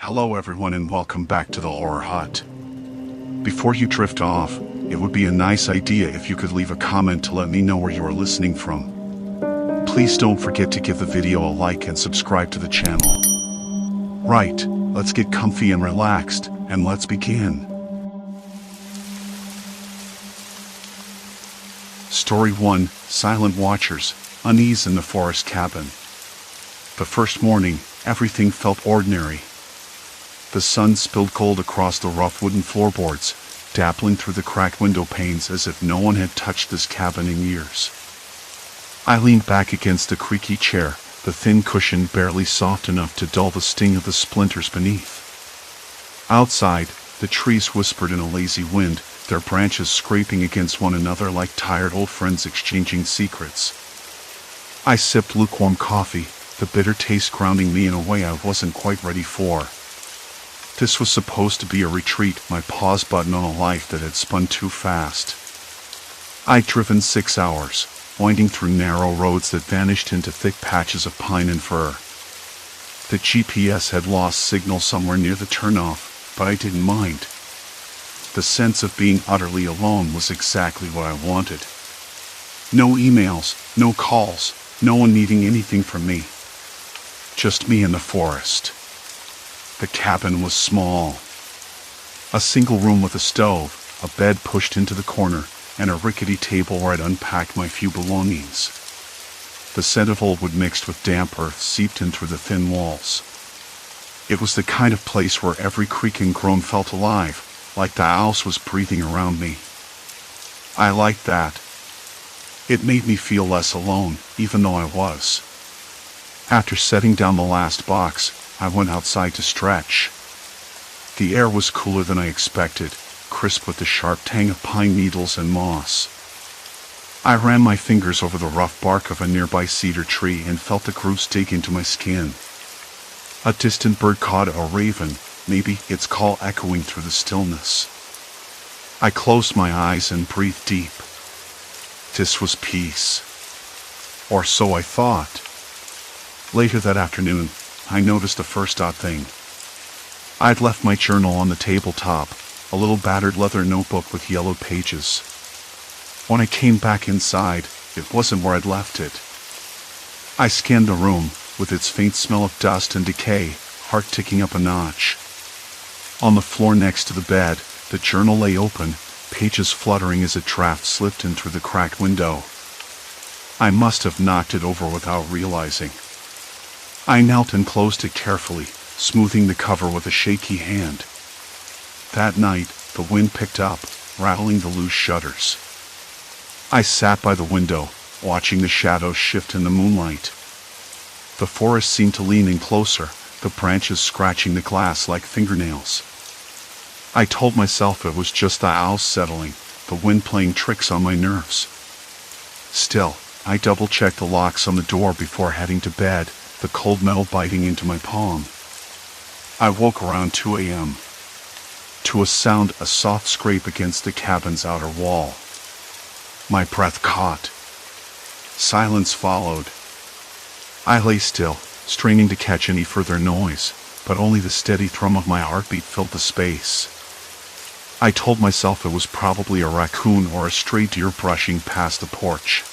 Hello everyone and welcome back to the Horror Hut. Before you drift off, it would be a nice idea if you could leave a comment to let me know where you are listening from. Please don't forget to give the video a like and subscribe to the channel. Right, let's get comfy and relaxed, and let's begin. Story 1, Silent Watchers, Unease in the Forest Cabin. The first morning, everything felt ordinary. The sun spilled cold across the rough wooden floorboards, dappling through the cracked window panes as if no one had touched this cabin in years. I leaned back against the creaky chair, the thin cushion barely soft enough to dull the sting of the splinters beneath. Outside, the trees whispered in a lazy wind, their branches scraping against one another like tired old friends exchanging secrets. I sipped lukewarm coffee, the bitter taste grounding me in a way I wasn't quite ready for. This was supposed to be a retreat, my pause button on a life that had spun too fast. I'd driven 6 hours, winding through narrow roads that vanished into thick patches of pine and fir. The GPS had lost signal somewhere near the turnoff, but I didn't mind. The sense of being utterly alone was exactly what I wanted. No emails, no calls, no one needing anything from me. Just me and the forest. The cabin was small. A single room with a stove, a bed pushed into the corner, and a rickety table where I'd unpacked my few belongings. The scent of old wood mixed with damp earth seeped in through the thin walls. It was the kind of place where every creak and groan felt alive, like the house was breathing around me. I liked that. It made me feel less alone, even though I was. After setting down the last box, I went outside to stretch. The air was cooler than I expected, crisp with the sharp tang of pine needles and moss. I ran my fingers over the rough bark of a nearby cedar tree and felt the grooves dig into my skin. A distant bird caught a raven, maybe its call echoing through the stillness. I closed my eyes and breathed deep. This was peace. Or so I thought. Later that afternoon, I noticed the first odd thing. I'd left my journal on the tabletop, a little battered leather notebook with yellowed pages. When I came back inside, it wasn't where I'd left it. I scanned the room, with its faint smell of dust and decay, heart ticking up a notch. On the floor next to the bed, the journal lay open, pages fluttering as a draft slipped in through the cracked window. I must have knocked it over without realizing. I knelt and closed it carefully, smoothing the cover with a shaky hand. That night, the wind picked up, rattling the loose shutters. I sat by the window, watching the shadows shift in the moonlight. The forest seemed to lean in closer, the branches scratching the glass like fingernails. I told myself it was just the house settling, the wind playing tricks on my nerves. Still, I double-checked the locks on the door before heading to bed, the cold metal biting into my palm. I woke around 2 a.m. to a soft scrape against the cabin's outer wall. My breath caught. Silence followed. I lay still, straining to catch any further noise, but only the steady thrum of my heartbeat filled the space. I told myself it was probably a raccoon or a stray deer brushing past the porch.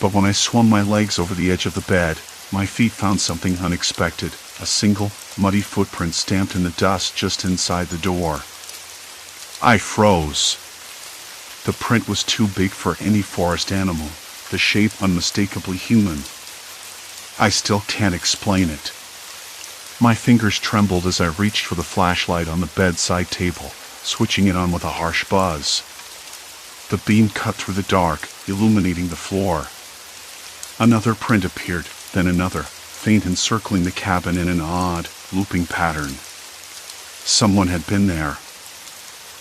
But when I swung my legs over the edge of the bed, my feet found something unexpected, a single, muddy footprint stamped in the dust just inside the door. I froze. The print was too big for any forest animal, the shape unmistakably human. I still can't explain it. My fingers trembled as I reached for the flashlight on the bedside table, switching it on with a harsh buzz. The beam cut through the dark, illuminating the floor. Another print appeared, then another, faint encircling the cabin in an odd, looping pattern. Someone had been there.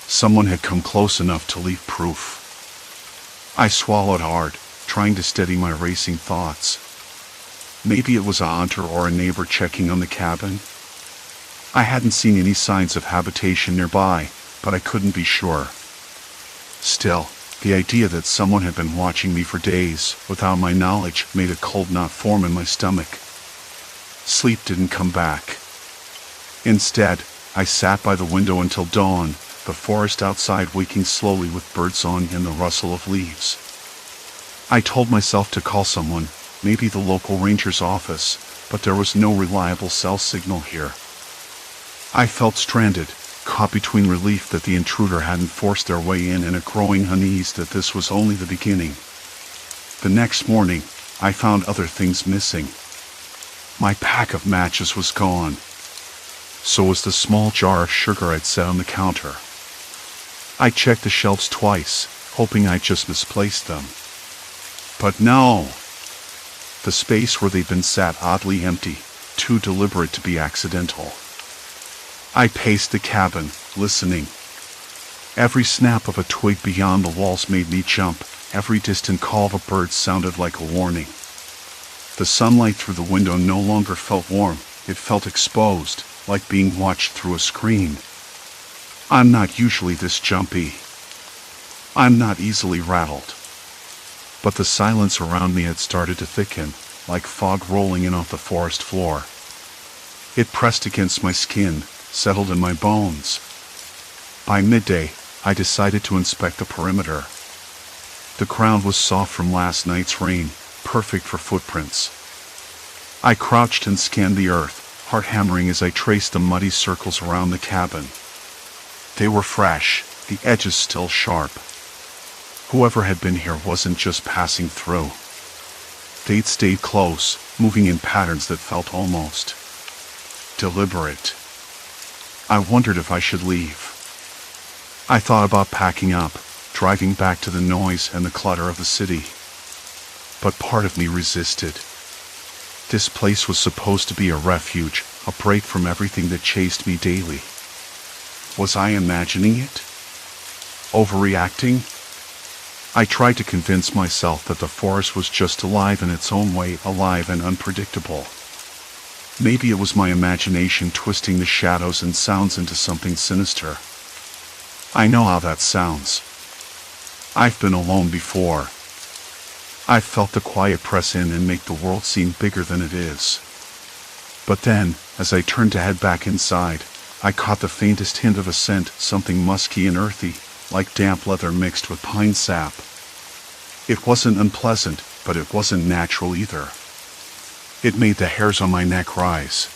Someone had come close enough to leave proof. I swallowed hard, trying to steady my racing thoughts. Maybe it was a hunter or a neighbor checking on the cabin. I hadn't seen any signs of habitation nearby, but I couldn't be sure. Still, the idea that someone had been watching me for days, without my knowledge, made a cold knot form in my stomach. Sleep didn't come back. Instead, I sat by the window until dawn, the forest outside waking slowly with birdsong and the rustle of leaves. I told myself to call someone, maybe the local ranger's office, but there was no reliable cell signal here. I felt stranded, caught between relief that the intruder hadn't forced their way in and a growing unease that this was only the beginning. The next morning, I found other things missing. My pack of matches was gone. So was the small jar of sugar I'd set on the counter. I checked the shelves twice, hoping I'd just misplaced them. But no! The space where they'd been sat oddly empty, too deliberate to be accidental. I paced the cabin, listening. Every snap of a twig beyond the walls made me jump, every distant call of a bird sounded like a warning. The sunlight through the window no longer felt warm, it felt exposed, like being watched through a screen. I'm not usually this jumpy. I'm not easily rattled. But the silence around me had started to thicken, like fog rolling in off the forest floor. It pressed against my skin, settled in my bones. By midday, I decided to inspect the perimeter. The ground was soft from last night's rain, perfect for footprints. I crouched and scanned the earth, heart hammering as I traced the muddy circles around the cabin. They were fresh, the edges still sharp. Whoever had been here wasn't just passing through. They'd stayed close, moving in patterns that felt almost deliberate. I wondered if I should leave. I thought about packing up, driving back to the noise and the clutter of the city. But part of me resisted. This place was supposed to be a refuge, a break from everything that chased me daily. Was I imagining it? Overreacting? I tried to convince myself that the forest was just alive in its own way, alive and unpredictable. Maybe it was my imagination twisting the shadows and sounds into something sinister. I know how that sounds. I've been alone before. I've felt the quiet press in and make the world seem bigger than it is. But then, as I turned to head back inside, I caught the faintest hint of a scent, something musky and earthy, like damp leather mixed with pine sap. It wasn't unpleasant, but it wasn't natural either. It made the hairs on my neck rise.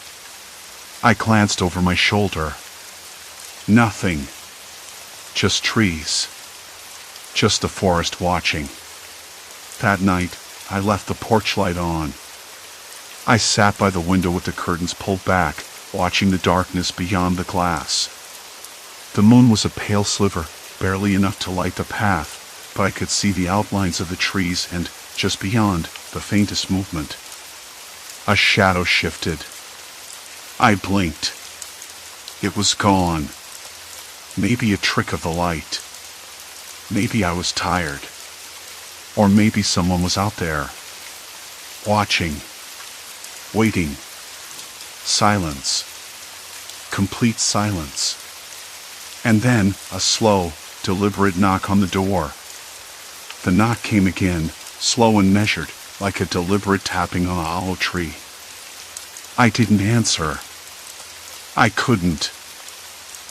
I glanced over my shoulder. Nothing. Just trees. Just the forest watching. That night, I left the porch light on. I sat by the window with the curtains pulled back, watching the darkness beyond the glass. The moon was a pale sliver, barely enough to light the path, but I could see the outlines of the trees and, just beyond, the faintest movement. A shadow shifted. I blinked. It was gone. Maybe a trick of the light. Maybe I was tired. Or maybe someone was out there. Watching. Waiting. Silence. Complete silence. And then, a slow, deliberate knock on the door. The knock came again, slow and measured, like a deliberate tapping on a hollow tree. I didn't answer. I couldn't.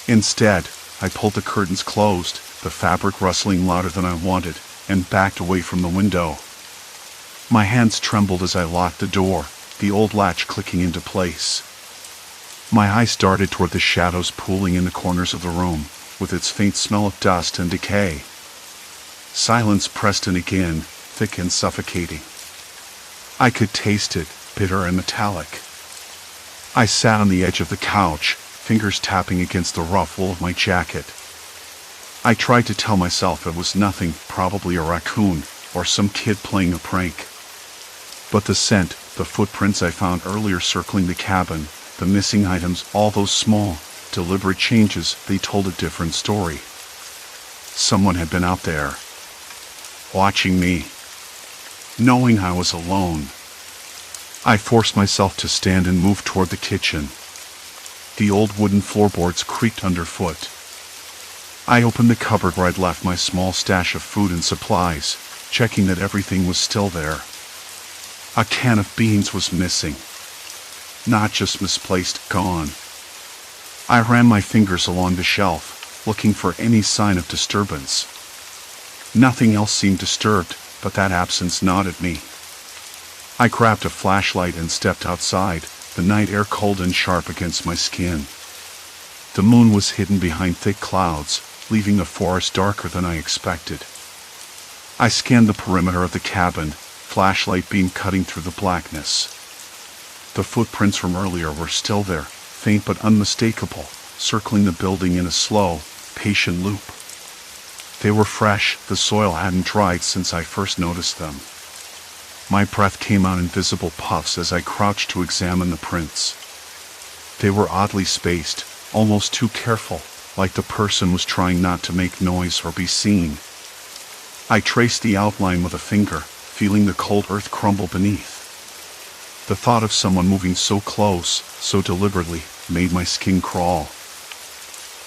Instead, I pulled the curtains closed, the fabric rustling louder than I wanted, and backed away from the window. My hands trembled as I locked the door, the old latch clicking into place. My eyes darted toward the shadows pooling in the corners of the room, with its faint smell of dust and decay. Silence pressed in again, thick and suffocating. I could taste it, bitter and metallic. I sat on the edge of the couch, fingers tapping against the rough wool of my jacket. I tried to tell myself it was nothing, probably a raccoon, or some kid playing a prank. But the scent, the footprints I found earlier circling the cabin, the missing items, all those small, deliberate changes, they told a different story. Someone had been out there, watching me, knowing I was alone. I forced myself to stand and move toward the kitchen. The old wooden floorboards creaked underfoot. I opened the cupboard where I'd left my small stash of food and supplies, checking that everything was still there. A can of beans was missing. Not just misplaced, gone. I ran my fingers along the shelf, looking for any sign of disturbance. Nothing else seemed disturbed, but that absence gnawed at me. I grabbed a flashlight and stepped outside, the night air cold and sharp against my skin. The moon was hidden behind thick clouds, leaving the forest darker than I expected. I scanned the perimeter of the cabin, flashlight beam cutting through the blackness. The footprints from earlier were still there, faint but unmistakable, circling the building in a slow, patient loop. They were fresh, the soil hadn't dried since I first noticed them. My breath came out in visible puffs as I crouched to examine the prints. They were oddly spaced, almost too careful, like the person was trying not to make noise or be seen. I traced the outline with a finger, feeling the cold earth crumble beneath. The thought of someone moving so close, so deliberately, made my skin crawl.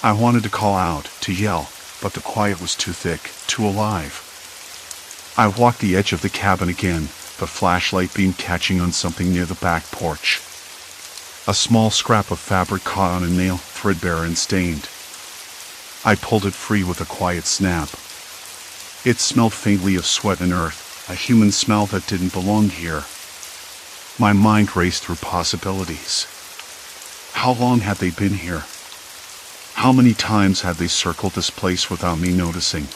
I wanted to call out, to yell, but the quiet was too thick, too alive. I walked the edge of the cabin again, the flashlight beam catching on something near the back porch. A small scrap of fabric caught on a nail, threadbare and stained. I pulled it free with a quiet snap. It smelled faintly of sweat and earth, a human smell that didn't belong here. My mind raced through possibilities. How long had they been here? How many times had they circled this place without me noticing?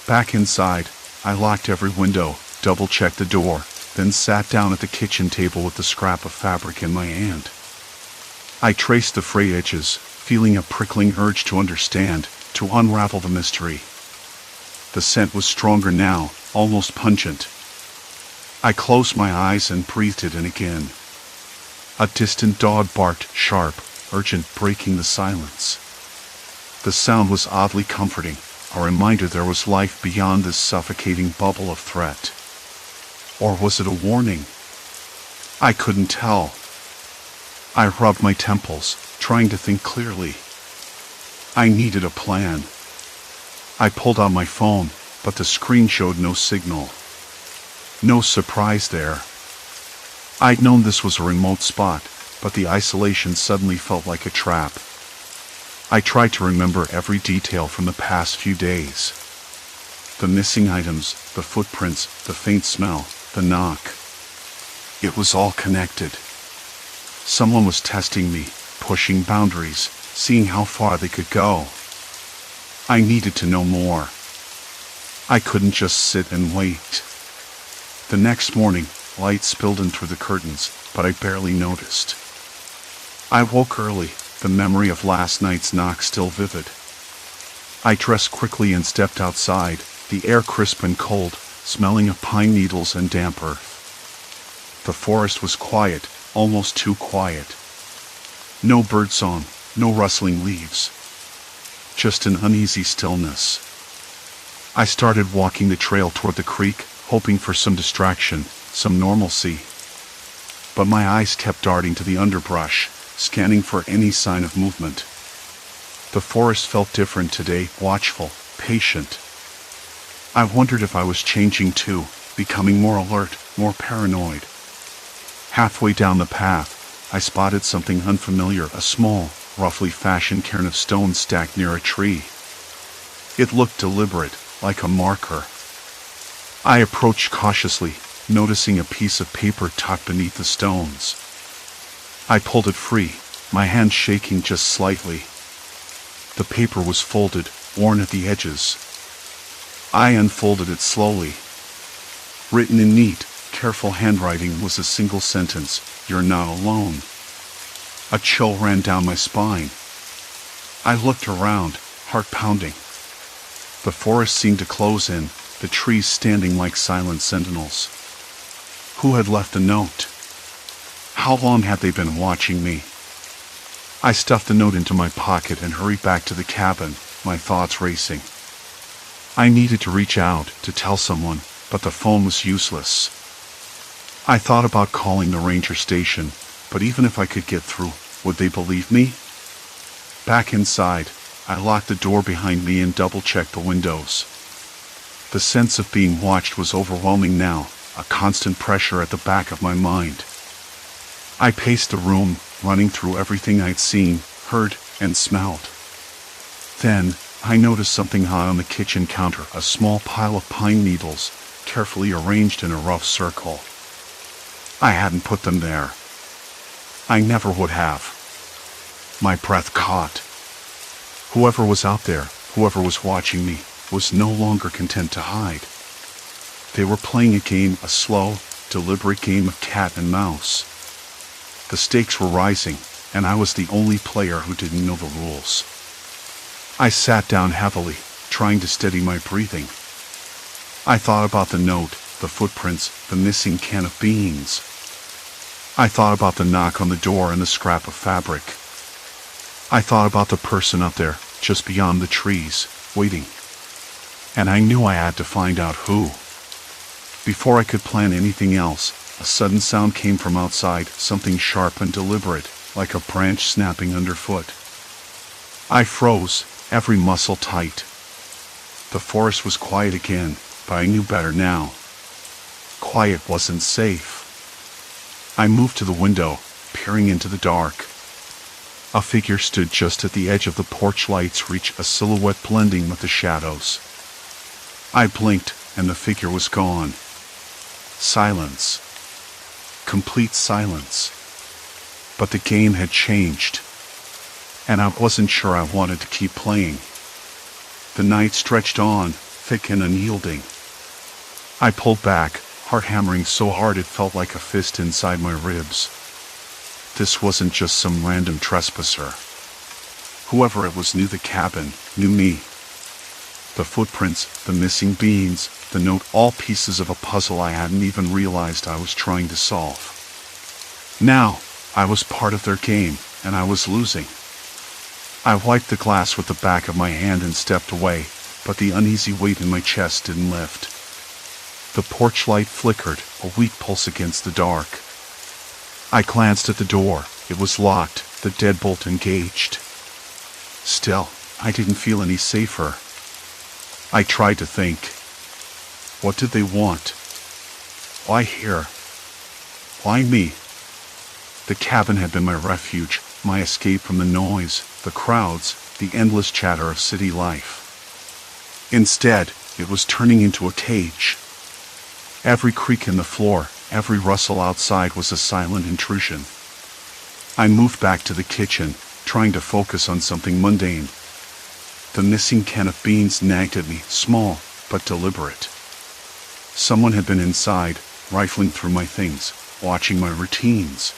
Back inside, I locked every window, double-checked the door, then sat down at the kitchen table with the scrap of fabric in my hand. I traced the frayed edges, feeling a prickling urge to understand, to unravel the mystery. The scent was stronger now, almost pungent. I closed my eyes and breathed it in again. A distant dog barked, sharp, urgent, breaking the silence. The sound was oddly comforting, a reminder there was life beyond this suffocating bubble of threat. Or was it a warning? I couldn't tell. I rubbed my temples, trying to think clearly. I needed a plan. I pulled out my phone, but the screen showed no signal. No surprise there. I'd known this was a remote spot, but the isolation suddenly felt like a trap. I tried to remember every detail from the past few days. The missing items, the footprints, the faint smell, the knock. It was all connected. Someone was testing me, pushing boundaries, seeing how far they could go. I needed to know more. I couldn't just sit and wait. The next morning, light spilled in through the curtains, but I barely noticed. I woke early, the memory of last night's knock still vivid. I dressed quickly and stepped outside, the air crisp and cold, smelling of pine needles and damp earth. The forest was quiet, almost too quiet. No birdsong, no rustling leaves. Just an uneasy stillness. I started walking the trail toward the creek, hoping for some distraction, some normalcy. But my eyes kept darting to the underbrush, scanning for any sign of movement. The forest felt different today, watchful, patient. I wondered if I was changing too, becoming more alert, more paranoid. Halfway down the path, I spotted something unfamiliar, a small, roughly fashioned cairn of stone stacked near a tree. It looked deliberate, like a marker. I approached cautiously, noticing a piece of paper tucked beneath the stones. I pulled it free, my hand shaking just slightly. The paper was folded, worn at the edges. I unfolded it slowly. Written in neat, careful handwriting was a single sentence, "You're not alone." A chill ran down my spine. I looked around, heart pounding. The forest seemed to close in, the trees standing like silent sentinels. Who had left a note? How long had they been watching me? I stuffed the note into my pocket and hurried back to the cabin, my thoughts racing. I needed to reach out, to tell someone, but the phone was useless. I thought about calling the ranger station, but even if I could get through, would they believe me? Back inside, I locked the door behind me and double-checked the windows. The sense of being watched was overwhelming now, a constant pressure at the back of my mind. I paced the room, running through everything I'd seen, heard, and smelled. Then, I noticed something high on the kitchen counter, a small pile of pine needles, carefully arranged in a rough circle. I hadn't put them there. I never would have. My breath caught. Whoever was out there, whoever was watching me, was no longer content to hide. They were playing a game, a slow, deliberate game of cat and mouse. The stakes were rising, and I was the only player who didn't know the rules. I sat down heavily, trying to steady my breathing. I thought about the note, the footprints, the missing can of beans. I thought about the knock on the door and the scrap of fabric. I thought about the person up there, just beyond the trees, waiting. And I knew I had to find out who. Before I could plan anything else, a sudden sound came from outside, something sharp and deliberate, like a branch snapping underfoot. I froze, every muscle tight. The forest was quiet again, but I knew better now. Quiet wasn't safe. I moved to the window, peering into the dark. A figure stood just at the edge of the porch light's reach, a silhouette blending with the shadows. I blinked, and the figure was gone. Silence. Complete silence. But the game had changed. And I wasn't sure I wanted to keep playing. The night stretched on, thick and unyielding. I pulled back, heart hammering so hard it felt like a fist inside my ribs. This wasn't just some random trespasser. Whoever it was knew the cabin, knew me. The footprints, the missing beans, the note, all pieces of a puzzle I hadn't even realized I was trying to solve. Now, I was part of their game, and I was losing. I wiped the glass with the back of my hand and stepped away, but the uneasy weight in my chest didn't lift. The porch light flickered, a weak pulse against the dark. I glanced at the door. It was locked, the deadbolt engaged. Still, I didn't feel any safer. I tried to think. What did they want? Why here? Why me? The cabin had been my refuge, my escape from the noise, the crowds, the endless chatter of city life. Instead, it was turning into a cage. Every creak in the floor, every rustle outside was a silent intrusion. I moved back to the kitchen, trying to focus on something mundane. The missing can of beans nagged at me, small, but deliberate. Someone had been inside, rifling through my things, watching my routines.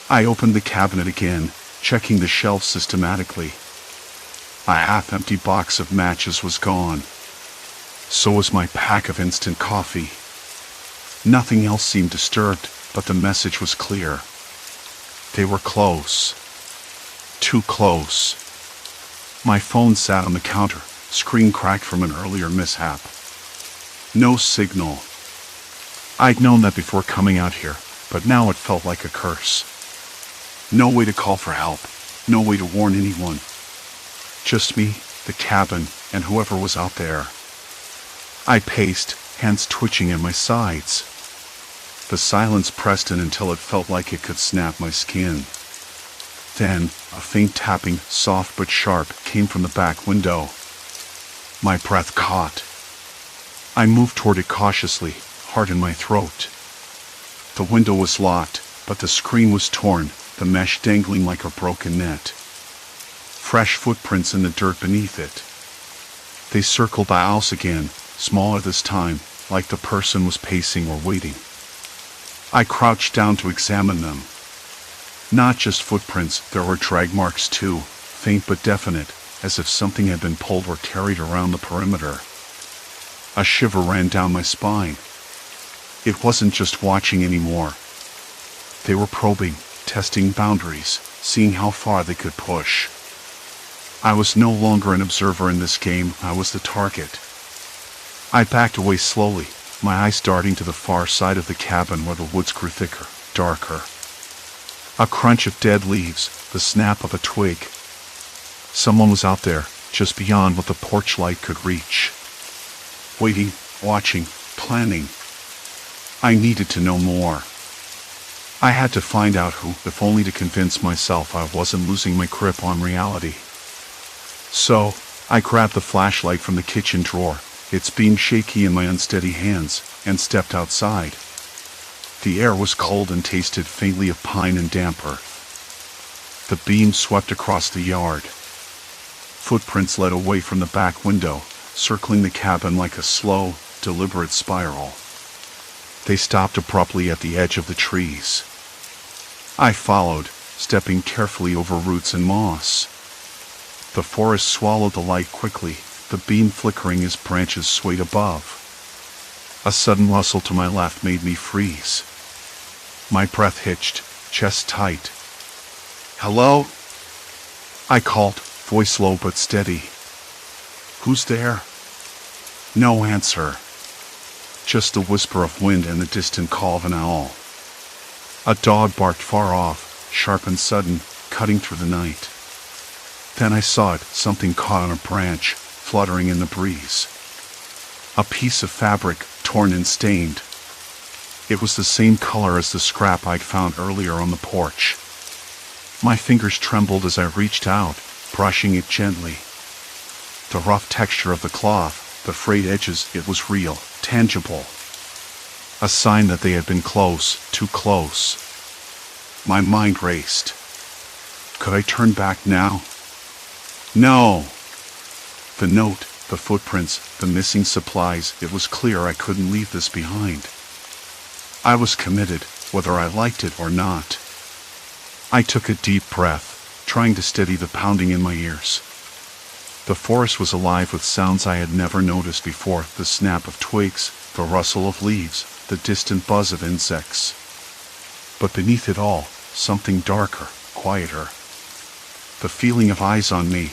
I opened the cabinet again, checking the shelves systematically. A half-empty box of matches was gone. So was my pack of instant coffee. Nothing else seemed disturbed, but the message was clear. They were close. Too close. My phone sat on the counter, screen cracked from an earlier mishap. No signal. I'd known that before coming out here, but now it felt like a curse. No way to call for help, no way to warn anyone. Just me, the cabin, and whoever was out there. I paced, hands twitching at my sides. The silence pressed in until it felt like it could snap my skin. Then, a faint tapping, soft but sharp, came from the back window. My breath caught. I moved toward it cautiously, heart in my throat. The window was locked, but the screen was torn, the mesh dangling like a broken net. Fresh footprints in the dirt beneath it. They circled the house again, smaller this time, like the person was pacing or waiting. I crouched down to examine them. Not just footprints, there were drag marks too, faint but definite, as if something had been pulled or carried around the perimeter. A shiver ran down my spine. It wasn't just watching anymore. They were probing, testing boundaries, seeing how far they could push. I was no longer an observer in this game, I was the target. I backed away slowly, my eyes darting to the far side of the cabin where the woods grew thicker, darker. A crunch of dead leaves, the snap of a twig. Someone was out there, just beyond what the porch light could reach. Waiting, watching, planning. I needed to know more. I had to find out who, if only to convince myself I wasn't losing my grip on reality. So, I grabbed the flashlight from the kitchen drawer, its beam shaky in my unsteady hands, and stepped outside. The air was cold and tasted faintly of pine and damp earth. The beam swept across the yard. Footprints led away from the back window, circling the cabin like a slow, deliberate spiral. They stopped abruptly at the edge of the trees. I followed, stepping carefully over roots and moss. The forest swallowed the light quickly, the beam flickering as branches swayed above. A sudden rustle to my left made me freeze. My breath hitched, chest tight. "Hello?" I called, voice low but steady. "Who's there?" No answer. Just the whisper of wind and the distant call of an owl. A dog barked far off, sharp and sudden, cutting through the night. Then I saw it, something caught on a branch, fluttering in the breeze. A piece of fabric, torn and stained. It was the same color as the scrap I'd found earlier on the porch. My fingers trembled as I reached out, brushing it gently. The rough texture of the cloth, the frayed edges, it was real, tangible. A sign that they had been close, too close. My mind raced. Could I turn back now? No! The note, the footprints, the missing supplies, it was clear I couldn't leave this behind. I was committed, whether I liked it or not. I took a deep breath, trying to steady the pounding in my ears. The forest was alive with sounds I had never noticed before, the snap of twigs, the rustle of leaves, the distant buzz of insects. But beneath it all, something darker, quieter. The feeling of eyes on me.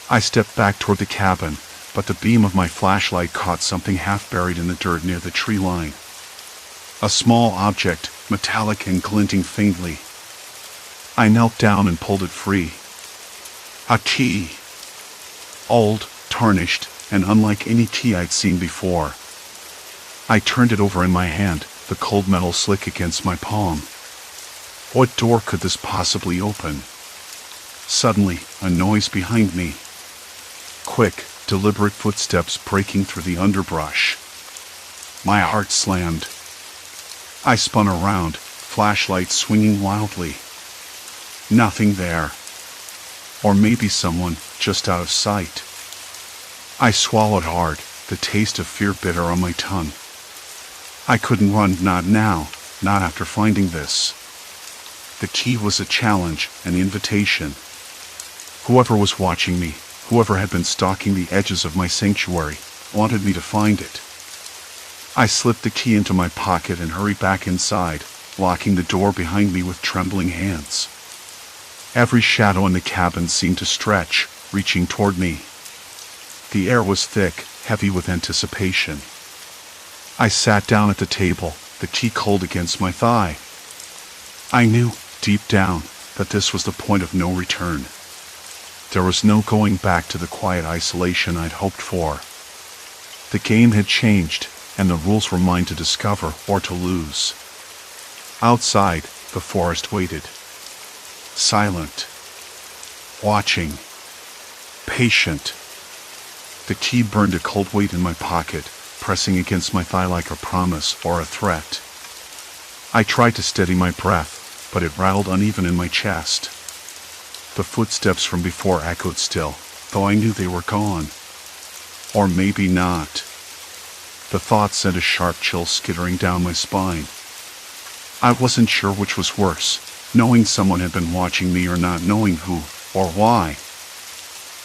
I stepped back toward the cabin, but the beam of my flashlight caught something half buried in the dirt near the tree line. A small object, metallic and glinting faintly. I knelt down and pulled it free. A key. Old, tarnished, and unlike any key I'd seen before. I turned it over in my hand, the cold metal slick against my palm. What door could this possibly open? Suddenly, a noise behind me. Quick, deliberate footsteps breaking through the underbrush. My heart slammed. I spun around, flashlight swinging wildly. Nothing there. Or maybe someone, just out of sight. I swallowed hard, the taste of fear bitter on my tongue. I couldn't run, not now, not after finding this. The key was a challenge, an invitation. Whoever was watching me, whoever had been stalking the edges of my sanctuary, wanted me to find it. I slipped the key into my pocket and hurried back inside, locking the door behind me with trembling hands. Every shadow in the cabin seemed to stretch, reaching toward me. The air was thick, heavy with anticipation. I sat down at the table, the key cold against my thigh. I knew, deep down, that this was the point of no return. There was no going back to the quiet isolation I'd hoped for. The game had changed, and the rules were mine to discover or to lose. Outside, the forest waited. Silent. Watching. Patient. The key burned a cold weight in my pocket, pressing against my thigh like a promise or a threat. I tried to steady my breath, but it rattled uneven in my chest. The footsteps from before echoed still, though I knew they were gone. Or maybe not. The thought sent a sharp chill skittering down my spine. I wasn't sure which was worse, knowing someone had been watching me or not knowing who or why.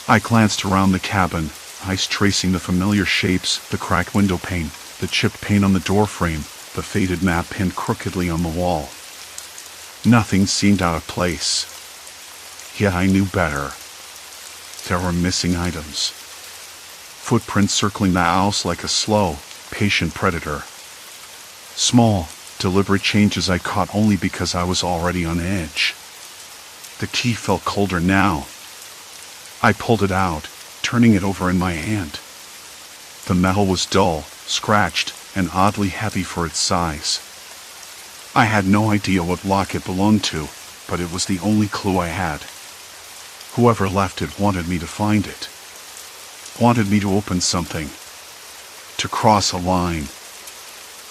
I glanced around the cabin, eyes tracing the familiar shapes, the cracked window pane, the chipped paint on the door frame, the faded map pinned crookedly on the wall. Nothing seemed out of place. Yet I knew better. There were missing items. Footprints circling the house like a slow, patient predator. Small, deliberate changes I caught only because I was already on edge. The key felt colder now. I pulled it out, turning it over in my hand. The metal was dull, scratched, and oddly heavy for its size. I had no idea what lock it belonged to, but it was the only clue I had. Whoever left it wanted me to find it. Wanted me to open something. To cross a line.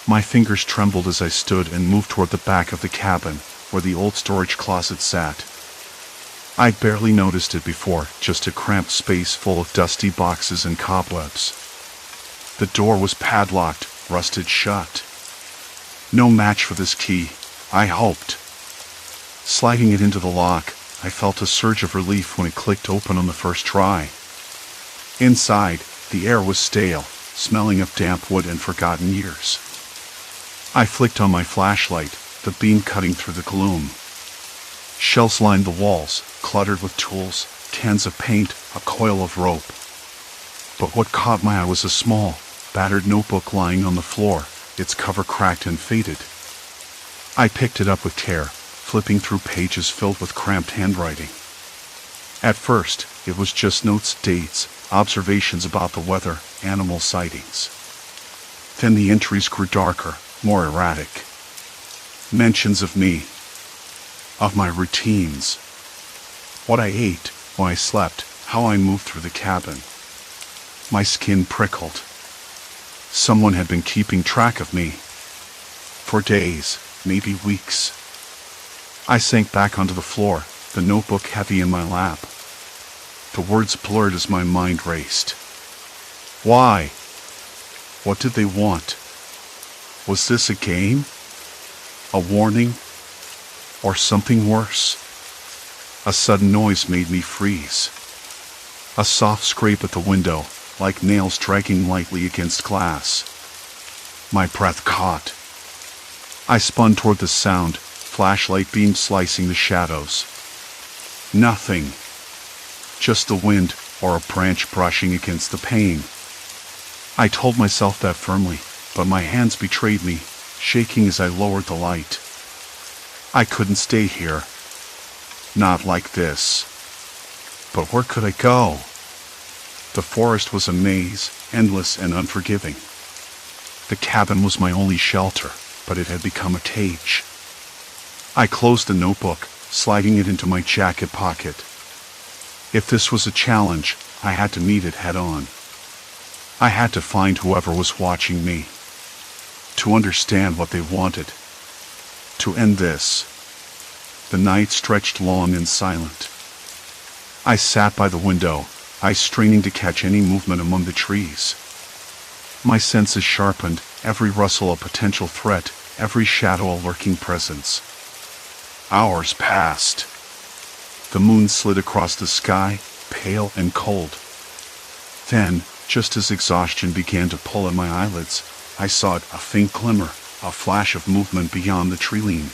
My fingers trembled as I stood and moved toward the back of the cabin, where the old storage closet sat. I'd barely noticed it before, just a cramped space full of dusty boxes and cobwebs. The door was padlocked, rusted shut. No match for this key, I hoped. Sliding it into the lock, I felt a surge of relief when it clicked open on the first try. Inside, the air was stale, smelling of damp wood and forgotten years. I flicked on my flashlight, the beam cutting through the gloom. Shelves lined the walls, cluttered with tools, cans of paint, a coil of rope. But what caught my eye was a small, battered notebook lying on the floor, its cover cracked and faded. I picked it up with care, flipping through pages filled with cramped handwriting. At first, it was just notes, dates, observations about the weather, animal sightings. Then the entries grew darker, more erratic. Mentions of me, of my routines, what I ate, when I slept, how I moved through the cabin. My skin prickled. Someone had been keeping track of me. For days, maybe weeks. I sank back onto the floor, the notebook heavy in my lap. The words blurred as my mind raced. Why? What did they want? Was this a game? A warning? Or something worse? A sudden noise made me freeze. A soft scrape at the window, like nails dragging lightly against glass. My breath caught. I spun toward the sound, flashlight beam slicing the shadows. Nothing. Just the wind or a branch brushing against the pane. I told myself that firmly, but my hands betrayed me, shaking as I lowered the light. I couldn't stay here. Not like this. But where could I go? The forest was a maze, endless and unforgiving. The cabin was my only shelter, but it had become a cage. I closed the notebook, sliding it into my jacket pocket. If this was a challenge, I had to meet it head on. I had to find whoever was watching me. To understand what they wanted. To end this. The night stretched long and silent. I sat by the window, eyes straining to catch any movement among the trees. My senses sharpened, every rustle a potential threat, every shadow a lurking presence. Hours passed. The moon slid across the sky, pale and cold. Then, just as exhaustion began to pull at my eyelids, I saw a faint glimmer, a flash of movement beyond the tree-line.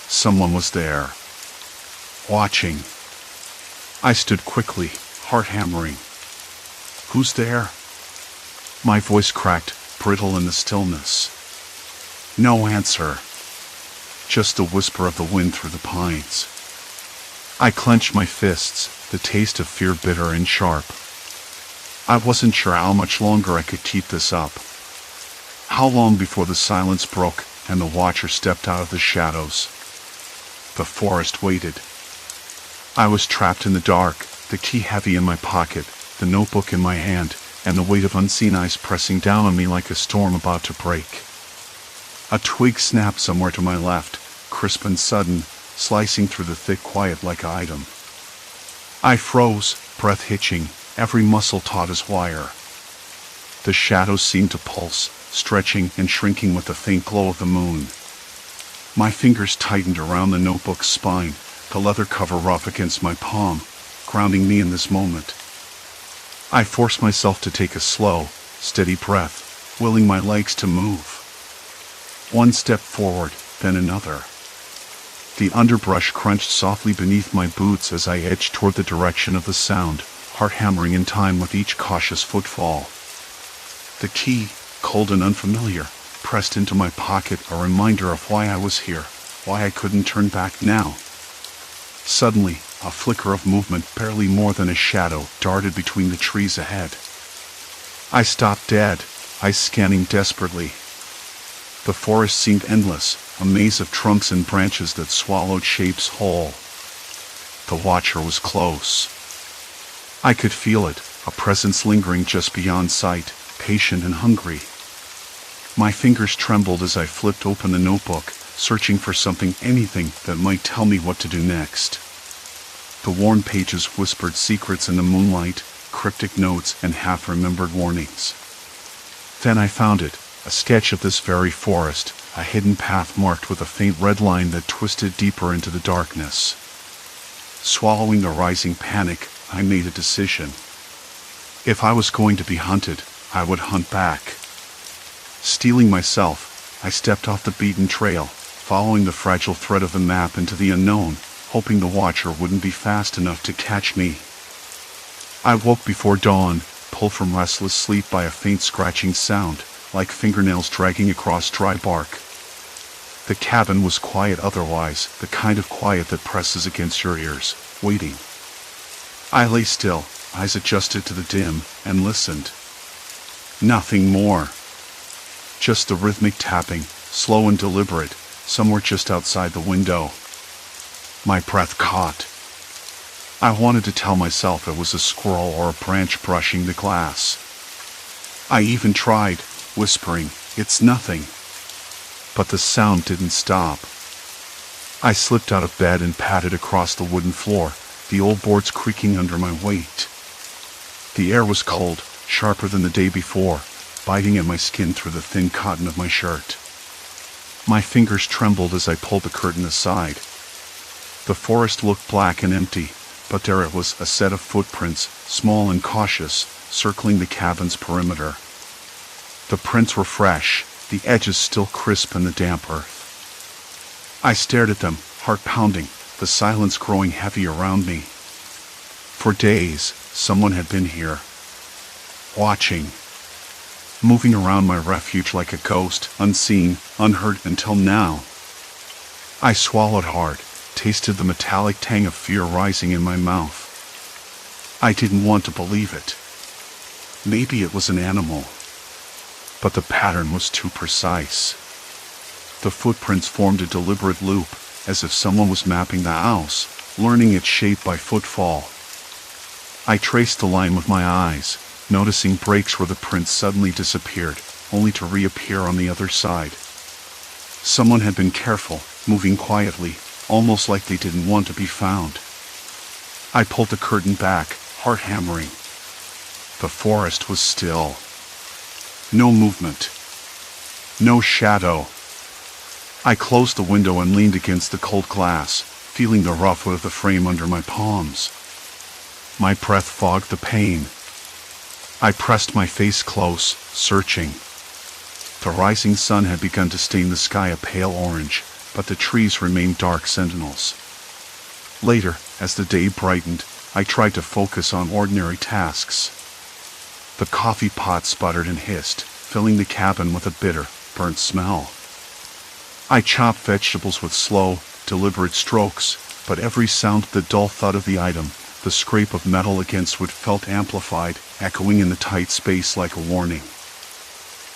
Someone was there. Watching. I stood quickly, heart hammering. Who's there? My voice cracked, brittle in the stillness. No answer. Just the whisper of the wind through the pines. I clenched my fists, the taste of fear bitter and sharp. I wasn't sure how much longer I could keep this up. How long before the silence broke and the watcher stepped out of the shadows. The forest waited. I was trapped in the dark, the key heavy in my pocket, the notebook in my hand, and the weight of unseen eyes pressing down on me like a storm about to break. A twig snapped somewhere to my left, crisp and sudden, slicing through the thick quiet like an item. I froze, breath hitching, every muscle taut as wire. The shadows seemed to pulse, stretching and shrinking with the faint glow of the moon. My fingers tightened around the notebook's spine, the leather cover rough against my palm, grounding me in this moment. I forced myself to take a slow, steady breath, willing my legs to move. One step forward, then another. The underbrush crunched softly beneath my boots as I edged toward the direction of the sound, heart hammering in time with each cautious footfall. The key, cold and unfamiliar, pressed into my pocket, a reminder of why I was here, why I couldn't turn back now. Suddenly, a flicker of movement, barely more than a shadow, darted between the trees ahead. I stopped dead, eyes scanning desperately. The forest seemed endless, a maze of trunks and branches that swallowed shapes whole. The watcher was close. I could feel it, a presence lingering just beyond sight, patient and hungry. My fingers trembled as I flipped open the notebook, searching for something, anything that might tell me what to do next. The worn pages whispered secrets in the moonlight, cryptic notes and half-remembered warnings. Then I found it, a sketch of this very forest, a hidden path marked with a faint red line that twisted deeper into the darkness. Swallowing the rising panic, I made a decision. If I was going to be hunted, I would hunt back. Steeling myself, I stepped off the beaten trail, following the fragile thread of the map into the unknown, hoping the watcher wouldn't be fast enough to catch me. I woke before dawn, pulled from restless sleep by a faint scratching sound, like fingernails dragging across dry bark. The cabin was quiet otherwise, the kind of quiet that presses against your ears, waiting. I lay still, eyes adjusted to the dim, and listened. Nothing more. Just the rhythmic tapping, slow and deliberate, somewhere just outside the window. My breath caught. I wanted to tell myself it was a squirrel or a branch brushing the glass. I even tried, whispering, "It's nothing." But the sound didn't stop. I slipped out of bed and padded across the wooden floor, the old boards creaking under my weight. The air was cold, sharper than the day before, biting at my skin through the thin cotton of my shirt. My fingers trembled as I pulled the curtain aside. The forest looked black and empty, but there it was, a set of footprints, small and cautious, circling the cabin's perimeter. The prints were fresh, the edges still crisp in the damp earth. I stared at them, heart pounding, the silence growing heavy around me. For days, someone had been here, watching, moving around my refuge like a ghost, unseen, unheard until now. I swallowed hard, tasted the metallic tang of fear rising in my mouth. I didn't want to believe it. Maybe it was an animal. But the pattern was too precise. The footprints formed a deliberate loop, as if someone was mapping the house, learning its shape by footfall. I traced the line with my eyes, noticing breaks where the prints suddenly disappeared, only to reappear on the other side. Someone had been careful, moving quietly, almost like they didn't want to be found. I pulled the curtain back, heart hammering. The forest was still. No movement. No shadow. I closed the window and leaned against the cold glass, feeling the rough wood of the frame under my palms. My breath fogged the pain. I pressed my face close, searching. The rising sun had begun to stain the sky a pale orange, but the trees remained dark sentinels. Later, as the day brightened, I tried to focus on ordinary tasks. The coffee pot sputtered and hissed, filling the cabin with a bitter, burnt smell. I chopped vegetables with slow, deliberate strokes, but every sound, the dull thud of the item, the scrape of metal against wood felt amplified, echoing in the tight space like a warning.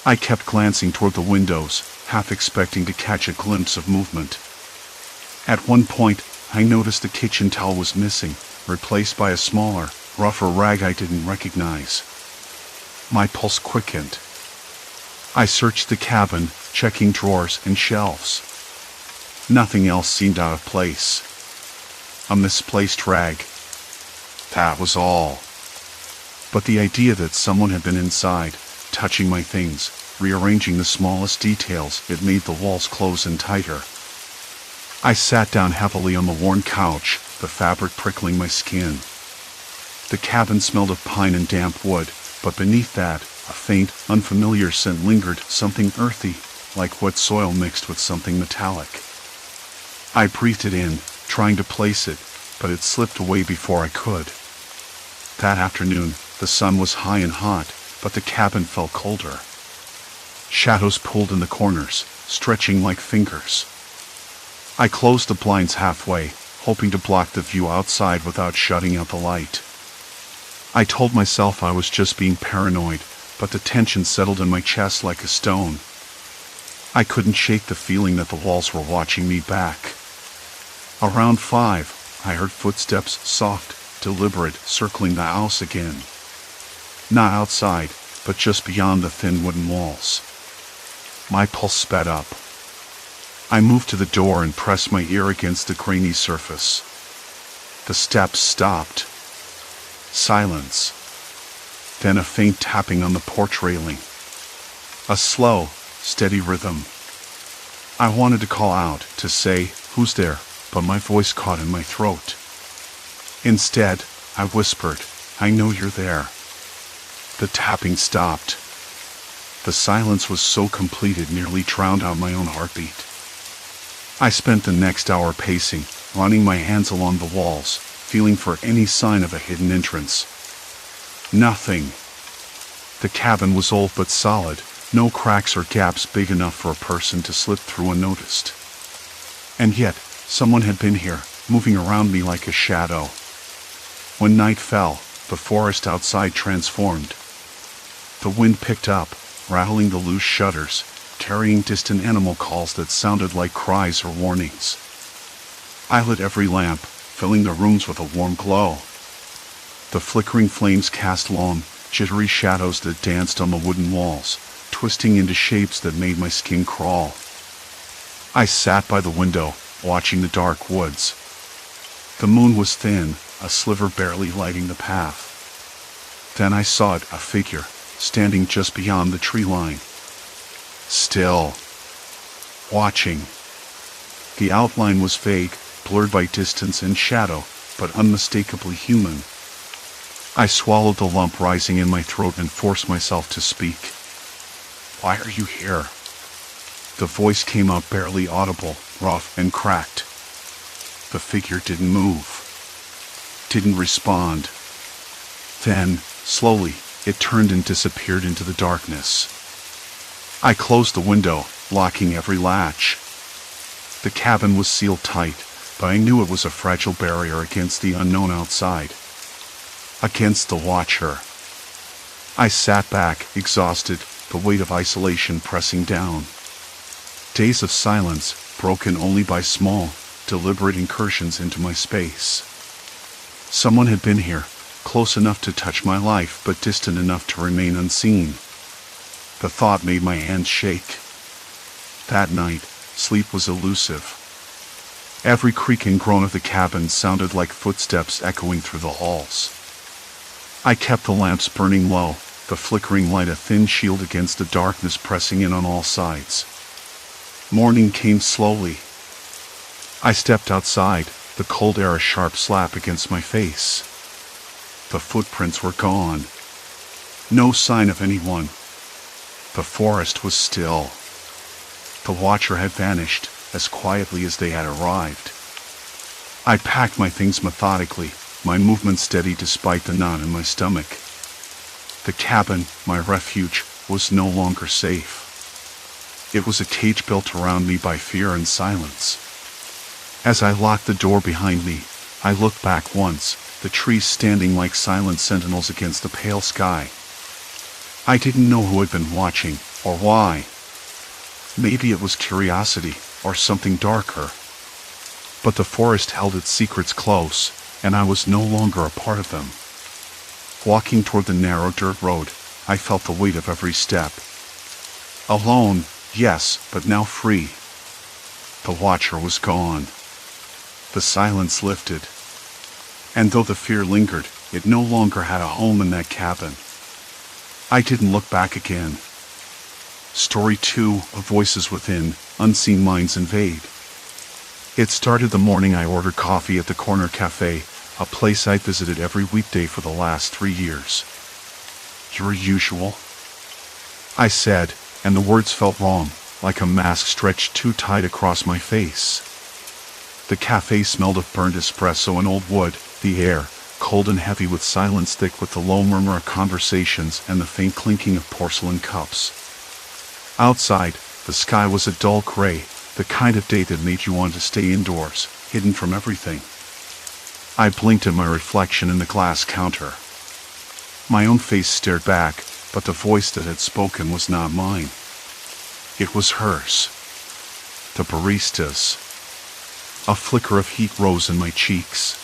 I kept glancing toward the windows, half expecting to catch a glimpse of movement. At one point, I noticed the kitchen towel was missing, replaced by a smaller, rougher rag I didn't recognize. My pulse quickened. I searched the cabin, checking drawers and shelves. Nothing else seemed out of place. A misplaced rag. That was all. But the idea that someone had been inside, touching my things, rearranging the smallest details, it made the walls close in tighter. I sat down heavily on the worn couch, the fabric prickling my skin. The cabin smelled of pine and damp wood, but beneath that, a faint, unfamiliar scent lingered, something earthy, like wet soil mixed with something metallic. I breathed it in, trying to place it, but it slipped away before I could. That afternoon, the sun was high and hot, but the cabin felt colder. Shadows pulled in the corners, stretching like fingers. I closed the blinds halfway, hoping to block the view outside without shutting out the light. I told myself I was just being paranoid, but the tension settled in my chest like a stone. I couldn't shake the feeling that the walls were watching me back. Around 5, I heard footsteps, soft, deliberate, circling the house again. Not outside, but just beyond the thin wooden walls. My pulse sped up. I moved to the door and pressed my ear against the grainy surface. The steps stopped. Silence. Then a faint tapping on the porch railing. A slow, steady rhythm. I wanted to call out, to say, "Who's there?" but my voice caught in my throat. Instead, I whispered, "I know you're there." The tapping stopped. The silence was so complete it nearly drowned out my own heartbeat. I spent the next hour pacing, running my hands along the walls, feeling for any sign of a hidden entrance. Nothing. The cabin was old but solid, no cracks or gaps big enough for a person to slip through unnoticed. And yet, someone had been here, moving around me like a shadow. When night fell, the forest outside transformed. The wind picked up, rattling the loose shutters, carrying distant animal calls that sounded like cries or warnings. I lit every lamp, filling the rooms with a warm glow. The flickering flames cast long, jittery shadows that danced on the wooden walls, twisting into shapes that made my skin crawl. I sat by the window, watching the dark woods. The moon was thin, a sliver barely lighting the path. Then I saw it, a figure, standing just beyond the tree line. Still. Watching. The outline was vague, blurred by distance and shadow, but unmistakably human. I swallowed the lump rising in my throat and forced myself to speak. "Why are you here?" The voice came out barely audible, rough and cracked. The figure didn't move. Didn't respond. Then, slowly, it turned and disappeared into the darkness. I closed the window, locking every latch. The cabin was sealed tight, but I knew it was a fragile barrier against the unknown outside. Against the watcher. I sat back, exhausted, the weight of isolation pressing down. Days of silence, broken only by small, deliberate incursions into my space. Someone had been here, close enough to touch my life, but distant enough to remain unseen. The thought made my hands shake. That night, sleep was elusive. Every creak and groan of the cabin sounded like footsteps echoing through the halls. I kept the lamps burning low, the flickering light a thin shield against the darkness pressing in on all sides. Morning came slowly. I stepped outside, the cold air a sharp slap against my face. The footprints were gone. No sign of anyone. The forest was still. The watcher had vanished, as quietly as they had arrived. I packed my things methodically, my movement steady despite the knot in my stomach. The cabin, my refuge, was no longer safe. It was a cage built around me by fear and silence. As I locked the door behind me, I looked back once, the trees standing like silent sentinels against the pale sky. I didn't know who had been watching, or why. Maybe it was curiosity, or something darker. But the forest held its secrets close, and I was no longer a part of them. Walking toward the narrow dirt road, I felt the weight of every step. Alone, yes, but now free. The watcher was gone. The silence lifted. And though the fear lingered, it no longer had a home in that cabin. I didn't look back again. Story 2 of Voices Within, Unseen Minds Invade. It started the morning I ordered coffee at the corner cafe, a place I'd visited every weekday for the last 3 years. "Your usual?" I said, and the words felt wrong, like a mask stretched too tight across my face. The cafe smelled of burnt espresso and old wood, the air, cold and heavy with silence thick with the low murmur of conversations and the faint clinking of porcelain cups. Outside, the sky was a dull gray, the kind of day that made you want to stay indoors, hidden from everything. I blinked at my reflection in the glass counter. My own face stared back, but the voice that had spoken was not mine. It was hers. The barista's. A flicker of heat rose in my cheeks.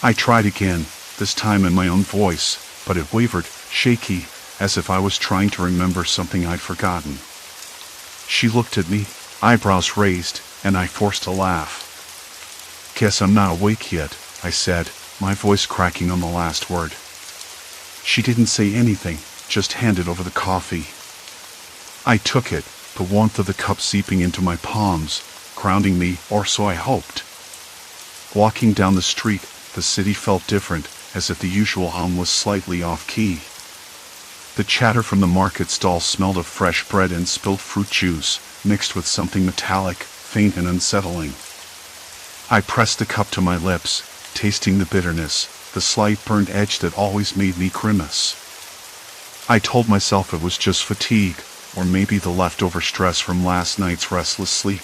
I tried again, this time in my own voice, but it wavered, shaky, as if I was trying to remember something I'd forgotten. She looked at me, eyebrows raised, and I forced a laugh. "Guess I'm not awake yet," I said, my voice cracking on the last word. She didn't say anything, just handed over the coffee. I took it, the warmth of the cup seeping into my palms, grounding me, or so I hoped. Walking down the street, the city felt different, as if the usual hum was slightly off-key. The chatter from the market stall smelled of fresh bread and spilled fruit juice, mixed with something metallic, faint and unsettling. I pressed the cup to my lips, tasting the bitterness, the slight burnt edge that always made me grimace. I told myself it was just fatigue, or maybe the leftover stress from last night's restless sleep.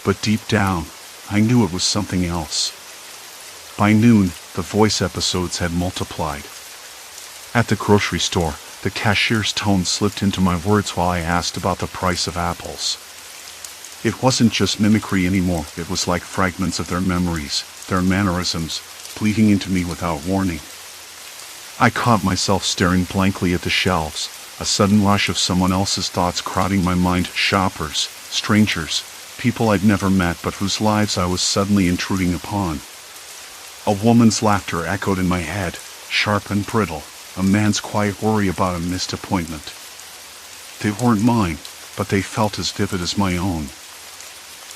But deep down, I knew it was something else. By noon, the voice episodes had multiplied. At the grocery store, the cashier's tone slipped into my words while I asked about the price of apples. It wasn't just mimicry anymore, it was like fragments of their memories, their mannerisms, bleeding into me without warning. I caught myself staring blankly at the shelves, a sudden rush of someone else's thoughts crowding my mind, shoppers, strangers, people I'd never met but whose lives I was suddenly intruding upon. A woman's laughter echoed in my head, sharp and brittle, a man's quiet worry about a missed appointment. They weren't mine, but they felt as vivid as my own.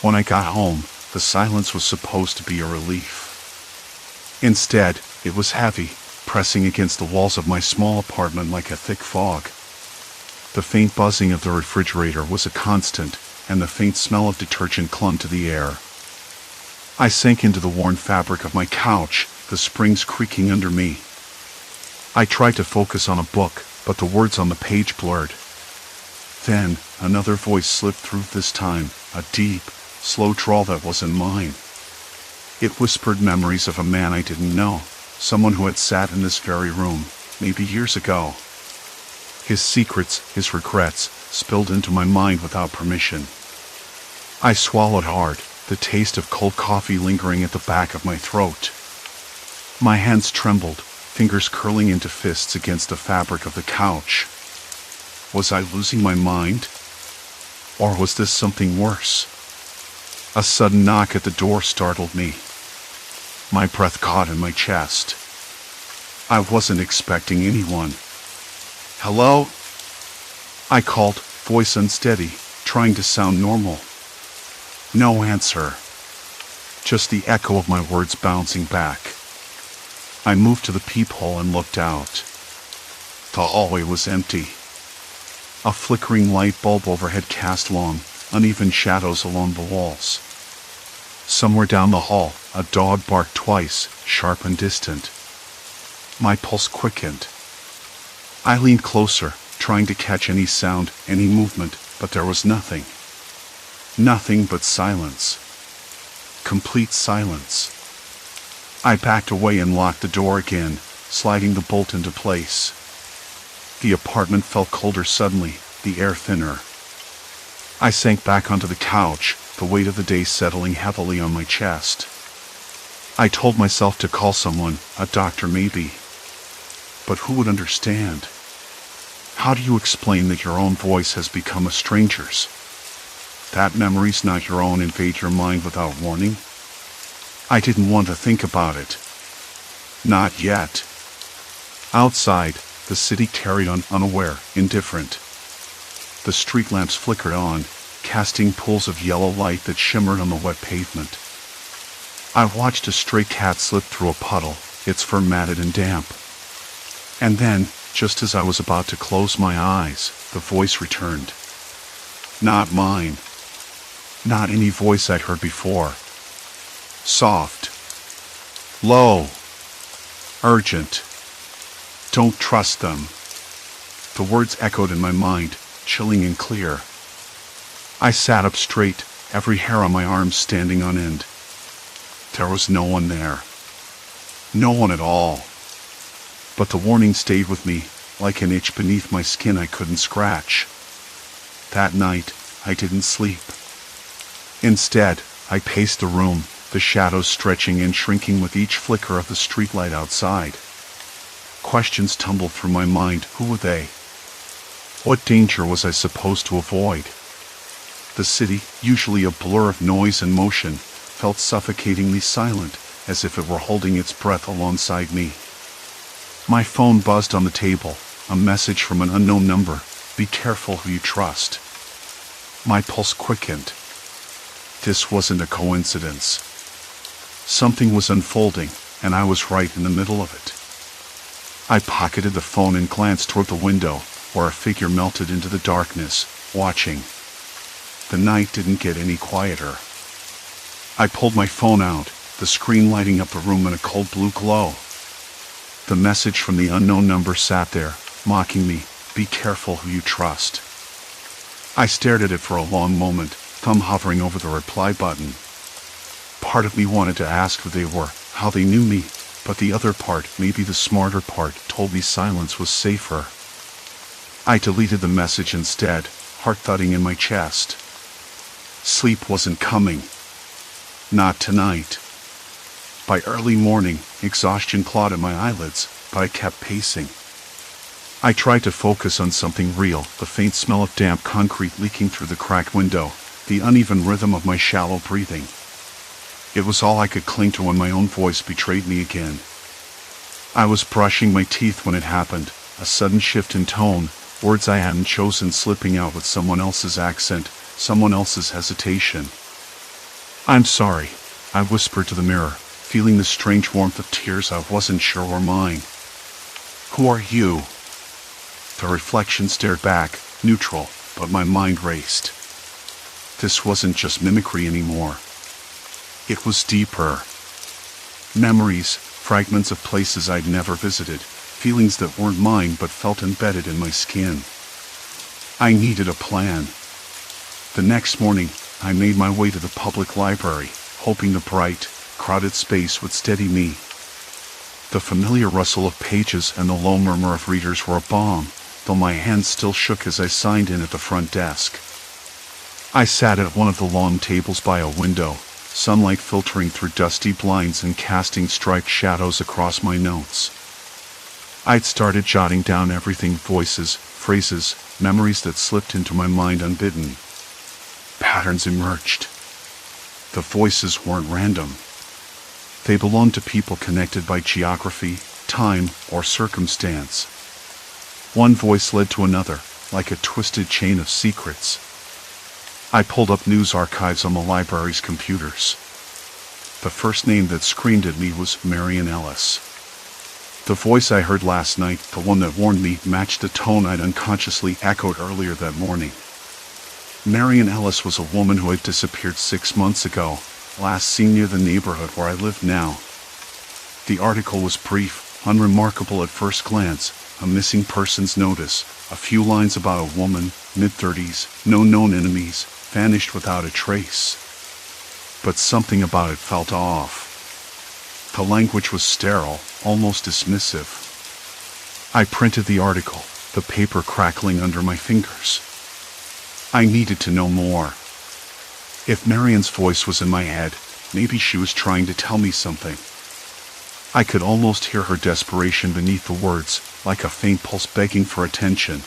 When I got home, the silence was supposed to be a relief. Instead, it was heavy, pressing against the walls of my small apartment like a thick fog. The faint buzzing of the refrigerator was a constant, and the faint smell of detergent clung to the air. I sank into the worn fabric of my couch, the springs creaking under me. I tried to focus on a book, but the words on the page blurred. Then, another voice slipped through this time, a deep, slow drawl that wasn't mine. It whispered memories of a man I didn't know, someone who had sat in this very room, maybe years ago. His secrets, his regrets, spilled into my mind without permission. I swallowed hard, the taste of cold coffee lingering at the back of my throat. My hands trembled, fingers curling into fists against the fabric of the couch. Was I losing my mind? Or was this something worse? A sudden knock at the door startled me. My breath caught in my chest. I wasn't expecting anyone. "Hello?" I called, voice unsteady, trying to sound normal. No answer. Just the echo of my words bouncing back. I moved to the peephole and looked out. The hallway was empty. A flickering light bulb overhead cast long, uneven shadows along the walls. Somewhere down the hall, a dog barked twice, sharp and distant. My pulse quickened. I leaned closer, trying to catch any sound, any movement, but there was nothing. Nothing but silence. Complete silence. I backed away and locked the door again, sliding the bolt into place. The apartment felt colder suddenly, the air thinner. I sank back onto the couch, the weight of the day settling heavily on my chest. I told myself to call someone, a doctor maybe. But who would understand? How do you explain that your own voice has become a stranger's? That memories not your own invade your mind without warning? I didn't want to think about it. Not yet. Outside, the city carried on unaware, indifferent. The street lamps flickered on, casting pools of yellow light that shimmered on the wet pavement. I watched a stray cat slip through a puddle, its fur matted and damp. And then, just as I was about to close my eyes, the voice returned. Not mine. Not any voice I'd heard before. Soft. Low. Urgent. Don't trust them. The words echoed in my mind, chilling and clear. I sat up straight, every hair on my arms standing on end. There was no one there. No one at all. But the warning stayed with me, like an itch beneath my skin I couldn't scratch. That night, I didn't sleep. Instead, I paced the room, the shadows stretching and shrinking with each flicker of the streetlight outside. Questions tumbled through my mind. Who were they? What danger was I supposed to avoid? The city, usually a blur of noise and motion, felt suffocatingly silent, as if it were holding its breath alongside me. My phone buzzed on the table, a message from an unknown number. Be careful who you trust. My pulse quickened. This wasn't a coincidence. Something was unfolding, and I was right in the middle of it. I pocketed the phone and glanced toward the window, where a figure melted into the darkness, watching. The night didn't get any quieter. I pulled my phone out, the screen lighting up the room in a cold blue glow. The message from the unknown number sat there, mocking me. Be careful who you trust. I stared at it for a long moment, thumb hovering over the reply button. Part of me wanted to ask who they were, how they knew me, but the other part, maybe the smarter part, told me silence was safer. I deleted the message instead, heart thudding in my chest. Sleep wasn't coming. Not tonight. By early morning, exhaustion clawed at my eyelids, but I kept pacing. I tried to focus on something real, the faint smell of damp concrete leaking through the cracked window, the uneven rhythm of my shallow breathing. It was all I could cling to when my own voice betrayed me again. I was brushing my teeth when it happened, a sudden shift in tone, words I hadn't chosen slipping out with someone else's accent, someone else's hesitation. I'm sorry, I whispered to the mirror, feeling the strange warmth of tears I wasn't sure were mine. Who are you? The reflection stared back, neutral, but my mind raced. This wasn't just mimicry anymore. It was deeper. Memories, fragments of places I'd never visited, feelings that weren't mine but felt embedded in my skin. I needed a plan. The next morning, I made my way to the public library, hoping the bright, crowded space would steady me. The familiar rustle of pages and the low murmur of readers were a balm, though my hands still shook as I signed in at the front desk. I sat at one of the long tables by a window, sunlight filtering through dusty blinds and casting striped shadows across my notes. I'd started jotting down everything, voices, phrases, memories that slipped into my mind unbidden. Patterns emerged. The voices weren't random. They belonged to people connected by geography, time, or circumstance. One voice led to another, like a twisted chain of secrets. I pulled up news archives on the library's computers. The first name that screamed at me was Marian Ellis. The voice I heard last night, the one that warned me, matched the tone I'd unconsciously echoed earlier that morning. Marian Ellis was a woman who had disappeared 6 months ago, last seen near the neighborhood where I live now. The article was brief, unremarkable at first glance, a missing persons notice, a few lines about a woman, mid-30s, no known enemies, vanished without a trace. But something about it felt off. The language was sterile, almost dismissive. I printed the article, the paper crackling under my fingers. I needed to know more. If Marian's voice was in my head, maybe she was trying to tell me something. I could almost hear her desperation beneath the words, like a faint pulse begging for attention.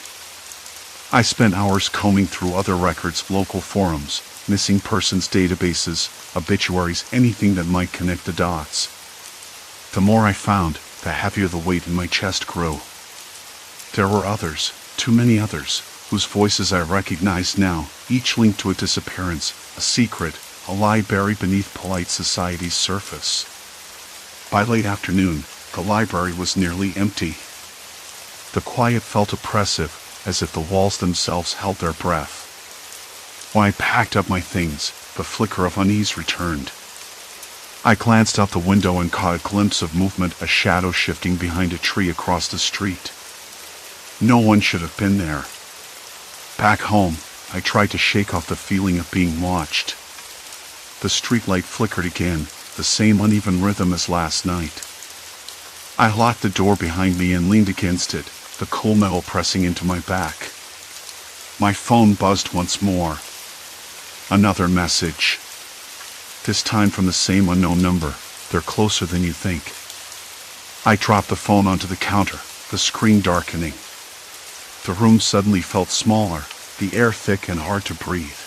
I spent hours combing through other records, local forums, missing persons databases, obituaries, anything that might connect the dots. The more I found, the heavier the weight in my chest grew. There were others, too many others, whose voices I recognized now, each linked to a disappearance, a secret, a lie buried beneath polite society's surface. By late afternoon, the library was nearly empty. The quiet felt oppressive, as if the walls themselves held their breath. When I packed up my things, the flicker of unease returned. I glanced out the window and caught a glimpse of movement, a shadow shifting behind a tree across the street. No one should have been there. Back home, I tried to shake off the feeling of being watched. The streetlight flickered again, the same uneven rhythm as last night. I locked the door behind me and leaned against it, the cool metal pressing into my back. My phone buzzed once more. Another message. This time from the same unknown number. They're closer than you think. I dropped the phone onto the counter, the screen darkening. The room suddenly felt smaller, the air thick and hard to breathe.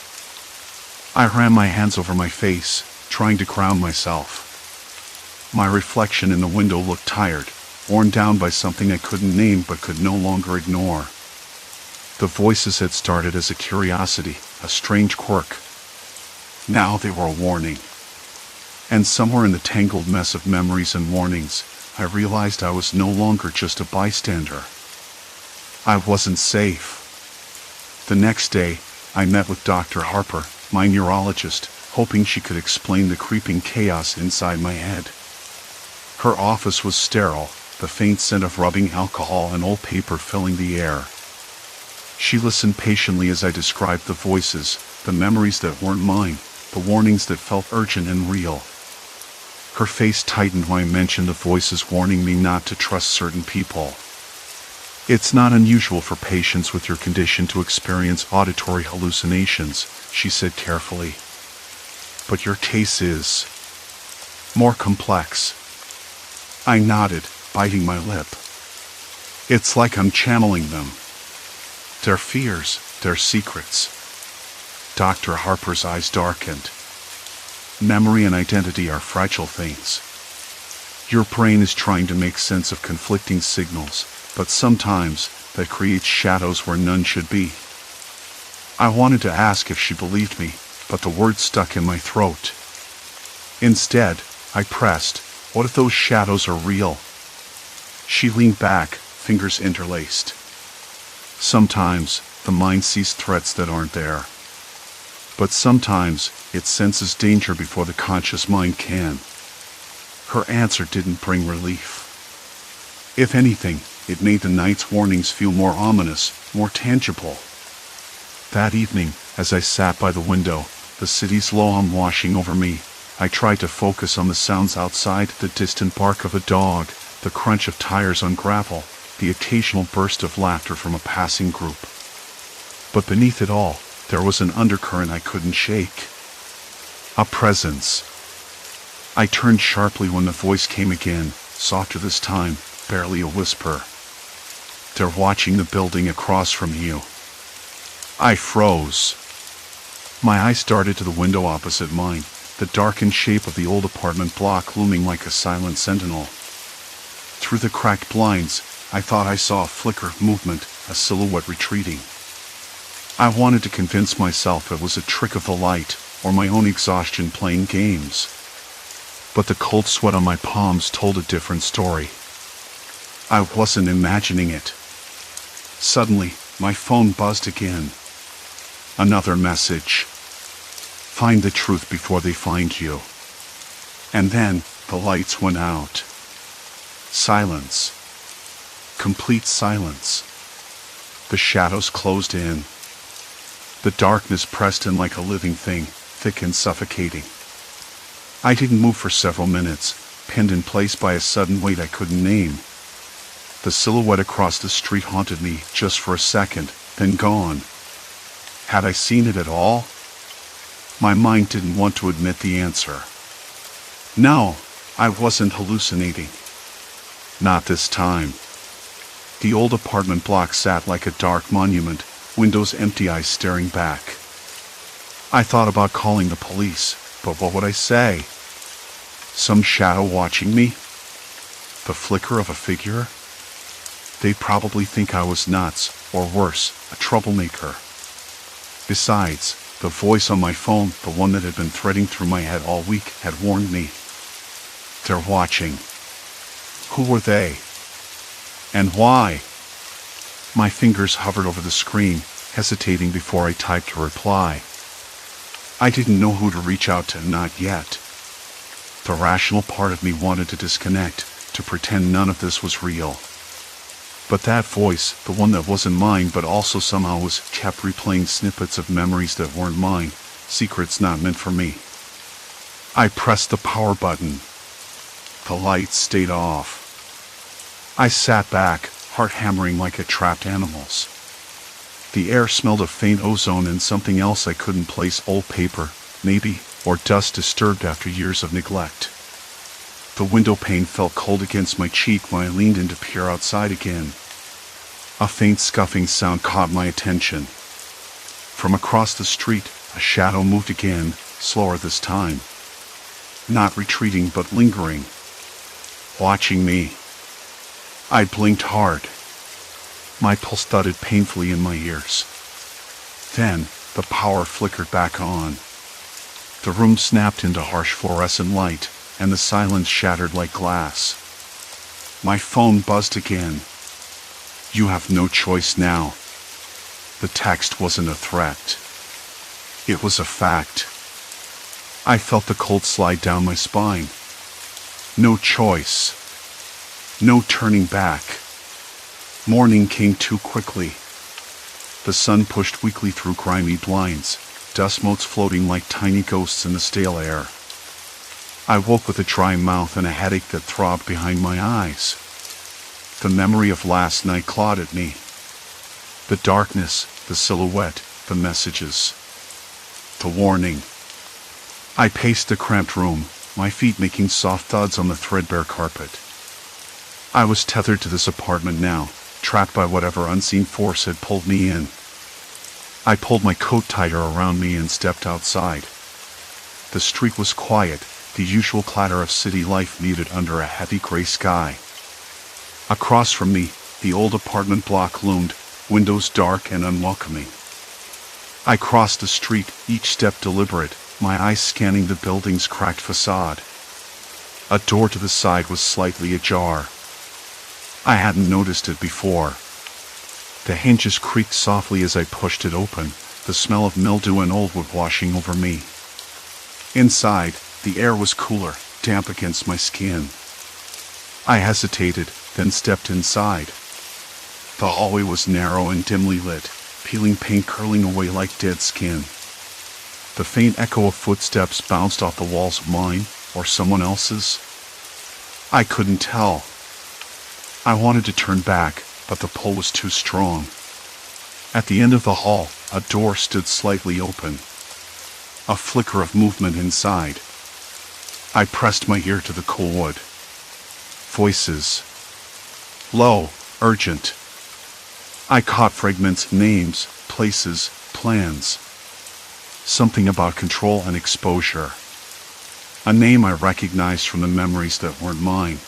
I ran my hands over my face, trying to ground myself. My reflection in the window looked tired, worn down by something I couldn't name but could no longer ignore. The voices had started as a curiosity, a strange quirk. Now they were a warning. And somewhere in the tangled mess of memories and warnings, I realized I was no longer just a bystander. I wasn't safe. The next day, I met with Dr. Harper, my neurologist, hoping she could explain the creeping chaos inside my head. Her office was sterile, the faint scent of rubbing alcohol and old paper filling the air. She listened patiently as I described the voices, the memories that weren't mine, the warnings that felt urgent and real. Her face tightened when I mentioned the voices warning me not to trust certain people. It's not unusual for patients with your condition to experience auditory hallucinations, she said carefully. But your case is more complex. I nodded, biting my lip. It's like I'm channeling them. Their fears, their secrets. Dr. Harper's eyes darkened. Memory and identity are fragile things. Your brain is trying to make sense of conflicting signals, but sometimes that creates shadows where none should be. I wanted to ask if she believed me, but the words stuck in my throat. Instead, I pressed, what if those shadows are real? She leaned back, fingers interlaced. Sometimes, the mind sees threats that aren't there. But sometimes, it senses danger before the conscious mind can. Her answer didn't bring relief. If anything, it made the night's warnings feel more ominous, more tangible. That evening, as I sat by the window, the city's low hum washing over me, I tried to focus on the sounds outside, the distant bark of a dog, the crunch of tires on gravel, the occasional burst of laughter from a passing group. But beneath it all, there was an undercurrent I couldn't shake. A presence. I turned sharply when the voice came again, softer this time, barely a whisper. They're watching the building across from you. I froze. My eyes darted to the window opposite mine, the darkened shape of the old apartment block looming like a silent sentinel. Through the cracked blinds, I thought I saw a flicker of movement, a silhouette retreating. I wanted to convince myself it was a trick of the light, or my own exhaustion playing games. But the cold sweat on my palms told a different story. I wasn't imagining it. Suddenly, my phone buzzed again. Another message. Find the truth before they find you. And then, the lights went out. Silence. Complete silence. The shadows closed in. The darkness pressed in like a living thing, thick and suffocating. I didn't move for several minutes, pinned in place by a sudden weight I couldn't name. The silhouette across the street haunted me just for a second, then gone. Had I seen it at all? My mind didn't want to admit the answer. No, I wasn't hallucinating. Not this time. The old apartment block sat like a dark monument, windows empty, eyes staring back. I thought about calling the police, but what would I say? Some shadow watching me? The flicker of a figure? They'd probably think I was nuts, or worse, a troublemaker. Besides, the voice on my phone, the one that had been threading through my head all week, had warned me. They're watching. Who were they? And why? My fingers hovered over the screen, hesitating before I typed a reply. I didn't know who to reach out to, not yet. The rational part of me wanted to disconnect, to pretend none of this was real. But that voice, the one that wasn't mine but also somehow was, kept replaying snippets of memories that weren't mine, secrets not meant for me. I pressed the power button. The lights stayed off. I sat back, heart hammering like a trapped animal's. The air smelled of faint ozone and something else I couldn't place, old paper, maybe, or dust disturbed after years of neglect. The window pane felt cold against my cheek when I leaned in to peer outside again. A faint scuffing sound caught my attention. From across the street, a shadow moved again, slower this time. Not retreating but lingering. Watching me. I blinked hard. My pulse thudded painfully in my ears. Then, the power flickered back on. The room snapped into harsh fluorescent light, and the silence shattered like glass. My phone buzzed again. "You have no choice now." The text wasn't a threat. It was a fact. I felt the cold slide down my spine. No choice. No turning back. Morning came too quickly. The sun pushed weakly through grimy blinds, dust motes floating like tiny ghosts in the stale air. I woke with a dry mouth and a headache that throbbed behind my eyes. The memory of last night clawed at me. The darkness, the silhouette, the messages. The warning. I paced the cramped room, my feet making soft thuds on the threadbare carpet. I was tethered to this apartment now, trapped by whatever unseen force had pulled me in. I pulled my coat tighter around me and stepped outside. The street was quiet, the usual clatter of city life muted under a heavy gray sky. Across from me, the old apartment block loomed, windows dark and unwelcoming. I crossed the street, each step deliberate, my eyes scanning the building's cracked facade. A door to the side was slightly ajar. I hadn't noticed it before. The hinges creaked softly as I pushed it open, the smell of mildew and old wood washing over me. Inside, the air was cooler, damp against my skin. I hesitated, then stepped inside. The hallway was narrow and dimly lit, peeling paint curling away like dead skin. The faint echo of footsteps bounced off the walls of mine, or someone else's. I couldn't tell. I wanted to turn back, but the pull was too strong. At the end of the hall, a door stood slightly open. A flicker of movement inside. I pressed my ear to the cool wood. Voices. Low, urgent. I caught fragments of names, places, plans. Something about control and exposure. A name I recognized from the memories that weren't mine.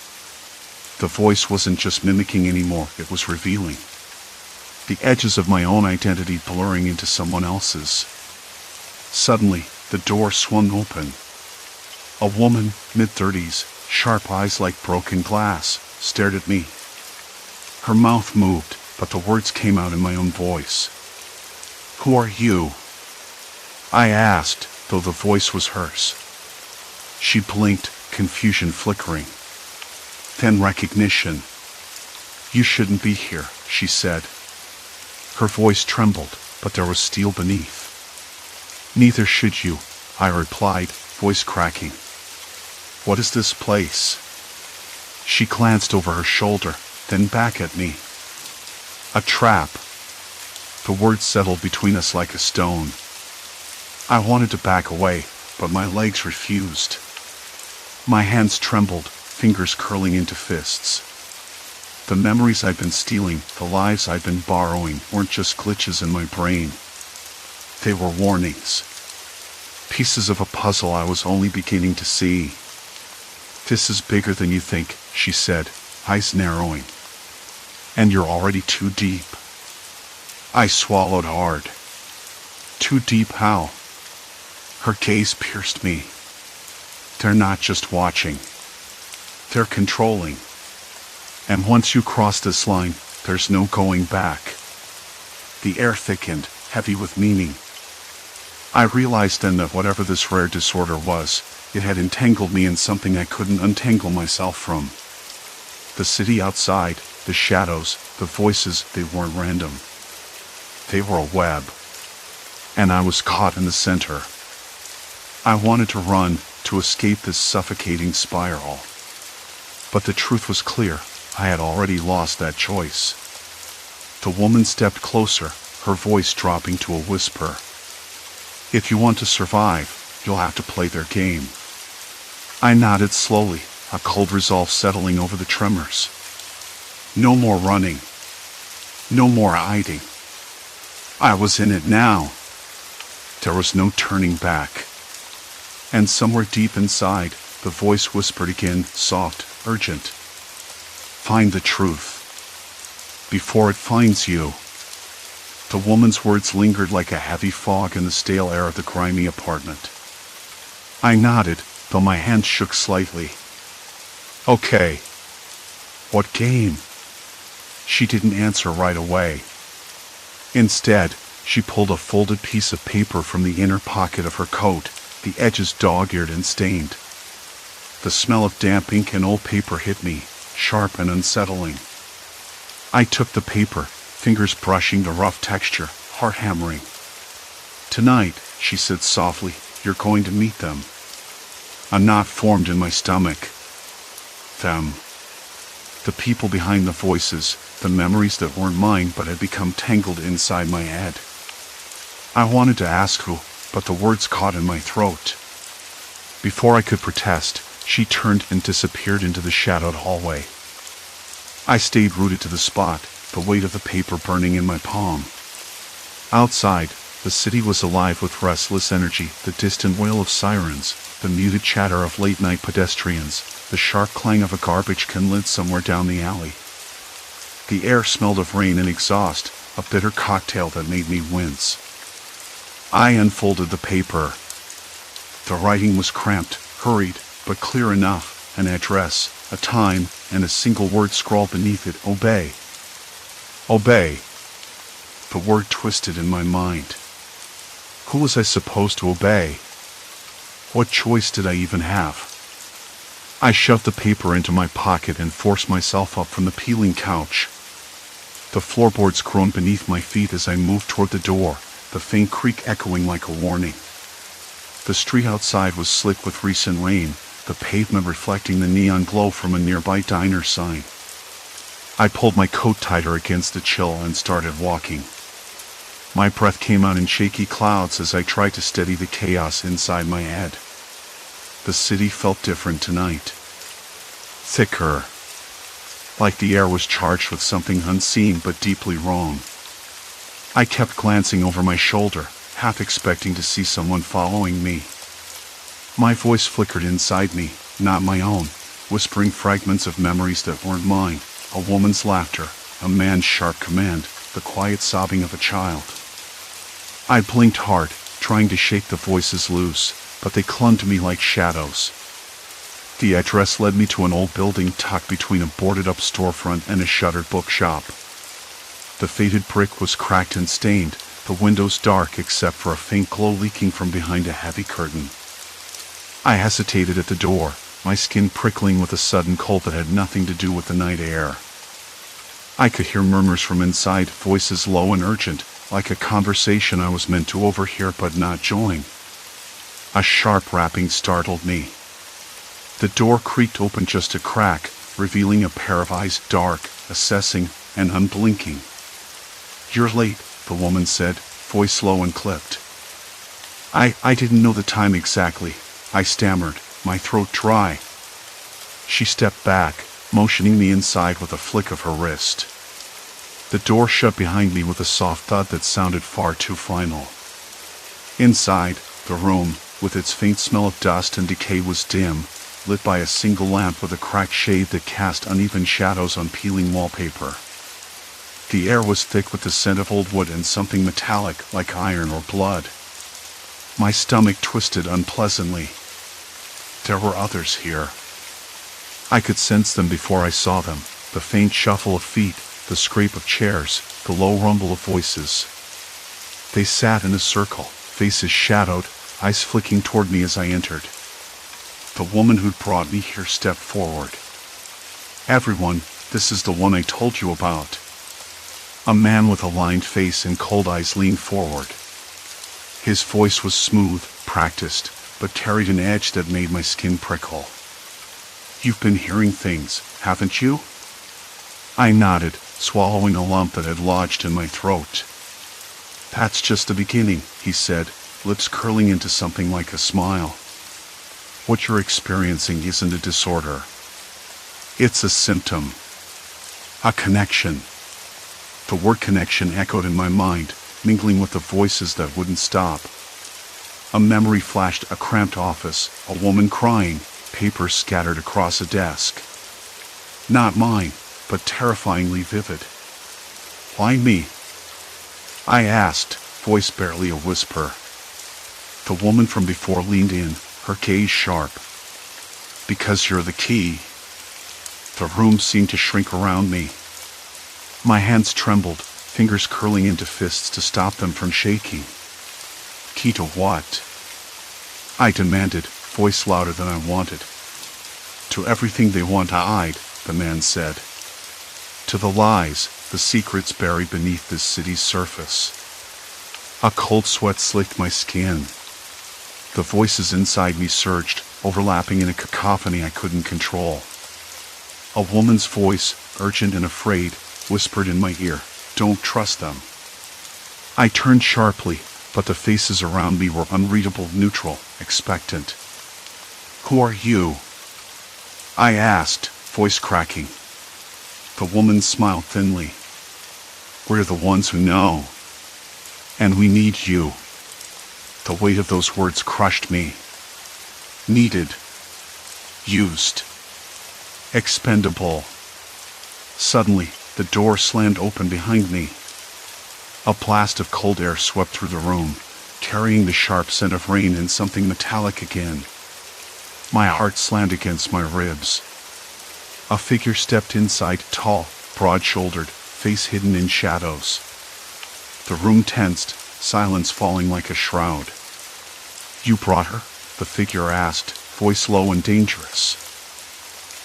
The voice wasn't just mimicking anymore, it was revealing. The edges of my own identity blurring into someone else's. Suddenly, the door swung open. A woman, mid-30s, sharp eyes like broken glass, stared at me. Her mouth moved, but the words came out in my own voice. "Who are you?" I asked, though the voice was hers. She blinked, confusion flickering. Then recognition. "You shouldn't be here," she said. Her voice trembled, but there was steel beneath. "Neither should you," I replied, voice cracking. "What is this place?" She glanced over her shoulder, then back at me. "A trap." The words settled between us like a stone. I wanted to back away, but my legs refused. My hands trembled, fingers curling into fists. The memories I'd been stealing, the lives I'd been borrowing, weren't just glitches in my brain. They were warnings. Pieces of a puzzle I was only beginning to see. "This is bigger than you think," she said, eyes narrowing. "And you're already too deep." I swallowed hard. Too deep how? Her gaze pierced me. "They're not just watching. They're controlling. And once you cross this line, there's no going back." The air thickened, heavy with meaning. I realized then that whatever this rare disorder was, it had entangled me in something I couldn't untangle myself from. The city outside, the shadows, the voices, they weren't random. They were a web. And I was caught in the center. I wanted to run, to escape this suffocating spiral. But the truth was clear, I had already lost that choice. The woman stepped closer, her voice dropping to a whisper. If you want to survive, you'll have to play their game. I nodded slowly, a cold resolve settling over the tremors. No more running. No more hiding. I was in it now. There was no turning back. And somewhere deep inside, the voice whispered again, soft, urgent. Find the truth. Before it finds you. The woman's words lingered like a heavy fog in the stale air of the grimy apartment. I nodded, though my hand shook slightly. Okay. What game? She didn't answer right away. Instead, she pulled a folded piece of paper from the inner pocket of her coat, the edges dog-eared and stained. The smell of damp ink and old paper hit me, sharp and unsettling. I took the paper, fingers brushing the rough texture, heart hammering. Tonight, she said softly, you're going to meet them. A knot formed in my stomach. Them. The people behind the voices, the memories that weren't mine but had become tangled inside my head. I wanted to ask who, but the words caught in my throat. Before I could protest, she turned and disappeared into the shadowed hallway. I stayed rooted to the spot, the weight of the paper burning in my palm. Outside, the city was alive with restless energy, the distant wail of sirens, the muted chatter of late-night pedestrians, the sharp clang of a garbage can lid somewhere down the alley. The air smelled of rain and exhaust, a bitter cocktail that made me wince. I unfolded the paper. The writing was cramped, hurried, but clear enough, an address, a time, and a single word scrawled beneath it, obey. Obey. The word twisted in my mind. Who was I supposed to obey? What choice did I even have? I shoved the paper into my pocket and forced myself up from the peeling couch. The floorboards groaned beneath my feet as I moved toward the door, the faint creak echoing like a warning. The street outside was slick with recent rain, the pavement reflecting the neon glow from a nearby diner sign. I pulled my coat tighter against the chill and started walking. My breath came out in shaky clouds as I tried to steady the chaos inside my head. The city felt different tonight. Thicker. Like the air was charged with something unseen but deeply wrong. I kept glancing over my shoulder, half expecting to see someone following me. My voice flickered inside me, not my own, whispering fragments of memories that weren't mine, a woman's laughter, a man's sharp command, the quiet sobbing of a child. I blinked hard, trying to shake the voices loose, but they clung to me like shadows. The address led me to an old building tucked between a boarded-up storefront and a shuttered bookshop. The faded brick was cracked and stained, the windows dark except for a faint glow leaking from behind a heavy curtain. I hesitated at the door, my skin prickling with a sudden cold that had nothing to do with the night air. I could hear murmurs from inside, voices low and urgent, like a conversation I was meant to overhear but not join. A sharp rapping startled me. The door creaked open just a crack, revealing a pair of eyes dark, assessing, and unblinking. "You're late," the woman said, voice low and clipped. I didn't know the time exactly," I stammered, my throat dry. She stepped back, motioning me inside with a flick of her wrist. The door shut behind me with a soft thud that sounded far too final. Inside, the room, with its faint smell of dust and decay, was dim, lit by a single lamp with a cracked shade that cast uneven shadows on peeling wallpaper. The air was thick with the scent of old wood and something metallic, like iron or blood. My stomach twisted unpleasantly. There were others here. I could sense them before I saw them, the faint shuffle of feet, the scrape of chairs, the low rumble of voices. They sat in a circle, faces shadowed, eyes flicking toward me as I entered. The woman who'd brought me here stepped forward. "Everyone, this is the one I told you about." A man with a lined face and cold eyes leaned forward. His voice was smooth, practiced, but carried an edge that made my skin prickle. "You've been hearing things, haven't you?" I nodded, swallowing a lump that had lodged in my throat. That's just the beginning, he said, lips curling into something like a smile. What you're experiencing isn't a disorder. It's a symptom. A connection. The word connection echoed in my mind, mingling with the voices that wouldn't stop. A memory flashed: a cramped office, a woman crying, papers scattered across a desk. Not mine, but terrifyingly vivid. Why me? I asked, voice barely a whisper. The woman from before leaned in, her gaze sharp. Because you're the key. The room seemed to shrink around me. My hands trembled, fingers curling into fists to stop them from shaking. Key to what? I demanded, voice louder than I wanted. To everything they want to hide, the man said. To the lies, the secrets buried beneath this city's surface. A cold sweat slicked my skin. The voices inside me surged, overlapping in a cacophony I couldn't control. A woman's voice, urgent and afraid, whispered in my ear, "Don't trust them." I turned sharply, but the faces around me were unreadable, neutral, expectant. "Who are you?" I asked, voice cracking. The woman smiled thinly. "We're the ones who know. And we need you." The weight of those words crushed me. Needed. Used. Expendable. Suddenly, the door slammed open behind me. A blast of cold air swept through the room, carrying the sharp scent of rain and something metallic again. My heart slammed against my ribs. A figure stepped inside, tall, broad-shouldered, face hidden in shadows. The room tensed, silence falling like a shroud. "You brought her?" the figure asked, voice low and dangerous.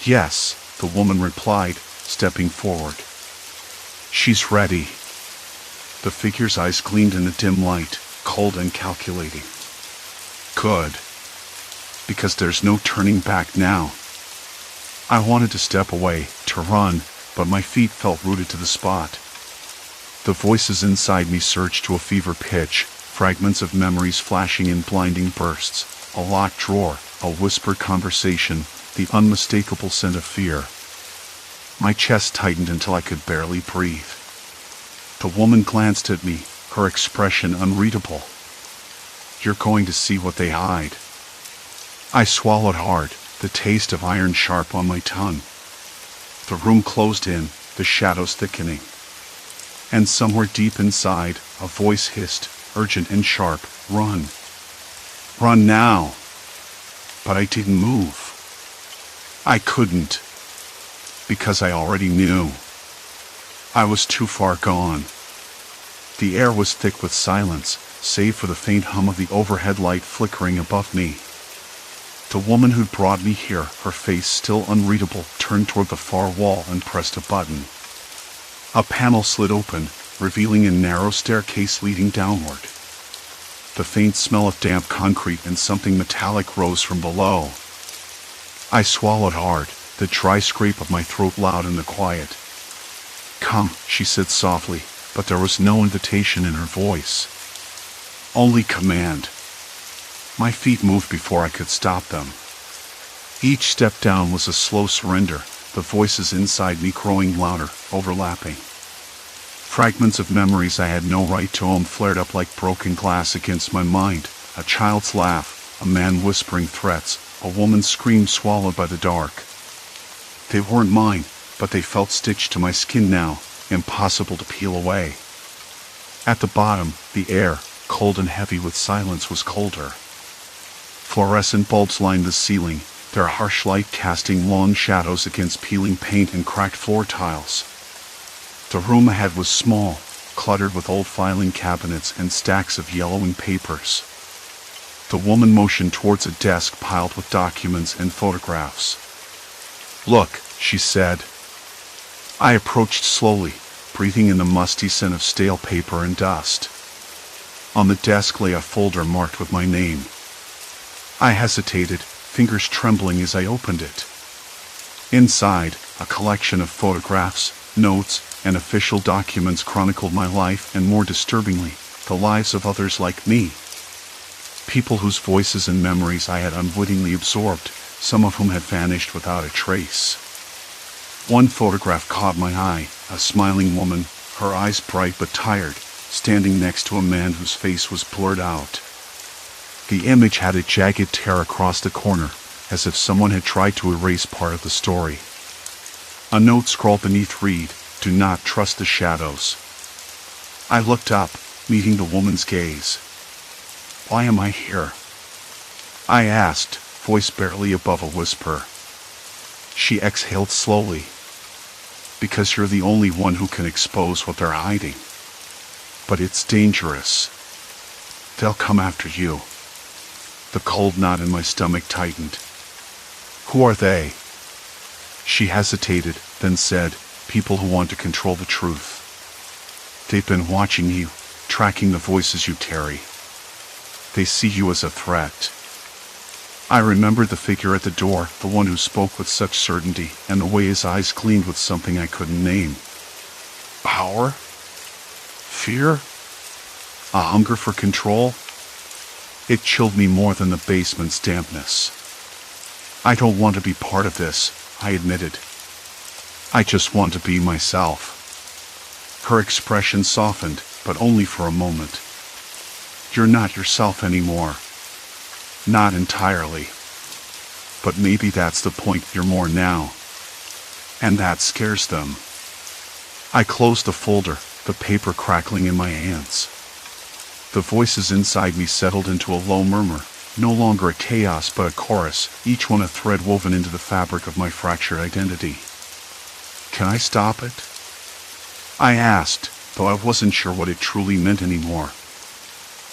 "Yes," the woman replied, stepping forward. "She's ready." The figure's eyes gleamed in the dim light, cold and calculating. Good. Because there's no turning back now. I wanted to step away, to run, but my feet felt rooted to the spot. The voices inside me surged to a fever pitch, fragments of memories flashing in blinding bursts, a locked drawer, a whispered conversation, the unmistakable scent of fear. My chest tightened until I could barely breathe. The woman glanced at me, her expression unreadable. "You're going to see what they hide." I swallowed hard, the taste of iron sharp on my tongue. The room closed in, the shadows thickening. And somewhere deep inside, a voice hissed, urgent and sharp, "Run. Run now." But I didn't move. I couldn't. Because I already knew. I was too far gone. The air was thick with silence, save for the faint hum of the overhead light flickering above me. The woman who'd brought me here, her face still unreadable, turned toward the far wall and pressed a button. A panel slid open, revealing a narrow staircase leading downward. The faint smell of damp concrete and something metallic rose from below. I swallowed hard, the dry scrape of my throat loud in the quiet. "Come," she said softly, but there was no invitation in her voice. Only command. My feet moved before I could stop them. Each step down was a slow surrender, the voices inside me growing louder, overlapping. Fragments of memories I had no right to own flared up like broken glass against my mind. A child's laugh, a man whispering threats, a woman's scream swallowed by the dark. They weren't mine, but they felt stitched to my skin now, impossible to peel away. At the bottom, the air, cold and heavy with silence, was colder. Fluorescent bulbs lined the ceiling, their harsh light casting long shadows against peeling paint and cracked floor tiles. The room ahead was small, cluttered with old filing cabinets and stacks of yellowing papers. The woman motioned towards a desk piled with documents and photographs. "Look," she said. I approached slowly, breathing in the musty scent of stale paper and dust. On the desk lay a folder marked with my name. I hesitated, fingers trembling as I opened it. Inside, a collection of photographs, notes, and official documents chronicled my life and, more disturbingly, the lives of others like me. People whose voices and memories I had unwittingly absorbed, some of whom had vanished without a trace. One photograph caught my eye, a smiling woman, her eyes bright but tired, standing next to a man whose face was blurred out. The image had a jagged tear across the corner, as if someone had tried to erase part of the story. A note scrawled beneath read, "Do not trust the shadows." I looked up, meeting the woman's gaze. "Why am I here?" I asked, voice barely above a whisper. She exhaled slowly. "Because you're the only one who can expose what they're hiding. But it's dangerous. They'll come after you." The cold knot in my stomach tightened. "Who are they?" She hesitated, then said, "People who want to control the truth. They've been watching you, tracking the voices you carry. They see you as a threat." I remembered the figure at the door, the one who spoke with such certainty, and the way his eyes gleamed with something I couldn't name. Power? Fear? A hunger for control? It chilled me more than the basement's dampness. "I don't want to be part of this," I admitted. "I just want to be myself." Her expression softened, but only for a moment. "You're not yourself anymore." "Not entirely. But maybe that's the point, you're more now. And that scares them." I closed the folder, the paper crackling in my hands. The voices inside me settled into a low murmur, no longer a chaos but a chorus, each one a thread woven into the fabric of my fractured identity. "Can I stop it?" I asked, though I wasn't sure what it truly meant anymore.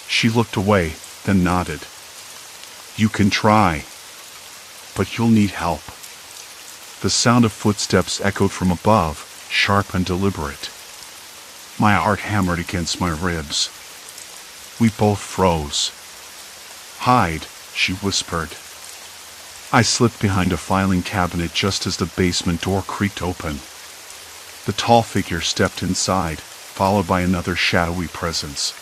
She looked away, then nodded. "You can try. But you'll need help." The sound of footsteps echoed from above, sharp and deliberate. My heart hammered against my ribs. We both froze. "Hide," she whispered. I slipped behind a filing cabinet just as the basement door creaked open. The tall figure stepped inside, followed by another shadowy presence.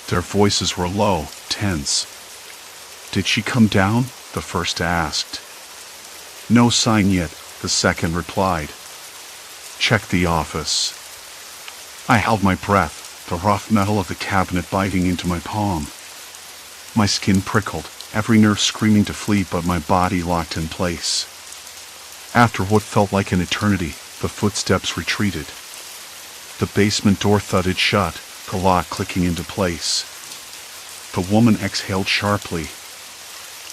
Their voices were low, tense. "Did she come down?" the first asked. "No sign yet," the second replied. "Check the office." I held my breath, the rough metal of the cabinet biting into my palm. My skin prickled, every nerve screaming to flee, but my body locked in place. After what felt like an eternity, the footsteps retreated. The basement door thudded shut, the lock clicking into place. The woman exhaled sharply.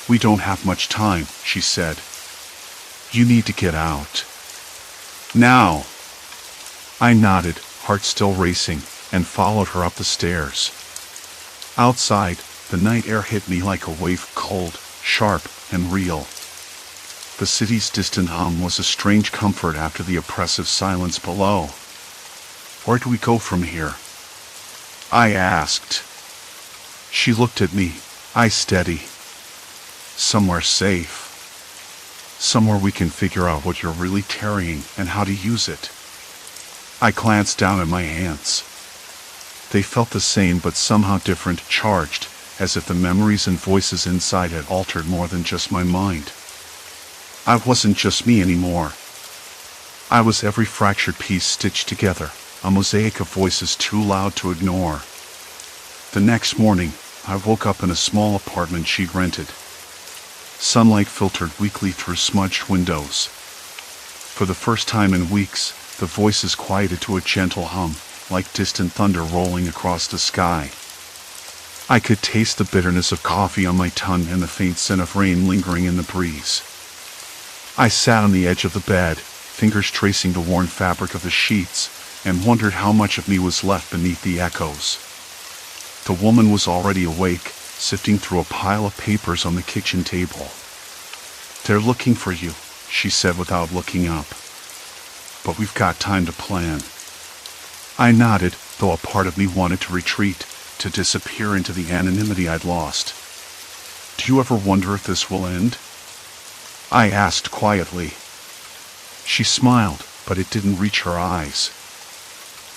"We don't have much time," she said. "You need to get out. Now." I nodded, heart still racing, and followed her up the stairs. Outside, the night air hit me like a wave, cold, sharp, and real. The city's distant hum was a strange comfort after the oppressive silence below. "Where do we go from here?" I asked. She looked at me, eyes steady. "Somewhere safe. Somewhere we can figure out what you're really carrying and how to use it." I glanced down at my hands. They felt the same but somehow different, charged, as if the memories and voices inside had altered more than just my mind. I wasn't just me anymore. I was every fractured piece stitched together, a mosaic of voices too loud to ignore. The next morning, I woke up in a small apartment she'd rented. Sunlight filtered weakly through smudged windows. For the first time in weeks, the voices quieted to a gentle hum, like distant thunder rolling across the sky. I could taste the bitterness of coffee on my tongue and the faint scent of rain lingering in the breeze. I sat on the edge of the bed, fingers tracing the worn fabric of the sheets, and wondered how much of me was left beneath the echoes. The woman was already awake, sifting through a pile of papers on the kitchen table. "They're looking for you," she said without looking up. "But we've got time to plan." I nodded, though a part of me wanted to retreat, to disappear into the anonymity I'd lost. "Do you ever wonder if this will end?" I asked quietly. She smiled, but it didn't reach her eyes.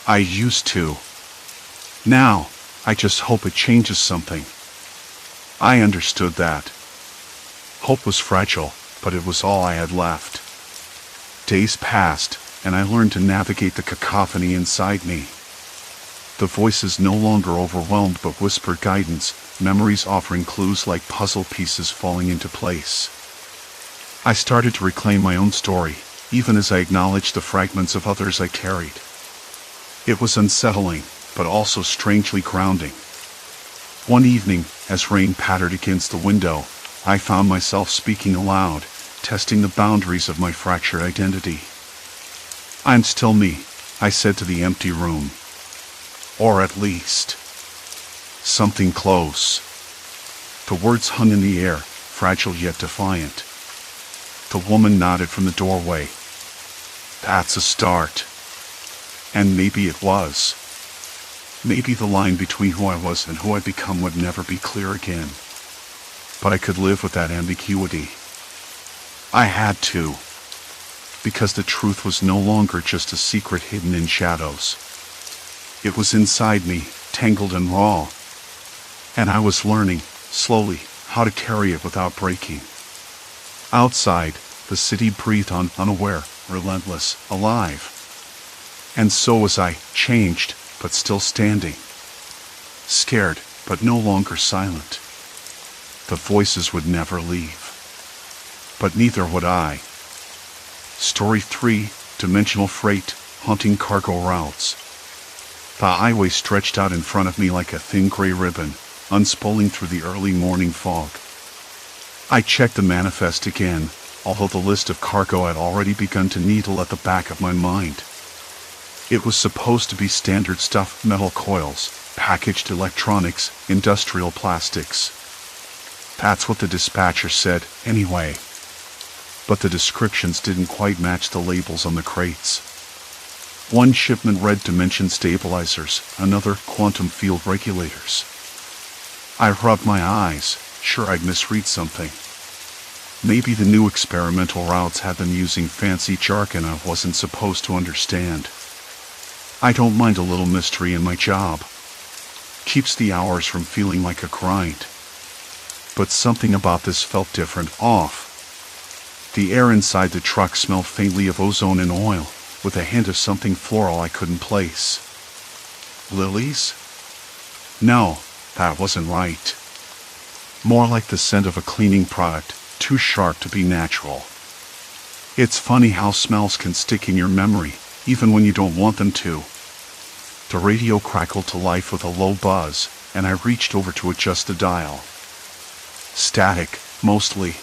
"I used to. Now, I just hope it changes something. I understood that. Hope was fragile, but it was all I had left. Days passed, and I learned to navigate the cacophony inside me. The voices no longer overwhelmed but whispered guidance, memories offering clues like puzzle pieces falling into place. I started to reclaim my own story, even as I acknowledged the fragments of others I carried. It was unsettling, but also strangely grounding. One evening, as rain pattered against the window, I found myself speaking aloud, testing the boundaries of my fractured identity. "I'm still me," I said to the empty room. Or at least, something close. The words hung in the air, fragile yet defiant. The woman nodded from the doorway. That's a start. And maybe it was. Maybe the line between who I was and who I'd become would never be clear again. But I could live with that ambiguity. I had to. Because the truth was no longer just a secret hidden in shadows. It was inside me, tangled and raw. And I was learning, slowly, how to carry it without breaking. Outside, the city breathed on, unaware, relentless, alive. And so was I, changed, but still standing. Scared, but no longer silent. The voices would never leave. But neither would I. Story 3, Dimensional Freight, Haunting Cargo Routes. The highway stretched out in front of me like a thin gray ribbon, unspooling through the early morning fog. I checked the manifest again, although the list of cargo had already begun to needle at the back of my mind. It was supposed to be standard stuff: metal coils, packaged electronics, industrial plastics. That's what the dispatcher said, anyway. But the descriptions didn't quite match the labels on the crates. One shipment read dimension stabilizers, another quantum field regulators. I rubbed my eyes, sure I'd misread something. Maybe the new experimental routes had them using fancy jargon I wasn't supposed to understand. I don't mind a little mystery in my job. Keeps the hours from feeling like a grind. But something about this felt different, off. The air inside the truck smelled faintly of ozone and oil, with a hint of something floral I couldn't place. Lilies? No, that wasn't right. More like the scent of a cleaning product, too sharp to be natural. It's funny how smells can stick in your memory, even when you don't want them to. The radio crackled to life with a low buzz, and I reached over to adjust the dial. Static, mostly.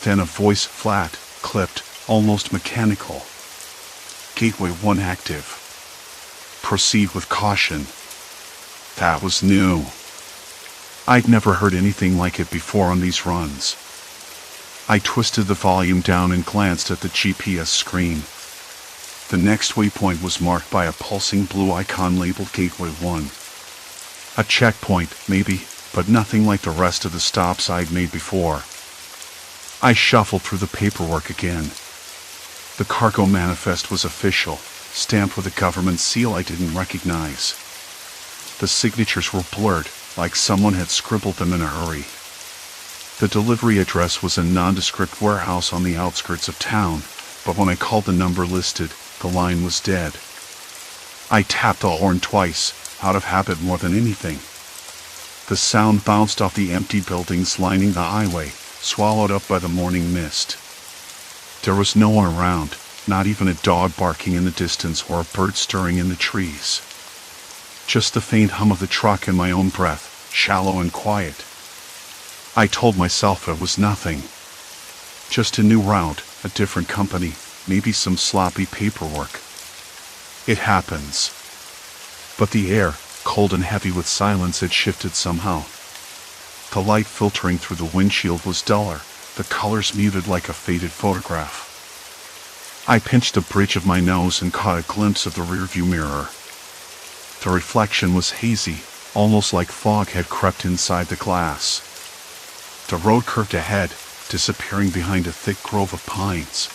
Then a voice, flat, clipped, almost mechanical. Gateway 1 active. Proceed with caution. That was new. I'd never heard anything like it before on these runs. I twisted the volume down and glanced at the GPS screen. The next waypoint was marked by a pulsing blue icon labeled Gateway 1. A checkpoint, maybe, but nothing like the rest of the stops I'd made before. I shuffled through the paperwork again. The cargo manifest was official, stamped with a government seal I didn't recognize. The signatures were blurred, like someone had scribbled them in a hurry. The delivery address was a nondescript warehouse on the outskirts of town, but when I called the number listed, the line was dead. I tapped the horn twice, out of habit more than anything. The sound bounced off the empty buildings lining the highway, swallowed up by the morning mist. There was no one around, not even a dog barking in the distance or a bird stirring in the trees. Just the faint hum of the truck and my own breath, shallow and quiet. I told myself it was nothing. Just a new route, a different company, maybe some sloppy paperwork. It happens. But the air, cold and heavy with silence, had shifted somehow. The light filtering through the windshield was duller, the colors muted like a faded photograph. I pinched the bridge of my nose and caught a glimpse of the rearview mirror. The reflection was hazy, almost like fog had crept inside the glass. The road curved ahead, disappearing behind a thick grove of pines.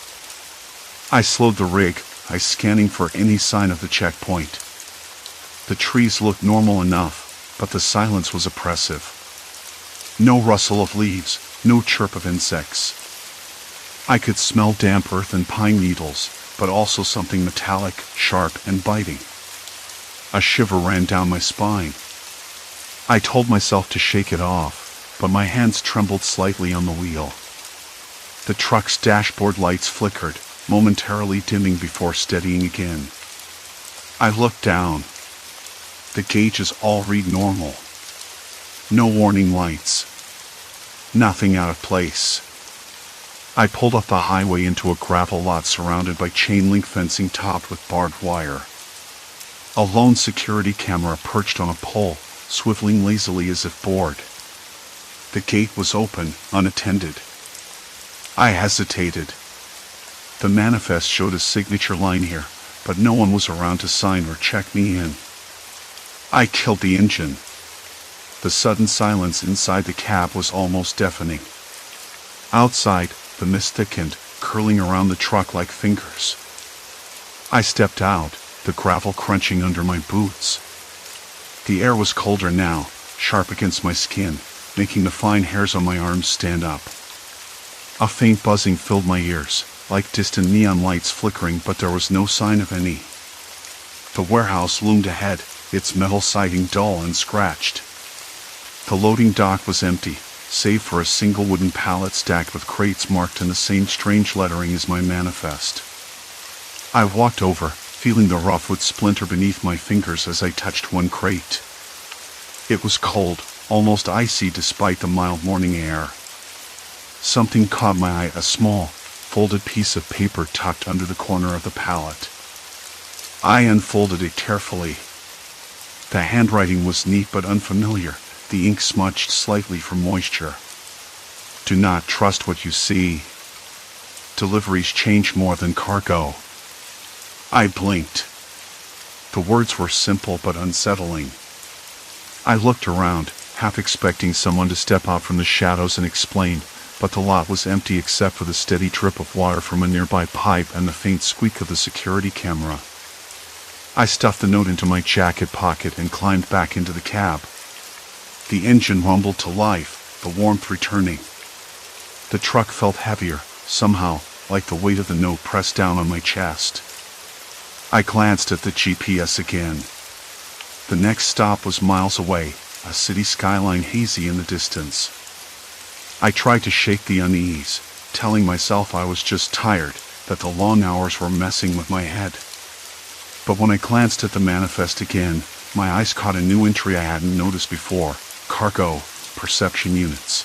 I slowed the rig, scanning for any sign of the checkpoint. The trees looked normal enough, but the silence was oppressive. No rustle of leaves, no chirp of insects. I could smell damp earth and pine needles, but also something metallic, sharp, and biting. A shiver ran down my spine. I told myself to shake it off, but my hands trembled slightly on the wheel. The truck's dashboard lights flickered, momentarily dimming before steadying again. I looked down. The gauges all read normal. No warning lights. Nothing out of place. I pulled up the highway into a gravel lot surrounded by chain-link fencing topped with barbed wire. A lone security camera perched on a pole, swiveling lazily as if bored. The gate was open, unattended. I hesitated. The manifest showed a signature line here, but no one was around to sign or check me in. I killed the engine. The sudden silence inside the cab was almost deafening. Outside, the mist thickened, curling around the truck like fingers. I stepped out, the gravel crunching under my boots. The air was colder now, sharp against my skin, making the fine hairs on my arms stand up. A faint buzzing filled my ears, like distant neon lights flickering, but there was no sign of any. The warehouse loomed ahead, its metal siding dull and scratched. The loading dock was empty, save for a single wooden pallet stacked with crates marked in the same strange lettering as my manifest. I walked over, feeling the rough wood splinter beneath my fingers as I touched one crate. It was cold, almost icy despite the mild morning air. Something caught my eye, a small, folded piece of paper tucked under the corner of the pallet. I unfolded it carefully. The handwriting was neat but unfamiliar, the ink smudged slightly from moisture. Do not trust what you see. Deliveries change more than cargo. I blinked. The words were simple but unsettling. I looked around, half expecting someone to step out from the shadows and explain, but the lot was empty except for the steady drip of water from a nearby pipe and the faint squeak of the security camera. I stuffed the note into my jacket pocket and climbed back into the cab. The engine rumbled to life, the warmth returning. The truck felt heavier, somehow, like the weight of the note pressed down on my chest. I glanced at the GPS again. The next stop was miles away, a city skyline hazy in the distance. I tried to shake the unease, telling myself I was just tired, that the long hours were messing with my head. But when I glanced at the manifest again, my eyes caught a new entry I hadn't noticed before: cargo, perception units.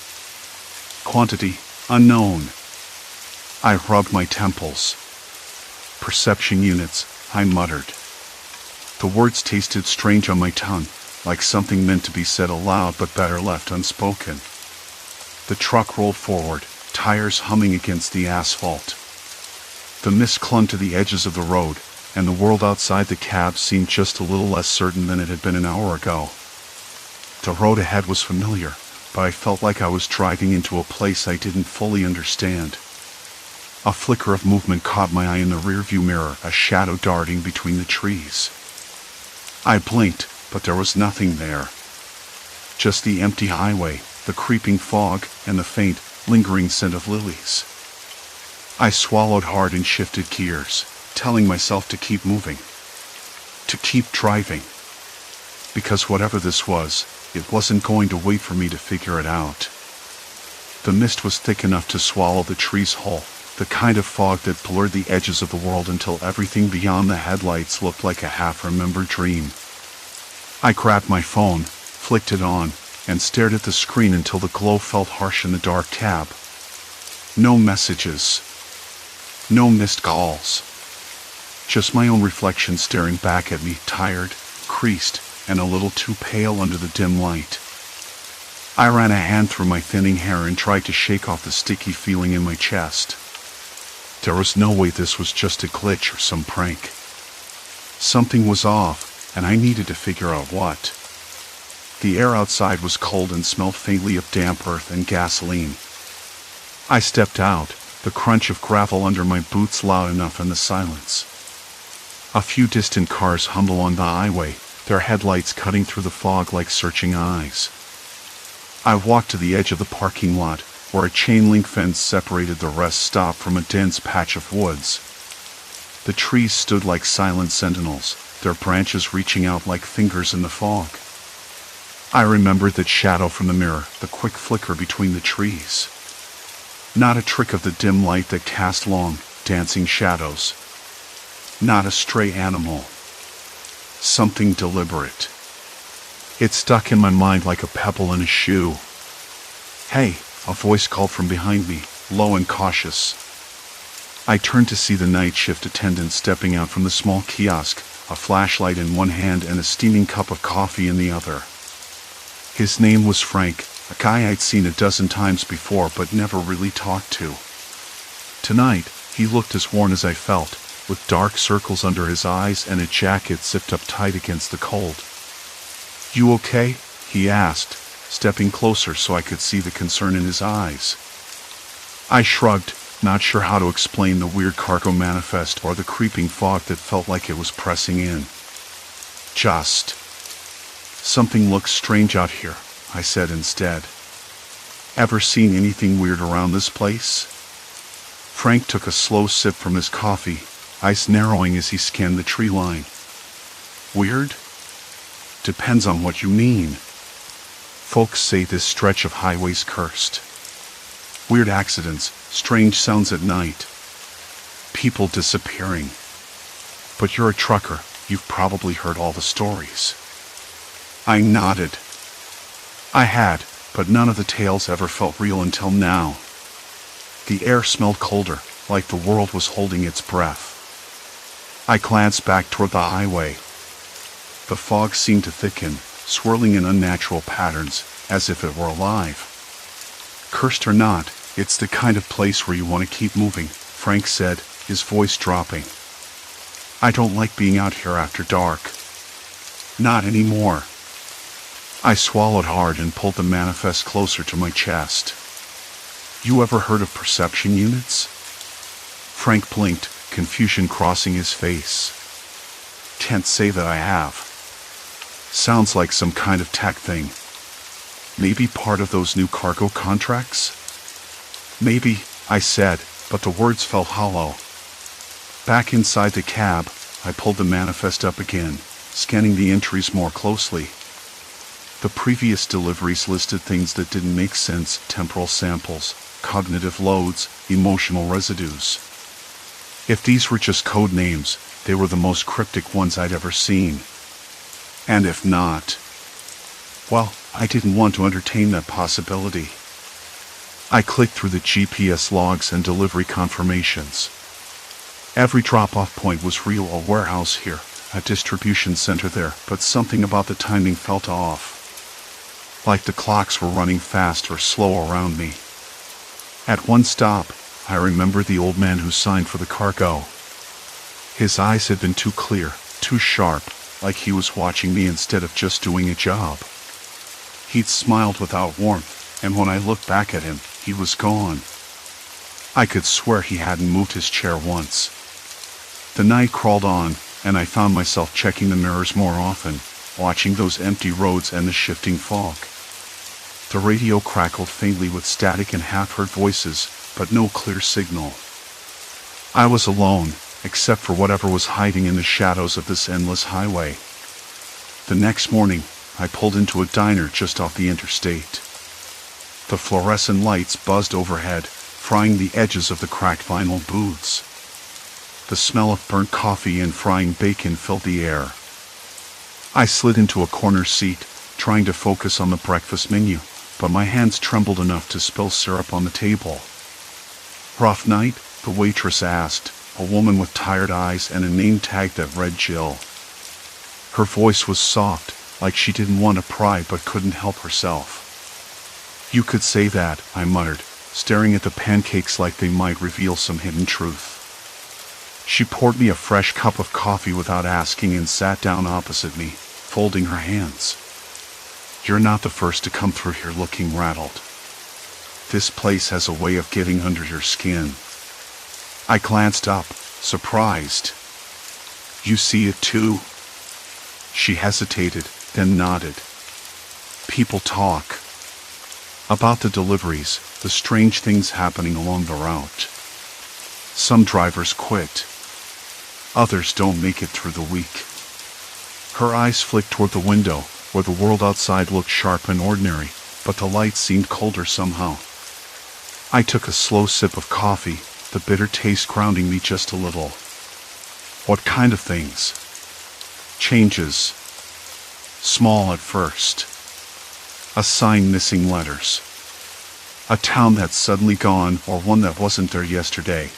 Quantity, unknown. I rubbed my temples. Perception units, I muttered. The words tasted strange on my tongue, like something meant to be said aloud but better left unspoken. The truck rolled forward, tires humming against the asphalt. The mist clung to the edges of the road, and the world outside the cab seemed just a little less certain than it had been an hour ago. The road ahead was familiar, but I felt like I was driving into a place I didn't fully understand. A flicker of movement caught my eye in the rearview mirror, a shadow darting between the trees. I blinked, but there was nothing there. Just the empty highway, the creeping fog, and the faint, lingering scent of lilies. I swallowed hard and shifted gears, telling myself to keep moving. To keep driving. Because whatever this was, it wasn't going to wait for me to figure it out. The mist was thick enough to swallow the trees whole, the kind of fog that blurred the edges of the world until everything beyond the headlights looked like a half-remembered dream. I grabbed my phone, flicked it on, and stared at the screen until the glow felt harsh in the dark cab. No messages. No missed calls. Just my own reflection staring back at me, tired, creased, and a little too pale under the dim light. I ran a hand through my thinning hair and tried to shake off the sticky feeling in my chest. There was no way this was just a glitch or some prank. Something was off, and I needed to figure out what. The air outside was cold and smelled faintly of damp earth and gasoline. I stepped out, the crunch of gravel under my boots loud enough in the silence. A few distant cars hummed along the highway, their headlights cutting through the fog like searching eyes. I walked to the edge of the parking lot, where a chain-link fence separated the rest stop from a dense patch of woods. The trees stood like silent sentinels, their branches reaching out like fingers in the fog. I remembered that shadow from the mirror, the quick flicker between the trees. Not a trick of the dim light that cast long, dancing shadows. Not a stray animal. Something deliberate. It stuck in my mind like a pebble in a shoe. "Hey," a voice called from behind me, low and cautious. I turned to see the night shift attendant stepping out from the small kiosk, a flashlight in one hand and a steaming cup of coffee in the other. His name was Frank, a guy I'd seen a dozen times before but never really talked to. Tonight, he looked as worn as I felt, with dark circles under his eyes and a jacket zipped up tight against the cold. "You okay?" he asked, stepping closer so I could see the concern in his eyes. I shrugged, not sure how to explain the weird cargo manifest or the creeping fog that felt like it was pressing in. "Just something looks strange out here," I said instead. "Ever seen anything weird around this place?" Frank took a slow sip from his coffee, eyes narrowing as he scanned the tree line. "Weird? Depends on what you mean. Folks say this stretch of highway's cursed. Weird accidents, strange sounds at night, people disappearing. But you're a trucker, you've probably heard all the stories." I nodded. I had, but none of the tales ever felt real until now. The air smelled colder, like the world was holding its breath. I glanced back toward the highway. The fog seemed to thicken, swirling in unnatural patterns, as if it were alive. "Cursed or not, it's the kind of place where you want to keep moving," Frank said, his voice dropping. "I don't like being out here after dark. Not anymore." I swallowed hard and pulled the manifest closer to my chest. "You ever heard of perception units?" Frank blinked, confusion crossing his face. "Can't say that I have. Sounds like some kind of tech thing. Maybe part of those new cargo contracts?" "Maybe," I said, but the words felt hollow. Back inside the cab, I pulled the manifest up again, scanning the entries more closely. The previous deliveries listed things that didn't make sense: temporal samples, cognitive loads, emotional residues. If these were just code names, they were the most cryptic ones I'd ever seen. And if not, well, I didn't want to entertain that possibility. I clicked through the GPS logs and delivery confirmations. Every drop-off point was real: a warehouse here, a distribution center there, but something about the timing felt off. Like the clocks were running fast or slow around me. At one stop, I remember the old man who signed for the cargo. His eyes had been too clear, too sharp, like he was watching me instead of just doing a job. He'd smiled without warmth, and when I looked back at him, he was gone. I could swear he hadn't moved his chair once. The night crawled on, and I found myself checking the mirrors more often, watching those empty roads and the shifting fog. The radio crackled faintly with static and half-heard voices, but no clear signal. I was alone, except for whatever was hiding in the shadows of this endless highway. The next morning, I pulled into a diner just off the interstate. The fluorescent lights buzzed overhead, frying the edges of the cracked vinyl booths. The smell of burnt coffee and frying bacon filled the air. I slid into a corner seat, trying to focus on the breakfast menu, but my hands trembled enough to spill syrup on the table. "Rough night?" the waitress asked, a woman with tired eyes and a name tag that read Jill. Her voice was soft, like she didn't want to pry but couldn't help herself. "You could say that," I muttered, staring at the pancakes like they might reveal some hidden truth. She poured me a fresh cup of coffee without asking and sat down opposite me, folding her hands. "You're not the first to come through here looking rattled. This place has a way of getting under your skin." I glanced up, surprised. "You see it too?" She hesitated, then nodded. People talk about the deliveries, the strange things happening along the route. Some drivers quit. Others don't make it through the week. Her eyes flicked toward the window, where the world outside looked sharp and ordinary, but the light seemed colder somehow. I took a slow sip of coffee, the bitter taste grounding me just a little. What kind of things? Changes. Small at first. A sign missing letters. A town that's suddenly gone, or one that wasn't there yesterday.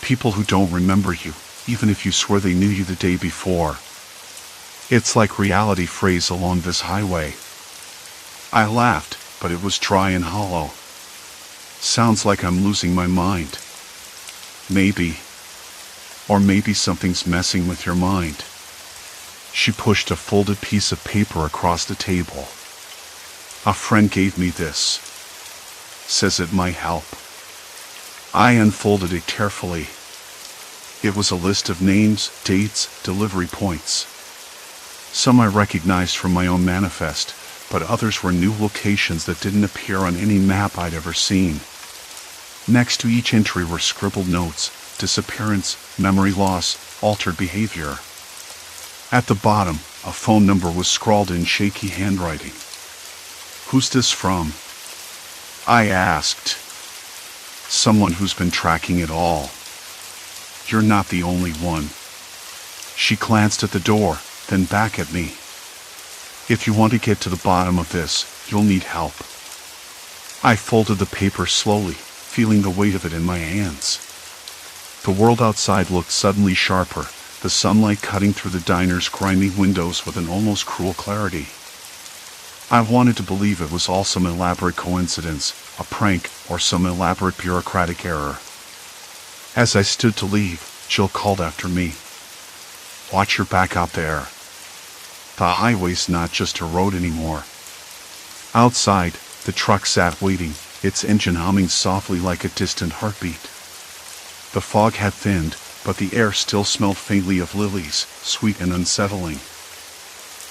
People who don't remember you, even if you swear they knew you the day before. It's like reality phrase along this highway. I laughed, but it was dry and hollow. Sounds like I'm losing my mind. Maybe. Or maybe something's messing with your mind. She pushed a folded piece of paper across the table. A friend gave me this. Says it might help. I unfolded it carefully. It was a list of names, dates, delivery points. Some I recognized from my own manifest, but others were new locations that didn't appear on any map I'd ever seen. Next to each entry were scribbled notes: disappearance, memory loss, altered behavior. At the bottom, a phone number was scrawled in shaky handwriting. Who's this from? I asked. Someone who's been tracking it all. You're not the only one. She glanced at the door, then back at me. If you want to get to the bottom of this, you'll need help. I folded the paper slowly, feeling the weight of it in my hands. The world outside looked suddenly sharper, the sunlight cutting through the diner's grimy windows with an almost cruel clarity. I wanted to believe it was all some elaborate coincidence, a prank, or some elaborate bureaucratic error. As I stood to leave, Jill called after me. Watch your back out there. The highway's not just a road anymore. Outside, the truck sat waiting, its engine humming softly like a distant heartbeat. The fog had thinned, but the air still smelled faintly of lilies, sweet and unsettling.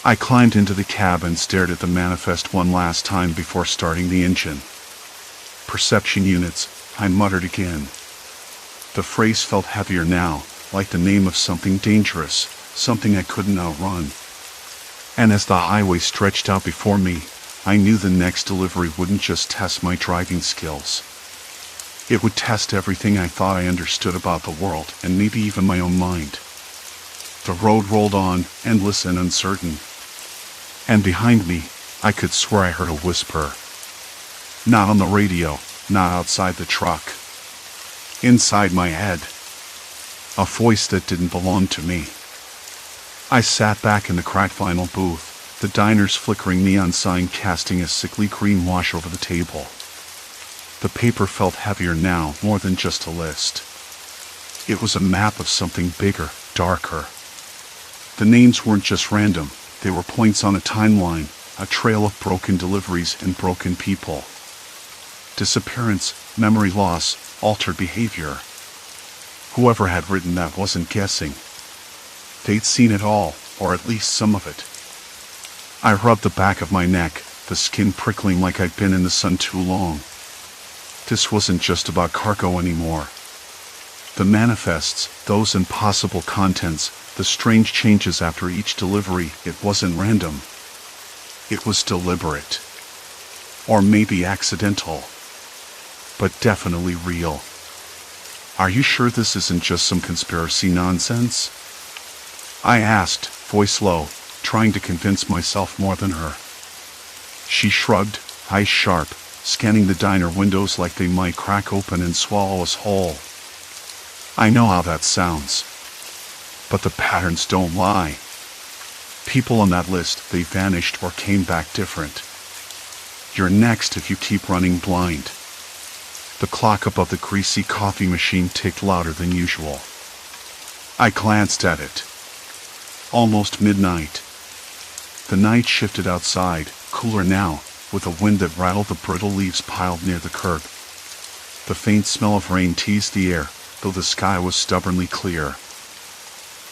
I climbed into the cab and stared at the manifest one last time before starting the engine. Perception units, I muttered again. The phrase felt heavier now, like the name of something dangerous, something I couldn't outrun. And as the highway stretched out before me, I knew the next delivery wouldn't just test my driving skills. It would test everything I thought I understood about the world, and maybe even my own mind. The road rolled on, endless and uncertain. And behind me, I could swear I heard a whisper. Not on the radio, not outside the truck. Inside my head. A voice that didn't belong to me. I sat back in the cracked vinyl booth, the diner's flickering neon sign casting a sickly green wash over the table. The paper felt heavier now, more than just a list. It was a map of something bigger, darker. The names weren't just random, they were points on a timeline, a trail of broken deliveries and broken people. Disappearance, memory loss, altered behavior. Whoever had written that wasn't guessing. They'd seen it all, or at least some of it. I rubbed the back of my neck, the skin prickling like I'd been in the sun too long. This wasn't just about cargo anymore. The manifests, those impossible contents, the strange changes after each delivery, it wasn't random. It was deliberate. Or maybe accidental. But definitely real. Are you sure this isn't just some conspiracy nonsense? I asked, voice low, trying to convince myself more than her. She shrugged, eyes sharp, scanning the diner windows like they might crack open and swallow us whole. I know how that sounds. But the patterns don't lie. People on that list, they vanished or came back different. You're next if you keep running blind. The clock above the greasy coffee machine ticked louder than usual. I glanced at it. Almost midnight. The night shifted outside, cooler now, with a wind that rattled the brittle leaves piled near the curb. The faint smell of rain teased the air, though the sky was stubbornly clear.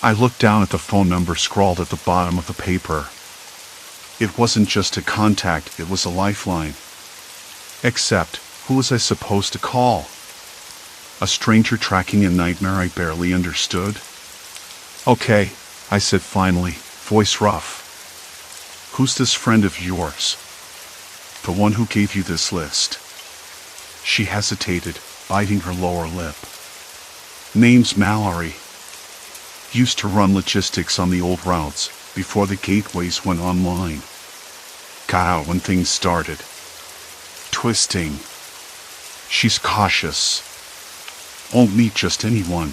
I looked down at the phone number scrawled at the bottom of the paper. It wasn't just a contact, it was a lifeline. Except, who was I supposed to call? A stranger tracking a nightmare I barely understood? Okay, I said finally, voice rough. Who's this friend of yours? The one who gave you this list. She hesitated, biting her lower lip. Name's Mallory. Used to run logistics on the old routes, before the gateways went online. Got out when things started. Twisting. She's cautious. Won't meet just anyone.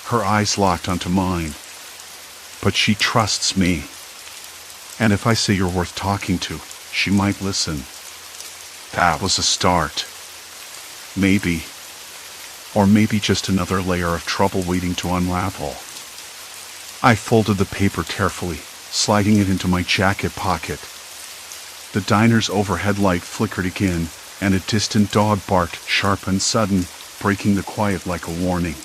Her eyes locked onto mine. But she trusts me. And if I say you're worth talking to, she might listen. That was a start. Maybe. Or maybe just another layer of trouble waiting to unravel. I folded the paper carefully, sliding it into my jacket pocket. The diner's overhead light flickered again, and a distant dog barked, sharp and sudden, breaking the quiet like a warning.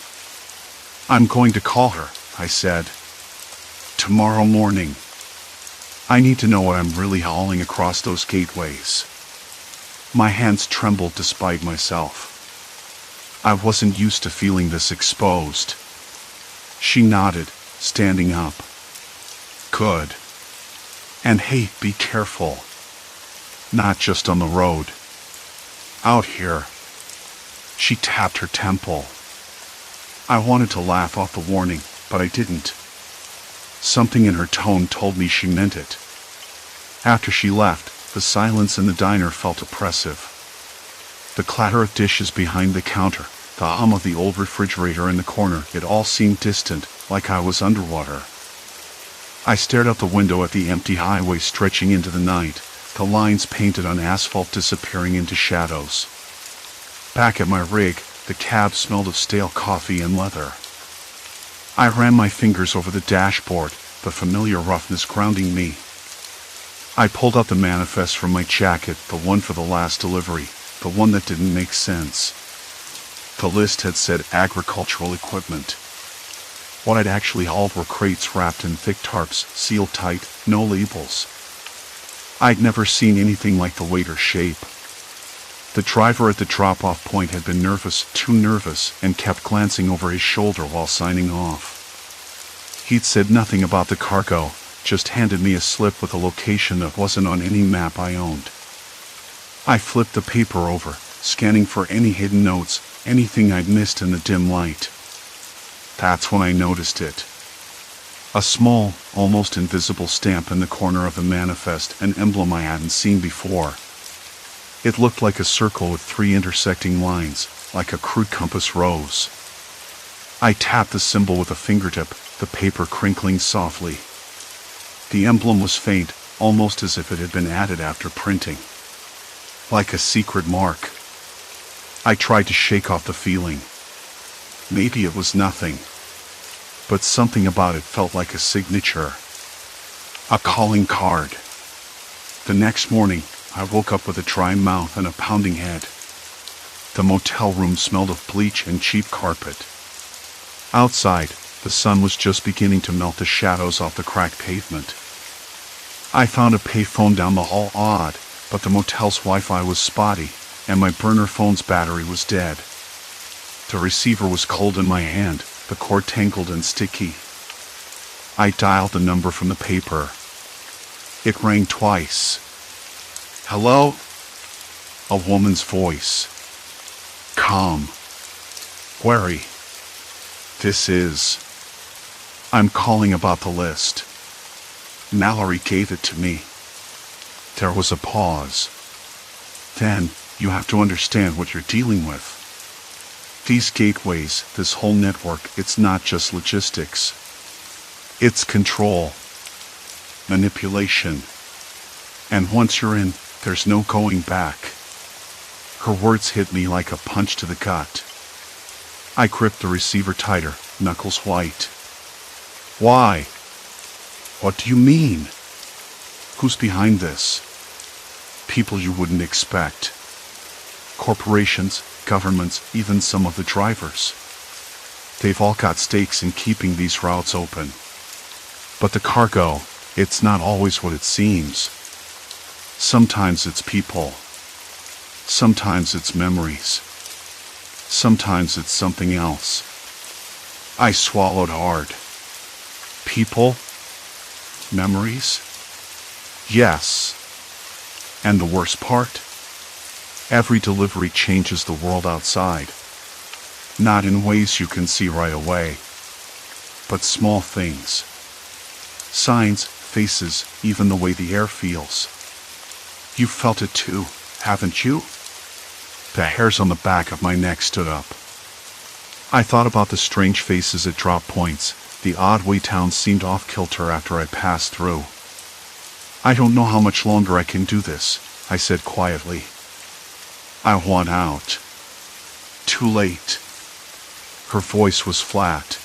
I'm going to call her, I said. Tomorrow morning. I need to know what I'm really hauling across those gateways. My hands trembled despite myself. I wasn't used to feeling this exposed. She nodded, standing up. Good. And hey, be careful. Not just on the road. Out here. She tapped her temple. I wanted to laugh off the warning, but I didn't. Something in her tone told me she meant it. After she left, the silence in the diner felt oppressive. The clatter of dishes behind the counter, the hum of the old refrigerator in the corner, it all seemed distant, like I was underwater. I stared out the window at the empty highway stretching into the night, the lines painted on asphalt disappearing into shadows. Back at my rig, the cab smelled of stale coffee and leather. I ran my fingers over the dashboard, the familiar roughness grounding me. I pulled out the manifest from my jacket, the one for the last delivery, the one that didn't make sense. The list had said agricultural equipment. What I'd actually hauled were crates wrapped in thick tarps, sealed tight, no labels. I'd never seen anything like the weight or shape. The driver at the drop-off point had been nervous, too nervous, and kept glancing over his shoulder while signing off. He'd said nothing about the cargo, just handed me a slip with a location that wasn't on any map I owned. I flipped the paper over, scanning for any hidden notes, anything I'd missed in the dim light. That's when I noticed it. A small, almost invisible stamp in the corner of the manifest, an emblem I hadn't seen before. It looked like a circle with 3 intersecting lines, like a crude compass rose. I tapped the symbol with a fingertip, the paper crinkling softly. The emblem was faint, almost as if it had been added after printing. Like a secret mark. I tried to shake off the feeling. Maybe it was nothing. But something about it felt like a signature. A calling card. The next morning, I woke up with a dry mouth and a pounding head. The motel room smelled of bleach and cheap carpet. Outside, the sun was just beginning to melt the shadows off the cracked pavement. I found a payphone down the hall odd, but the motel's Wi-Fi was spotty, and my burner phone's battery was dead. The receiver was cold in my hand, the cord tangled and sticky. I dialed the number from the paper. It rang twice. Hello? A woman's voice. Calm. Wary. This is... I'm calling about the list. Mallory gave it to me. There was a pause. Then, you have to understand what you're dealing with. These gateways, this whole network, it's not just logistics. It's control. Manipulation. And once you're in, there's no going back. Her words hit me like a punch to the gut. I gripped the receiver tighter, knuckles white. Why? What do you mean? Who's behind this? People you wouldn't expect. Corporations, governments, even some of the drivers. They've all got stakes in keeping these routes open. But the cargo, it's not always what it seems. Sometimes it's people. Sometimes it's memories. Sometimes it's something else. I swallowed hard. People? Memories? Yes. And the worst part? Every delivery changes the world outside. Not in ways you can see right away, but small things. Signs, faces, even the way the air feels. You've felt it too, haven't you? The hairs on the back of my neck stood up. I thought about the strange faces at drop points, the odd way towns seemed off-kilter after I passed through. I don't know how much longer I can do this, I said quietly. I want out. Too late. Her voice was flat.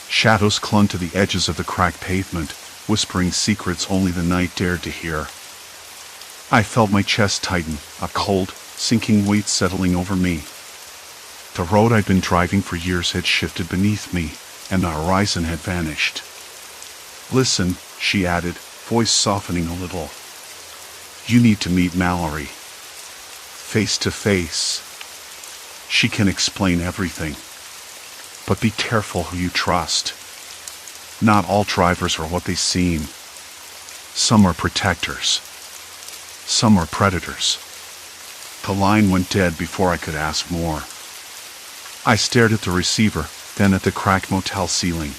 Shadows clung to the edges of the cracked pavement, whispering secrets only the night dared to hear. I felt my chest tighten, a cold, sinking weight settling over me. The road I'd been driving for years had shifted beneath me, and the horizon had vanished. Listen, she added, voice softening a little. You need to meet Mallory. Face to face. She can explain everything. But be careful who you trust. Not all drivers are what they seem. Some are protectors. Some are predators. The line went dead before I could ask more. I stared at the receiver, then at the cracked motel ceiling.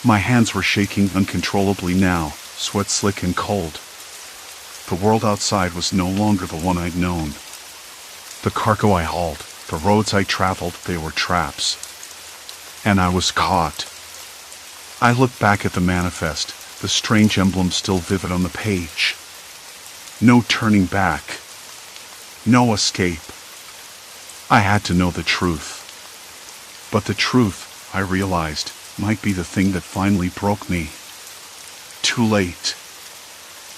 My hands were shaking uncontrollably now, sweat slick and cold. The world outside was no longer the one I'd known. The cargo I hauled, the roads I traveled, they were traps. And I was caught. I looked back at the manifest, the strange emblem still vivid on the page. No turning back. No escape. I had to know the truth. But the truth, I realized, might be the thing that finally broke me. Too late.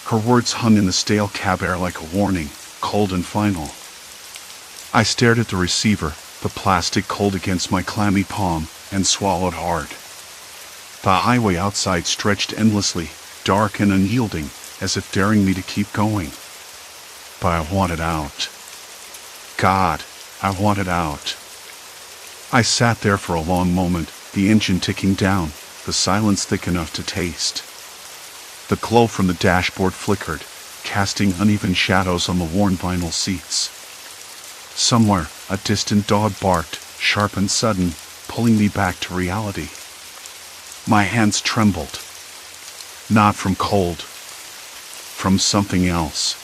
Her words hung in the stale cab air like a warning, cold and final. I stared at the receiver, the plastic cold against my clammy palm, and swallowed hard. The highway outside stretched endlessly, dark and unyielding, as if daring me to keep going. But I wanted out. God, I wanted out. I sat there for a long moment, the engine ticking down, the silence thick enough to taste. The glow from the dashboard flickered, casting uneven shadows on the worn vinyl seats. Somewhere, a distant dog barked, sharp and sudden, pulling me back to reality. My hands trembled. Not from cold. From something else.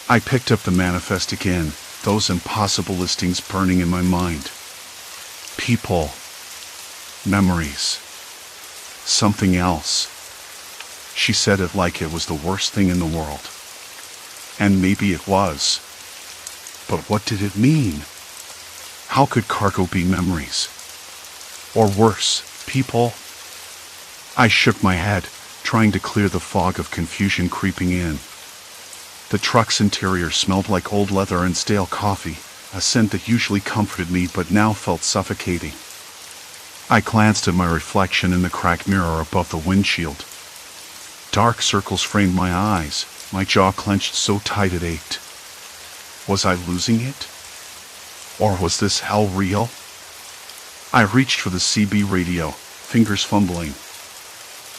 I picked up the manifest again, those impossible listings burning in my mind. People. Memories. Something else. She said it like it was the worst thing in the world. And maybe it was. But what did it mean? How could cargo be memories? Or worse, people? I shook my head, trying to clear the fog of confusion creeping in. The truck's interior smelled like old leather and stale coffee, a scent that usually comforted me but now felt suffocating. I glanced at my reflection in the cracked mirror above the windshield. Dark circles framed my eyes, my jaw clenched so tight it ached. Was I losing it? Or was this hell real? I reached for the CB radio, fingers fumbling.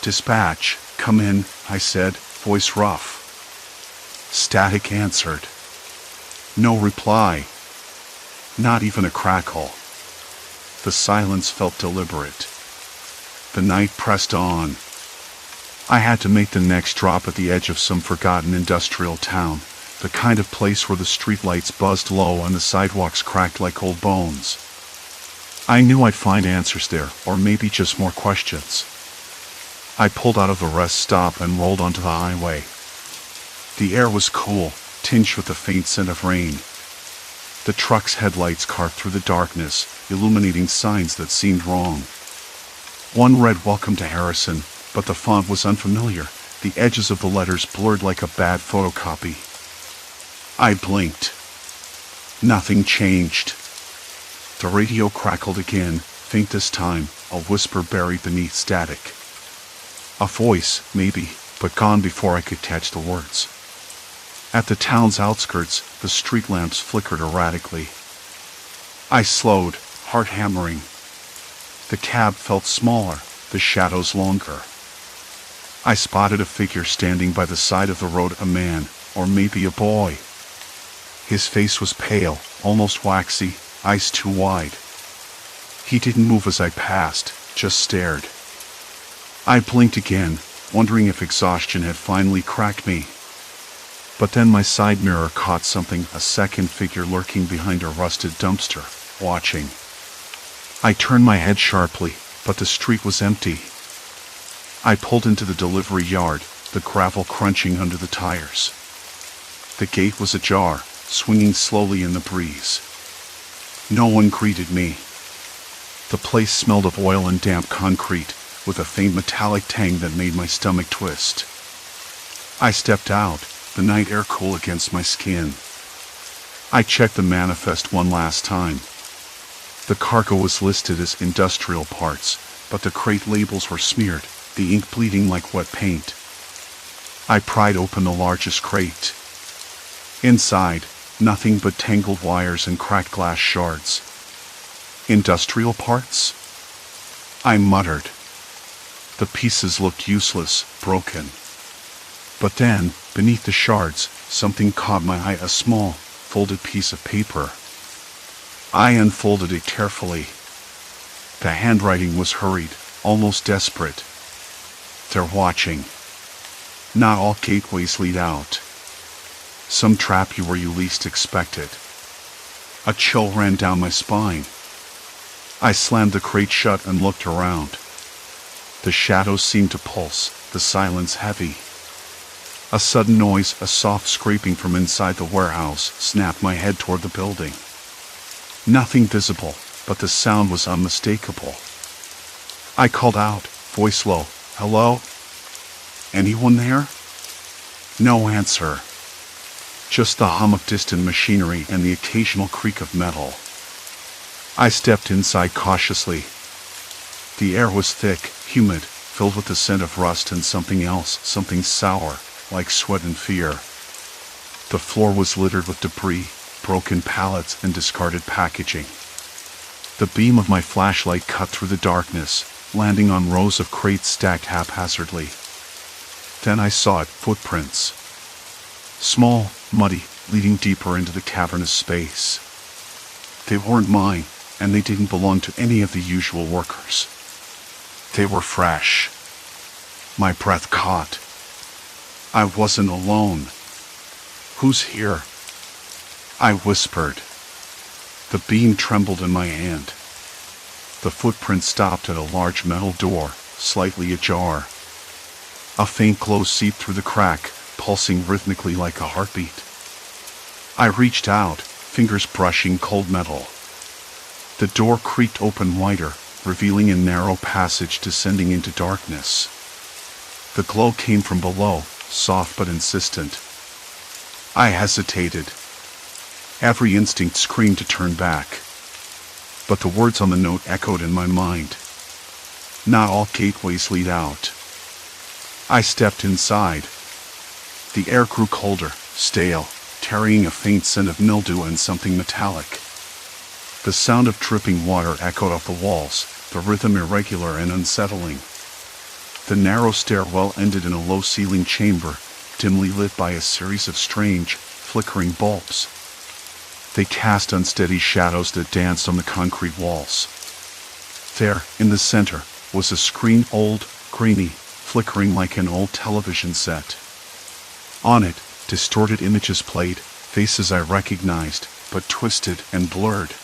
Dispatch, come in, I said, voice rough. Static answered. No reply. Not even a crackle. The silence felt deliberate. The night pressed on. I had to make the next drop at the edge of some forgotten industrial town, the kind of place where the streetlights buzzed low and the sidewalks cracked like old bones. I knew I'd find answers there, or maybe just more questions. I pulled out of the rest stop and rolled onto the highway. The air was cool, tinged with the faint scent of rain. The truck's headlights carved through the darkness, illuminating signs that seemed wrong. One read "Welcome to Harrison," but the font was unfamiliar, the edges of the letters blurred like a bad photocopy. I blinked. Nothing changed. The radio crackled again, faint this time, a whisper buried beneath static. A voice, maybe, but gone before I could catch the words. At the town's outskirts, the street lamps flickered erratically. I slowed, heart hammering. The cab felt smaller, the shadows longer. I spotted a figure standing by the side of the road, a man, or maybe a boy. His face was pale, almost waxy, eyes too wide. He didn't move as I passed, just stared. I blinked again, wondering if exhaustion had finally cracked me. But then my side mirror caught something, a second figure lurking behind a rusted dumpster, watching. I turned my head sharply, but the street was empty. I pulled into the delivery yard, the gravel crunching under the tires. The gate was ajar, swinging slowly in the breeze. No one greeted me. The place smelled of oil and damp concrete, with a faint metallic tang that made my stomach twist. I stepped out, the night air cool against my skin. I checked the manifest one last time. The cargo was listed as industrial parts, but the crate labels were smeared, the ink bleeding like wet paint. I pried open the largest crate. Inside, nothing but tangled wires and cracked glass shards. Industrial parts? I muttered. The pieces looked useless, broken. But then, beneath the shards, something caught my eye, a small, folded piece of paper. I unfolded it carefully. The handwriting was hurried, almost desperate. They're watching. Not all gateways lead out. Some trap you where you least expect it. A chill ran down my spine. I slammed the crate shut and looked around. The shadows seemed to pulse, the silence heavy. A sudden noise, a soft scraping from inside the warehouse, snapped my head toward the building. Nothing visible, but the sound was unmistakable. I called out, voice low, "Hello? Anyone there?" No answer. Just the hum of distant machinery and the occasional creak of metal. I stepped inside cautiously. The air was thick, humid, filled with the scent of rust and something else, something sour, like sweat and fear. The floor was littered with debris, broken pallets and discarded packaging. The beam of my flashlight cut through the darkness, landing on rows of crates stacked haphazardly. Then I saw it, footprints. Small, muddy, leading deeper into the cavernous space. They weren't mine, and they didn't belong to any of the usual workers. They were fresh. My breath caught. I wasn't alone. "Who's here?" I whispered. The beam trembled in my hand. The footprint stopped at a large metal door, slightly ajar. A faint glow seeped through the crack, pulsing rhythmically like a heartbeat. I reached out, fingers brushing cold metal. The door creaked open wider, revealing a narrow passage descending into darkness. The glow came from below, soft but insistent. I hesitated. Every instinct screamed to turn back. But the words on the note echoed in my mind. Not all gateways lead out. I stepped inside. The air grew colder, stale, carrying a faint scent of mildew and something metallic. The sound of dripping water echoed off the walls, the rhythm irregular and unsettling. The narrow stairwell ended in a low-ceiling chamber, dimly lit by a series of strange, flickering bulbs. They cast unsteady shadows that danced on the concrete walls. There, in the center, was a screen, old, grainy, flickering like an old television set. On it, distorted images played, faces I recognized, but twisted and blurred.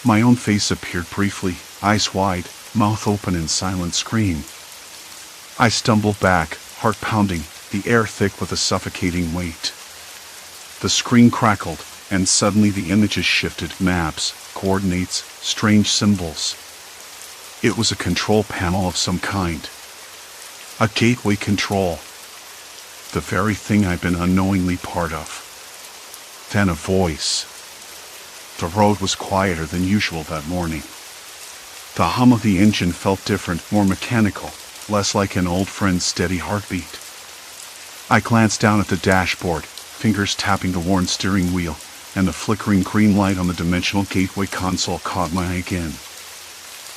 My own face appeared briefly, eyes wide, mouth open in silent scream. I stumbled back, heart pounding, the air thick with a suffocating weight. The screen crackled, and suddenly the images shifted, maps, coordinates, strange symbols. It was a control panel of some kind. A gateway control. The very thing I'd been unknowingly part of. Then a voice. The road was quieter than usual that morning. The hum of the engine felt different, more mechanical, less like an old friend's steady heartbeat. I glanced down at the dashboard, fingers tapping the worn steering wheel, and the flickering green light on the dimensional gateway console caught my eye again.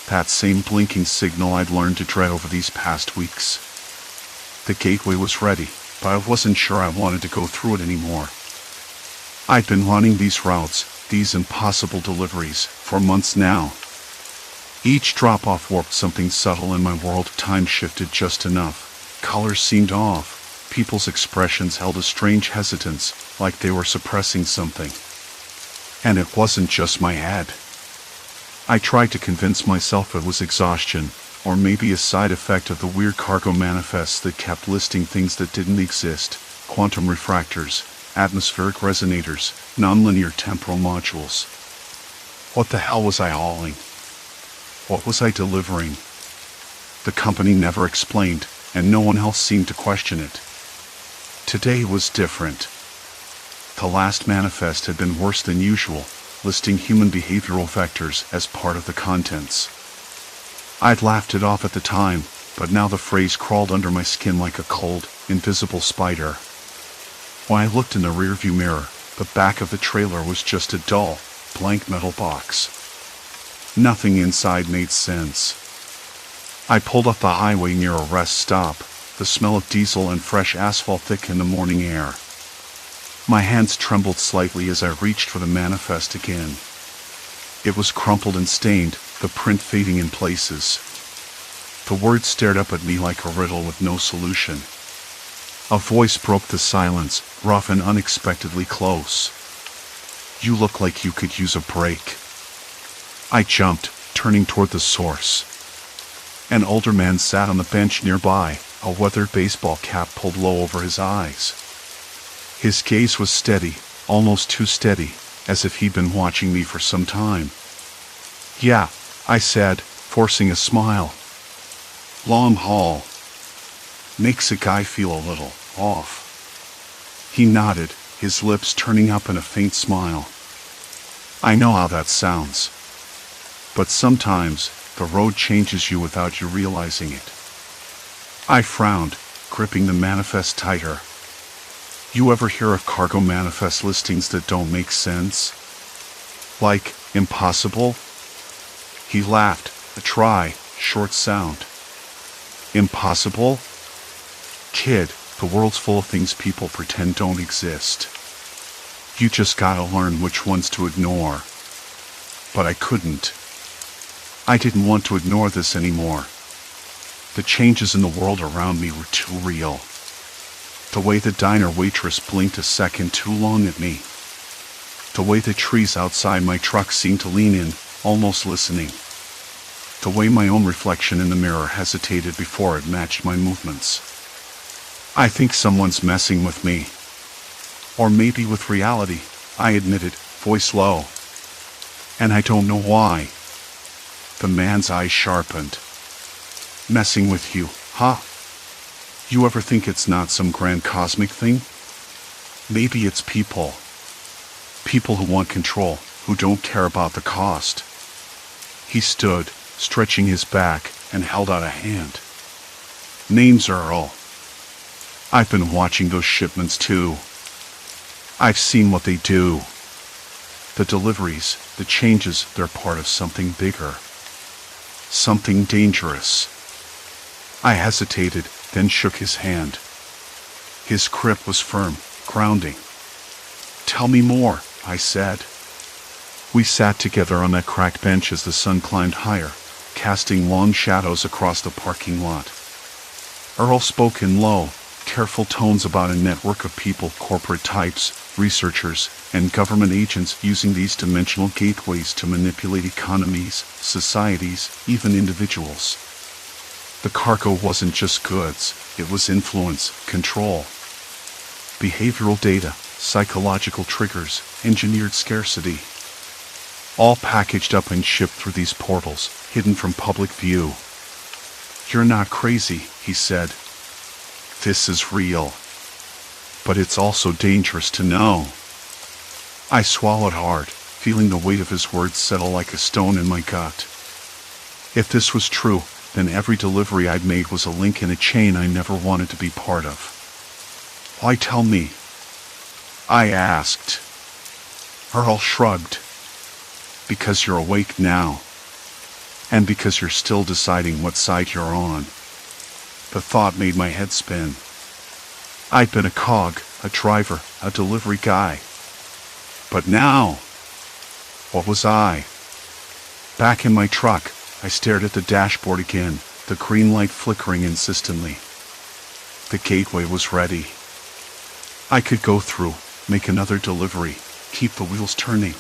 That same blinking signal I'd learned to dread over these past weeks. The gateway was ready, but I wasn't sure I wanted to go through it anymore. I'd been running these routes, these impossible deliveries, for months now. Each drop-off warped something subtle in my world. Time shifted just enough. Colors seemed off. People's expressions held a strange hesitance, like they were suppressing something. And it wasn't just my head. I tried to convince myself it was exhaustion, or maybe a side effect of the weird cargo manifests that kept listing things that didn't exist: quantum refractors, atmospheric resonators, nonlinear temporal modules. What the hell was I hauling? What was I delivering? The company never explained, and no one else seemed to question it. Today was different. The last manifest had been worse than usual, listing human behavioral vectors as part of the contents. I'd laughed it off at the time, but now the phrase crawled under my skin like a cold, invisible spider. When I looked in the rearview mirror, the back of the trailer was just a dull, blank metal box. Nothing inside made sense. I pulled up the highway near a rest stop, the smell of diesel and fresh asphalt thick in the morning air. My hands trembled slightly as I reached for the manifest again. It was crumpled and stained, the print fading in places. The words stared up at me like a riddle with no solution. A voice broke the silence, rough and unexpectedly close. "You look like you could use a break." I jumped, turning toward the source. An older man sat on the bench nearby, a weathered baseball cap pulled low over his eyes. His gaze was steady, almost too steady, as if he'd been watching me for some time. "Yeah," I said, forcing a smile. "Long haul. Makes a guy feel a little off." He nodded, his lips turning up in a faint smile. "I know how that sounds. But sometimes, the road changes you without you realizing it." I frowned, gripping the manifest tighter. You ever hear of cargo manifest listings that don't make sense? Like, impossible? He laughed, a dry, short sound. Impossible? Kid, the world's full of things people pretend don't exist. You just gotta learn which ones to ignore. But I couldn't. I didn't want to ignore this anymore. The changes in the world around me were too real. The way the diner waitress blinked a second too long at me. The way the trees outside my truck seemed to lean in, almost listening. The way my own reflection in the mirror hesitated before it matched my movements. I think someone's messing with me. Or maybe with reality, I admitted, voice low. And I don't know why. The man's eyes sharpened. Messing with you, huh? You ever think it's not some grand cosmic thing? Maybe it's people. People who want control, who don't care about the cost. He stood, stretching his back, and held out a hand. "Name's Earl. I've been watching those shipments too. I've seen what they do. The deliveries, the changes, they're part of something bigger. Something dangerous." I hesitated, then shook his hand. His grip was firm, grounding. "Tell me more," I said. We sat together on that cracked bench as the sun climbed higher, casting long shadows across the parking lot. Earl spoke in low, careful tones about a network of people, corporate types, researchers, and government agents using these dimensional gateways to manipulate economies, societies, even individuals. The cargo wasn't just goods, it was influence, control. Behavioral data, psychological triggers, engineered scarcity. All packaged up and shipped through these portals, hidden from public view. "You're not crazy," he said. "This is real. But it's also dangerous to know." I swallowed hard, feeling the weight of his words settle like a stone in my gut. If this was true, then every delivery I'd made was a link in a chain I never wanted to be part of. Why tell me? I asked. Earl shrugged. Because you're awake now. And because you're still deciding what side you're on. The thought made my head spin. I'd been a cog, a driver, a delivery guy. But now, what was I? Back in my truck, I stared at the dashboard again, the green light flickering insistently. The gateway was ready. I could go through, make another delivery, keep the wheels turning.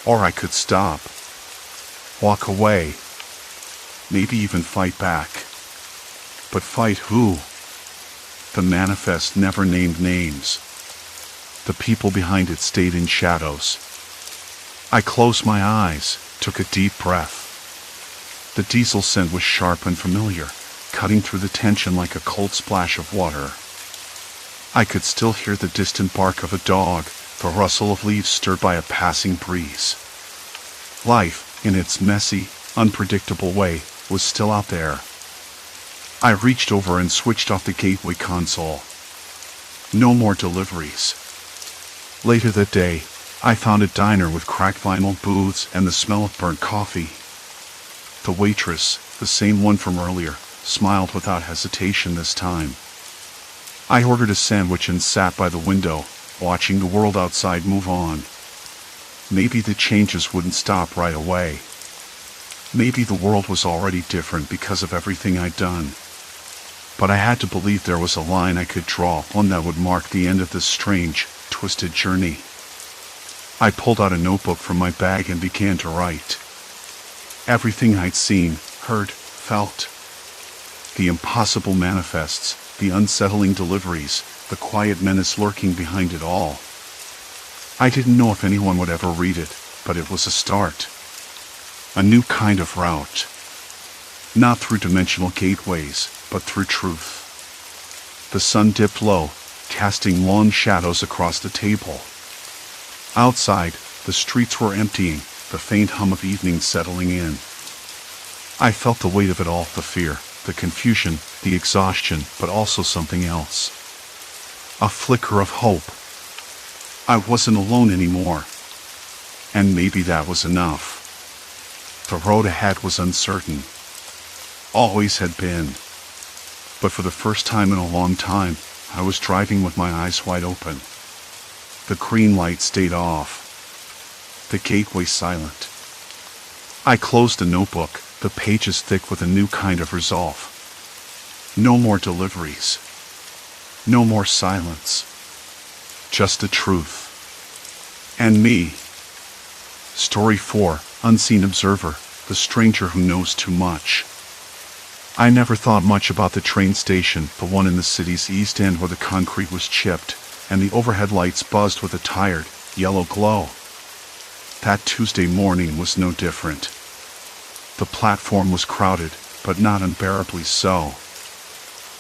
Or I could stop. Walk away. Maybe even fight back. But fight who? The manifest never named names. The people behind it stayed in shadows. I closed my eyes, took a deep breath. The diesel scent was sharp and familiar, cutting through the tension like a cold splash of water. I could still hear the distant bark of a dog, the rustle of leaves stirred by a passing breeze. Life, in its messy, unpredictable way, was still out there. I reached over and switched off the gateway console. No more deliveries. Later that day, I found a diner with cracked vinyl booths and the smell of burnt coffee. The waitress, the same one from earlier, smiled without hesitation this time. I ordered a sandwich and sat by the window, watching the world outside move on. Maybe the changes wouldn't stop right away. Maybe the world was already different because of everything I'd done. But I had to believe there was a line I could draw, one that would mark the end of this strange, twisted journey. I pulled out a notebook from my bag and began to write. Everything I'd seen, heard, felt. The impossible manifests, the unsettling deliveries, the quiet menace lurking behind it all. I didn't know if anyone would ever read it, but it was a start. A new kind of route. Not through dimensional gateways, but through truth. The sun dipped low, casting long shadows across the table. Outside, the streets were emptying, the faint hum of evening settling in. I felt the weight of it all, the fear, the confusion, the exhaustion, but also something else. A flicker of hope. I wasn't alone anymore. And maybe that was enough. The road ahead was uncertain. Always had been. But for the first time in a long time, I was driving with my eyes wide open. The green light stayed off. The gateway silent. I closed the notebook, the pages thick with a new kind of resolve. No more deliveries. No more silence. Just the truth. And me. Story 4, Unseen Observer, the stranger who knows too much. I never thought much about the train station, the one in the city's east end where the concrete was chipped, and the overhead lights buzzed with a tired, yellow glow. That Tuesday morning was no different. The platform was crowded, but not unbearably so.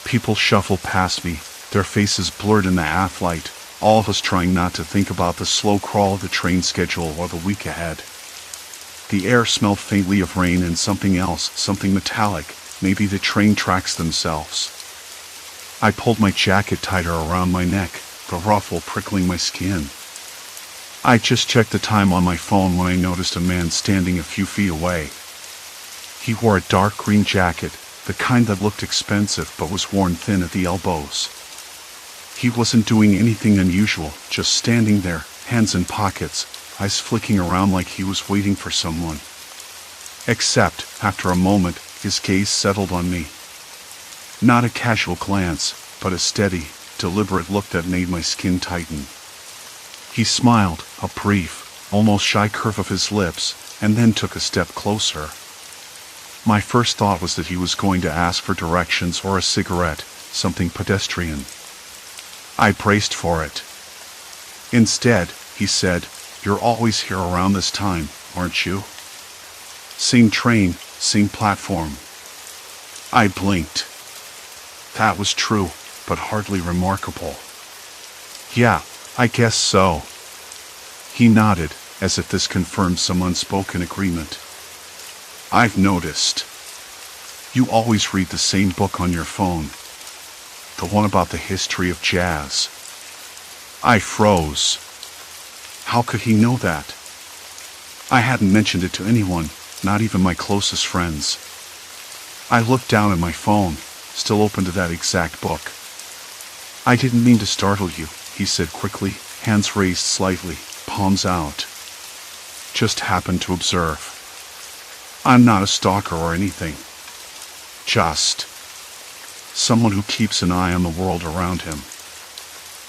People shuffled past me, their faces blurred in the aft light, all of us trying not to think about the slow crawl of the train schedule or the week ahead. The air smelled faintly of rain and something else, something metallic, maybe the train tracks themselves. I pulled my jacket tighter around my neck, the ruffle prickling my skin. I just checked the time on my phone when I noticed a man standing a few feet away. He wore a dark green jacket, the kind that looked expensive but was worn thin at the elbows. He wasn't doing anything unusual, just standing there, hands in pockets, eyes flicking around like he was waiting for someone. Except, after a moment, his gaze settled on me. Not a casual glance, but a steady, deliberate look that made my skin tighten. He smiled, a brief, almost shy curve of his lips, and then took a step closer. My first thought was that he was going to ask for directions or a cigarette, something pedestrian. I braced for it. Instead, he said, "You're always here around this time, aren't you?" Same train, same platform. I blinked. That was true, but hardly remarkable. Yeah, I guess so. He nodded, as if this confirmed some unspoken agreement. I've noticed. You always read the same book on your phone. The one about the history of jazz. I froze. How could he know that? I hadn't mentioned it to anyone, not even my closest friends. I looked down at my phone, still open to that exact book. I didn't mean to startle you, he said quickly, hands raised slightly, palms out. Just happened to observe. I'm not a stalker or anything. Just someone who keeps an eye on the world around him.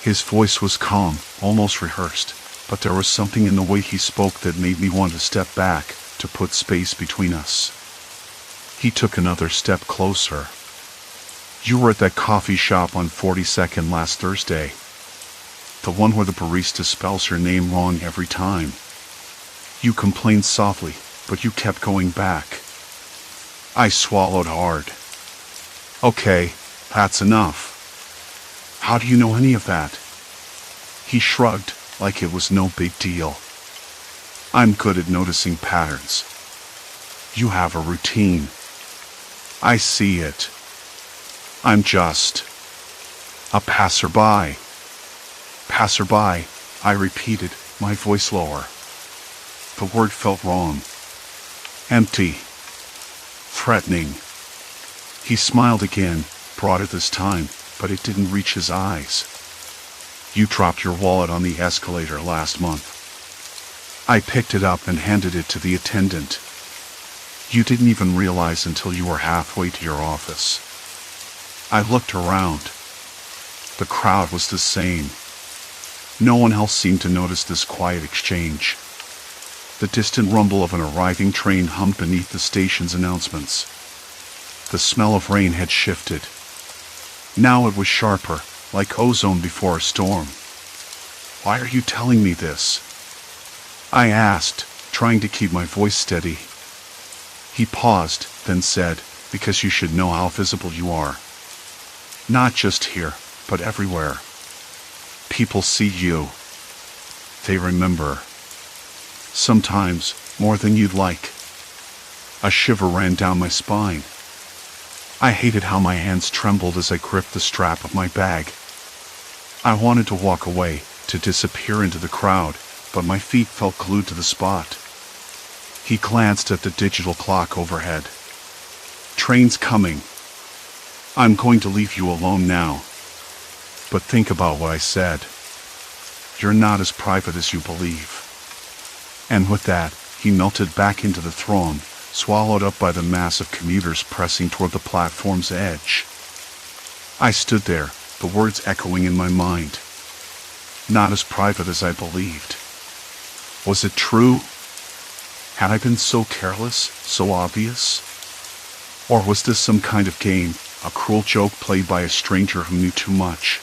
His voice was calm, almost rehearsed, but there was something in the way he spoke that made me want to step back, to put space between us. He took another step closer. You were at that coffee shop on 42nd last Thursday. The one where the barista spells your name wrong every time. You complained softly, but you kept going back. I swallowed hard. Okay, that's enough. How do you know any of that? He shrugged, like it was no big deal. I'm good at noticing patterns. You have a routine. I see it. I'm just a passerby. Passerby, I repeated, my voice lower. The word felt wrong. Empty. Threatening. He smiled again, broader this time, but it didn't reach his eyes. You dropped your wallet on the escalator last month. I picked it up and handed it to the attendant. You didn't even realize until you were halfway to your office. I looked around. The crowd was the same. No one else seemed to notice this quiet exchange. The distant rumble of an arriving train hummed beneath the station's announcements. The smell of rain had shifted. Now it was sharper, like ozone before a storm. Why are you telling me this? I asked, trying to keep my voice steady. He paused, then said, because you should know how visible you are. Not just here, but everywhere. People see you. They remember. Sometimes, more than you'd like. A shiver ran down my spine. I hated how my hands trembled as I gripped the strap of my bag. I wanted to walk away, to disappear into the crowd, but my feet felt glued to the spot. He glanced at the digital clock overhead. Train's coming. I'm going to leave you alone now. But think about what I said. You're not as private as you believe. And with that, he melted back into the throng, swallowed up by the mass of commuters pressing toward the platform's edge. I stood there, the words echoing in my mind. Not as private as I believed. Was it true? Had I been so careless, so obvious? Or was this some kind of game, a cruel joke played by a stranger who knew too much?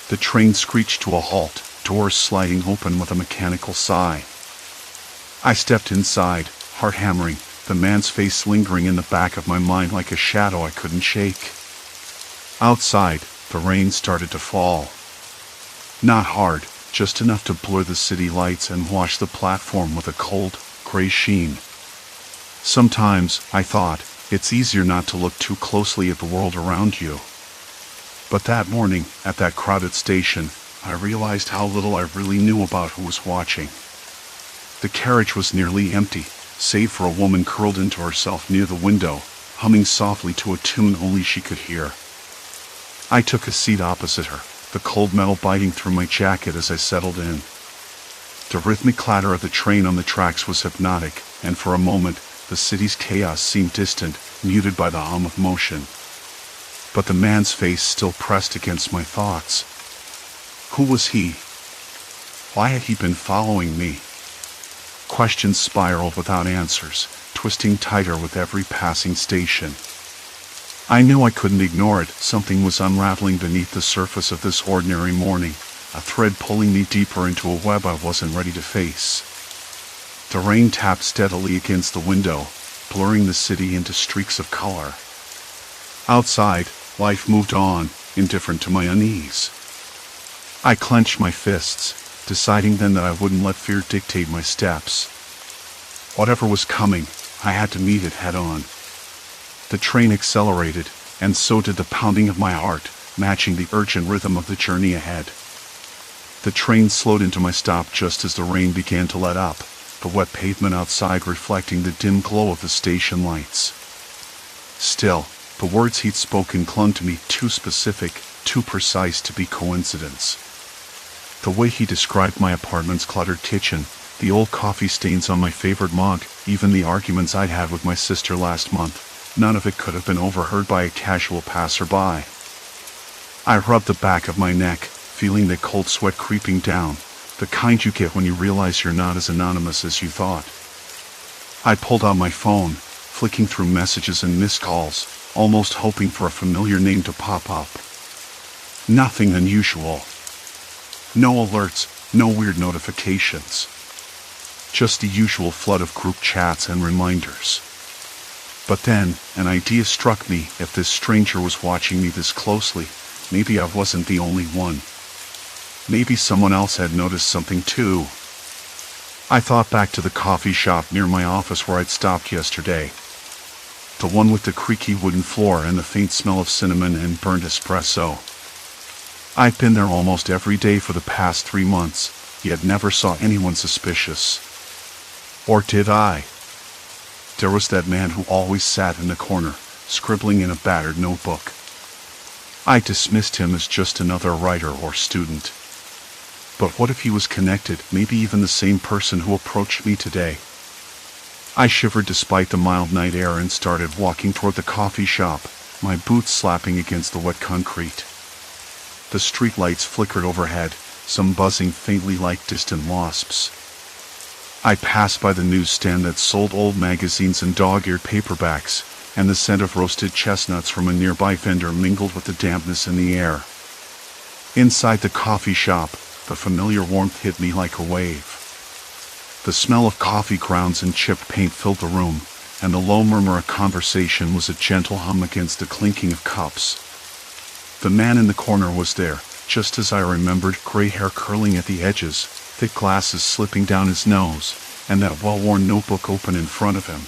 The train screeched to a halt, doors sliding open with a mechanical sigh. I stepped inside, heart hammering, the man's face lingering in the back of my mind like a shadow I couldn't shake. Outside, the rain started to fall. Not hard, just enough to blur the city lights and wash the platform with a cold, gray sheen. Sometimes, I thought, it's easier not to look too closely at the world around you. But that morning, at that crowded station, I realized how little I really knew about who was watching. The carriage was nearly empty, save for a woman curled into herself near the window, humming softly to a tune only she could hear. I took a seat opposite her, the cold metal biting through my jacket as I settled in. The rhythmic clatter of the train on the tracks was hypnotic, and for a moment, the city's chaos seemed distant, muted by the hum of motion. But the man's face still pressed against my thoughts. Who was he? Why had he been following me? Questions spiraled without answers, twisting tighter with every passing station. I knew I couldn't ignore it. Something was unraveling beneath the surface of this ordinary morning, a thread pulling me deeper into a web I wasn't ready to face. The rain tapped steadily against the window, blurring the city into streaks of color. Outside, life moved on, indifferent to my unease. I clenched my fists, deciding then that I wouldn't let fear dictate my steps. Whatever was coming, I had to meet it head-on. The train accelerated, and so did the pounding of my heart, matching the urgent rhythm of the journey ahead. The train slowed into my stop just as the rain began to let up, the wet pavement outside reflecting the dim glow of the station lights. Still, the words he'd spoken clung to me, too specific, too precise to be coincidence. The way he described my apartment's cluttered kitchen, the old coffee stains on my favorite mug, even the arguments I'd had with my sister last month, none of it could have been overheard by a casual passerby. I rubbed the back of my neck, feeling the cold sweat creeping down, the kind you get when you realize you're not as anonymous as you thought. I pulled out my phone, flicking through messages and missed calls, almost hoping for a familiar name to pop up. Nothing unusual. No alerts, no weird notifications. Just the usual flood of group chats and reminders. But then, an idea struck me. If this stranger was watching me this closely, maybe I wasn't the only one. Maybe someone else had noticed something too. I thought back to the coffee shop near my office where I'd stopped yesterday. The one with the creaky wooden floor and the faint smell of cinnamon and burnt espresso. I'd been there almost every day for the past 3 months, yet never saw anyone suspicious. Or did I? There was that man who always sat in the corner, scribbling in a battered notebook. I dismissed him as just another writer or student. But what if he was connected, maybe even the same person who approached me today? I shivered despite the mild night air and started walking toward the coffee shop, my boots slapping against the wet concrete. The street lights flickered overhead, some buzzing faintly like distant wasps. I passed by the newsstand that sold old magazines and dog-eared paperbacks, and the scent of roasted chestnuts from a nearby vendor mingled with the dampness in the air. Inside the coffee shop, the familiar warmth hit me like a wave. The smell of coffee grounds and chipped paint filled the room, and the low murmur of conversation was a gentle hum against the clinking of cups. The man in the corner was there, just as I remembered, gray hair curling at the edges, thick glasses slipping down his nose, and that well-worn notebook open in front of him.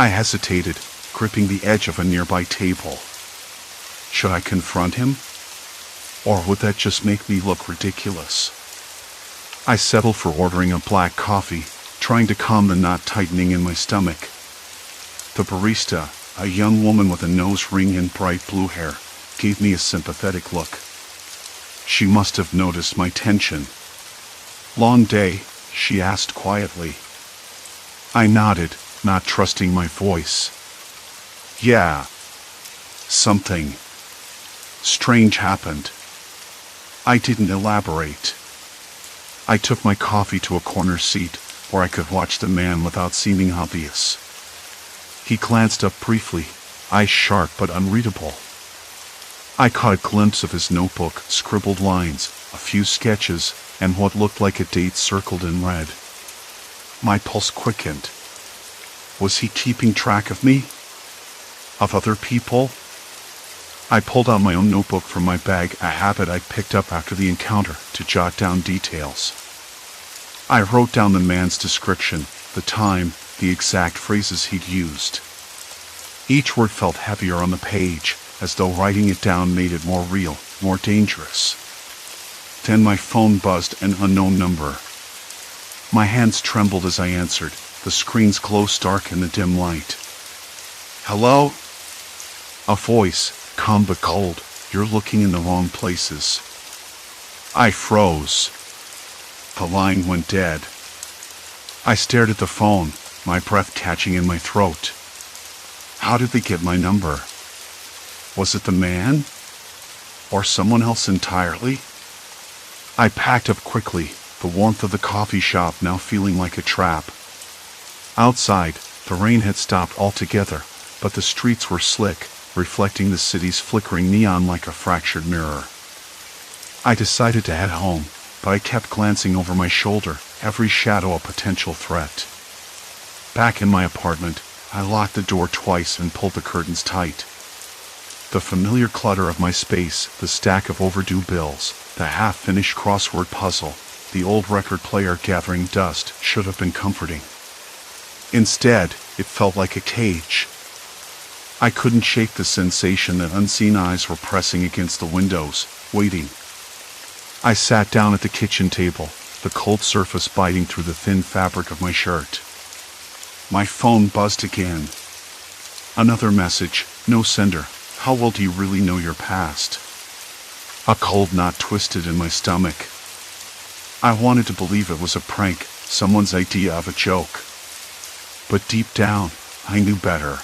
I hesitated, gripping the edge of a nearby table. Should I confront him? Or would that just make me look ridiculous? I settled for ordering a black coffee, trying to calm the knot tightening in my stomach. The barista, a young woman with a nose ring and bright blue hair, gave me a sympathetic look. She must have noticed my tension. "Long day?" she asked quietly. I nodded, not trusting my voice. "Yeah. Something strange happened." I didn't elaborate. I took my coffee to a corner seat, where I could watch the man without seeming obvious. He glanced up briefly, eyes sharp but unreadable. I caught a glimpse of his notebook, scribbled lines, a few sketches, and what looked like a date circled in red. My pulse quickened. Was he keeping track of me? Of other people? I pulled out my own notebook from my bag, a habit I'd picked up after the encounter, to jot down details. I wrote down the man's description, the time, the exact phrases he'd used. Each word felt heavier on the page, as though writing it down made it more real, more dangerous. Then my phone buzzed, an unknown number. My hands trembled as I answered, the screen's glow stark in the dim light. "Hello?" A voice, calm but cold. "You're looking in the wrong places." I froze. The line went dead. I stared at the phone, my breath catching in my throat. How did they get my number? Was it the man? Or someone else entirely? I packed up quickly, the warmth of the coffee shop now feeling like a trap. Outside, the rain had stopped altogether, but the streets were slick, reflecting the city's flickering neon like a fractured mirror. I decided to head home, but I kept glancing over my shoulder, every shadow a potential threat. Back in my apartment, I locked the door twice and pulled the curtains tight. The familiar clutter of my space, the stack of overdue bills, the half-finished crossword puzzle, the old record player gathering dust, should have been comforting. Instead, it felt like a cage. I couldn't shake the sensation that unseen eyes were pressing against the windows, waiting. I sat down at the kitchen table, the cold surface biting through the thin fabric of my shirt. My phone buzzed again. Another message, no sender. How well do you really know your past? A cold knot twisted in my stomach. I wanted to believe it was a prank, someone's idea of a joke. But deep down, I knew better.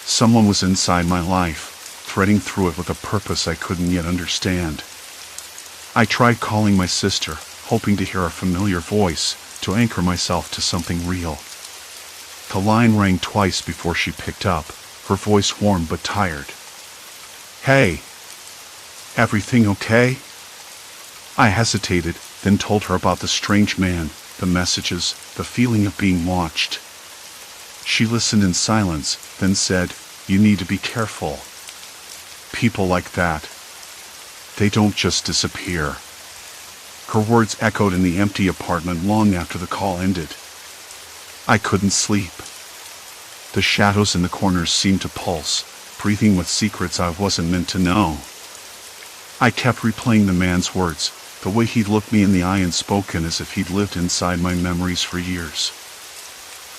Someone was inside my life, threading through it with a purpose I couldn't yet understand. I tried calling my sister, hoping to hear a familiar voice, to anchor myself to something real. The line rang twice before she picked up, her voice warm but tired. "Hey, everything okay?" I hesitated, then told her about the strange man, the messages, the feeling of being watched. She listened in silence, then said, "You need to be careful. People like that, they don't just disappear." Her words echoed in the empty apartment long after the call ended. I couldn't sleep. The shadows in the corners seemed to pulse, breathing with secrets I wasn't meant to know. I kept replaying the man's words, the way he'd looked me in the eye and spoken as if he'd lived inside my memories for years.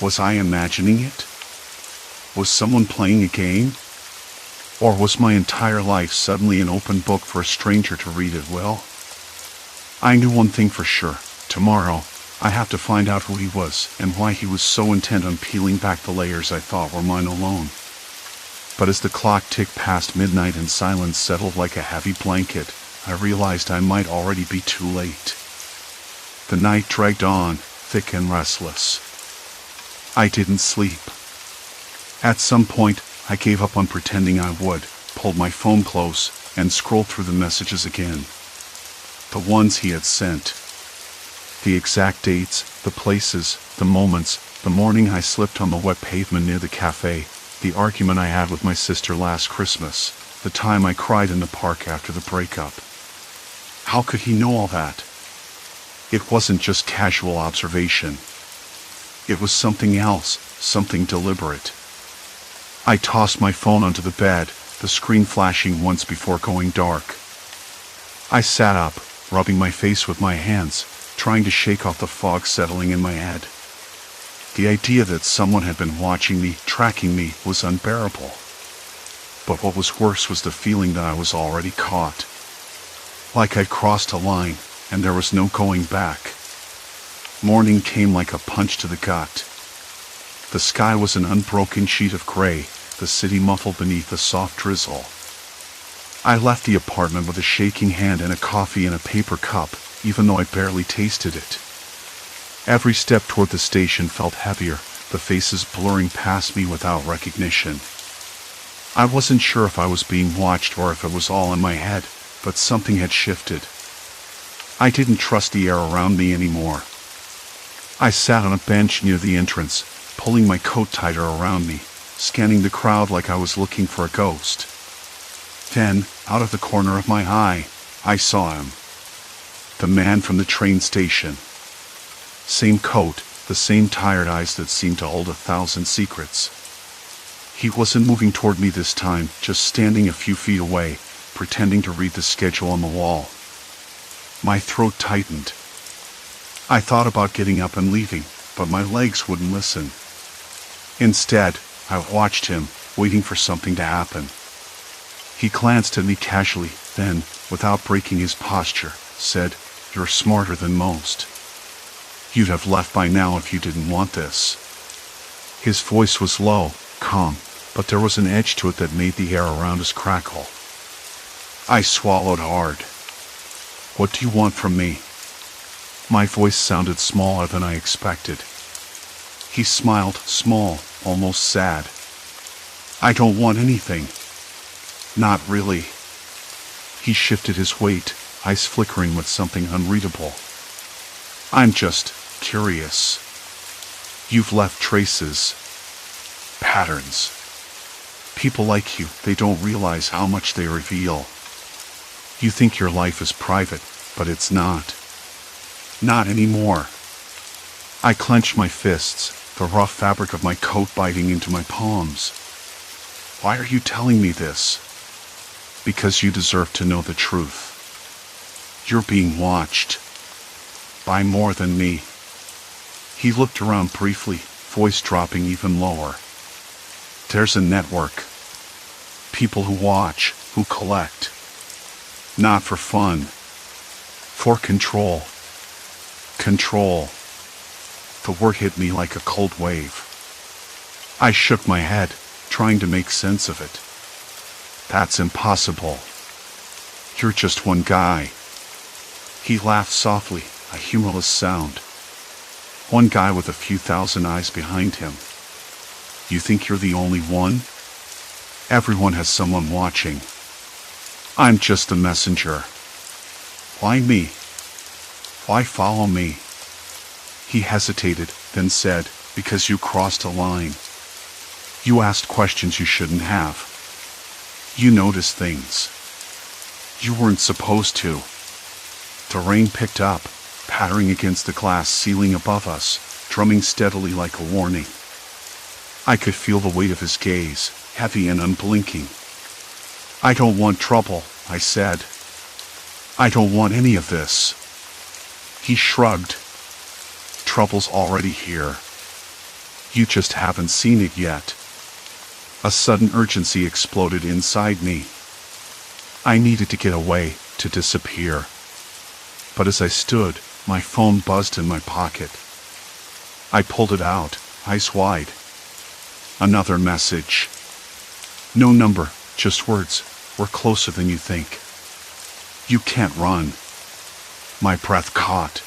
Was I imagining it? Was someone playing a game? Or was my entire life suddenly an open book for a stranger to read at will? I knew one thing for sure. Tomorrow, I have to find out who he was and why he was so intent on peeling back the layers I thought were mine alone. But as the clock ticked past midnight and silence settled like a heavy blanket, I realized I might already be too late. The night dragged on, thick and restless. I didn't sleep. At some point, I gave up on pretending I would, pulled my phone close, and scrolled through the messages again. The ones he had sent. The exact dates, the places, the moments, the morning I slipped on the wet pavement near the cafe, the argument I had with my sister last Christmas, the time I cried in the park after the breakup. How could he know all that? It wasn't just casual observation. It was something else, something deliberate. I tossed my phone onto the bed, the screen flashing once before going dark. I sat up, rubbing my face with my hands, trying to shake off the fog settling in my head. The idea that someone had been watching me, tracking me, was unbearable. But what was worse was the feeling that I was already caught. Like I'd crossed a line, and there was no going back. Morning came like a punch to the gut. The sky was an unbroken sheet of gray, the city muffled beneath a soft drizzle. I left the apartment with a shaking hand and a coffee in a paper cup, even though I barely tasted it. Every step toward the station felt heavier, the faces blurring past me without recognition. I wasn't sure if I was being watched or if it was all in my head, but something had shifted. I didn't trust the air around me anymore. I sat on a bench near the entrance, pulling my coat tighter around me, scanning the crowd like I was looking for a ghost. Then, out of the corner of my eye, I saw him. The man from the train station. Same coat, the same tired eyes that seemed to hold 1,000 secrets. He wasn't moving toward me this time, just standing a few feet away, pretending to read the schedule on the wall. My throat tightened. I thought about getting up and leaving, but my legs wouldn't listen. Instead, I watched him, waiting for something to happen. He glanced at me casually, then, without breaking his posture, said, "You're smarter than most. You'd have left by now if you didn't want this." His voice was low, calm, but there was an edge to it that made the air around us crackle. I swallowed hard. "What do you want from me?" My voice sounded smaller than I expected. He smiled, small, almost sad. "I don't want anything. Not really." He shifted his weight, eyes flickering with something unreadable. "I'm just curious. You've left traces. Patterns. People like you, they don't realize how much they reveal. You think your life is private, but it's not. Not anymore." I clenched my fists, the rough fabric of my coat biting into my palms. Why are you telling me this? Because you deserve to know the truth. You're being watched. By more than me. He looked around briefly, voice dropping even lower. There's a network. People who watch, who collect. Not for fun. For control. Control. The word hit me like a cold wave. I shook my head, trying to make sense of it. That's impossible. You're just one guy. He laughed softly, a humorless sound. One guy with a few thousand eyes behind him. You think you're the only one? Everyone has someone watching. I'm just a messenger. Why me? Why follow me? He hesitated, then said, because you crossed a line. You asked questions you shouldn't have. You noticed things. You weren't supposed to. The rain picked up, pattering against the glass ceiling above us, drumming steadily like a warning. I could feel the weight of his gaze, heavy and unblinking. I don't want trouble, I said. I don't want any of this. He shrugged. Trouble's already here. You just haven't seen it yet. A sudden urgency exploded inside me. I needed to get away, to disappear. But as I stood, my phone buzzed in my pocket. I pulled it out, eyes wide. Another message. No number, just words. We're closer than you think. You can't run. My breath caught.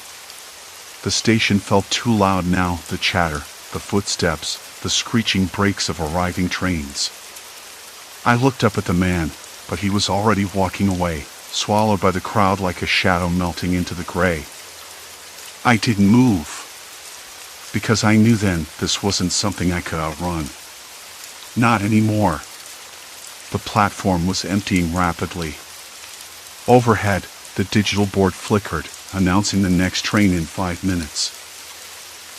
The station felt too loud now, the chatter, the footsteps, the screeching brakes of arriving trains. I looked up at the man, but he was already walking away, swallowed by the crowd like a shadow melting into the gray. I didn't move. Because I knew then this wasn't something I could outrun. Not anymore. The platform was emptying rapidly. Overhead, the digital board flickered, announcing the next train in 5 minutes.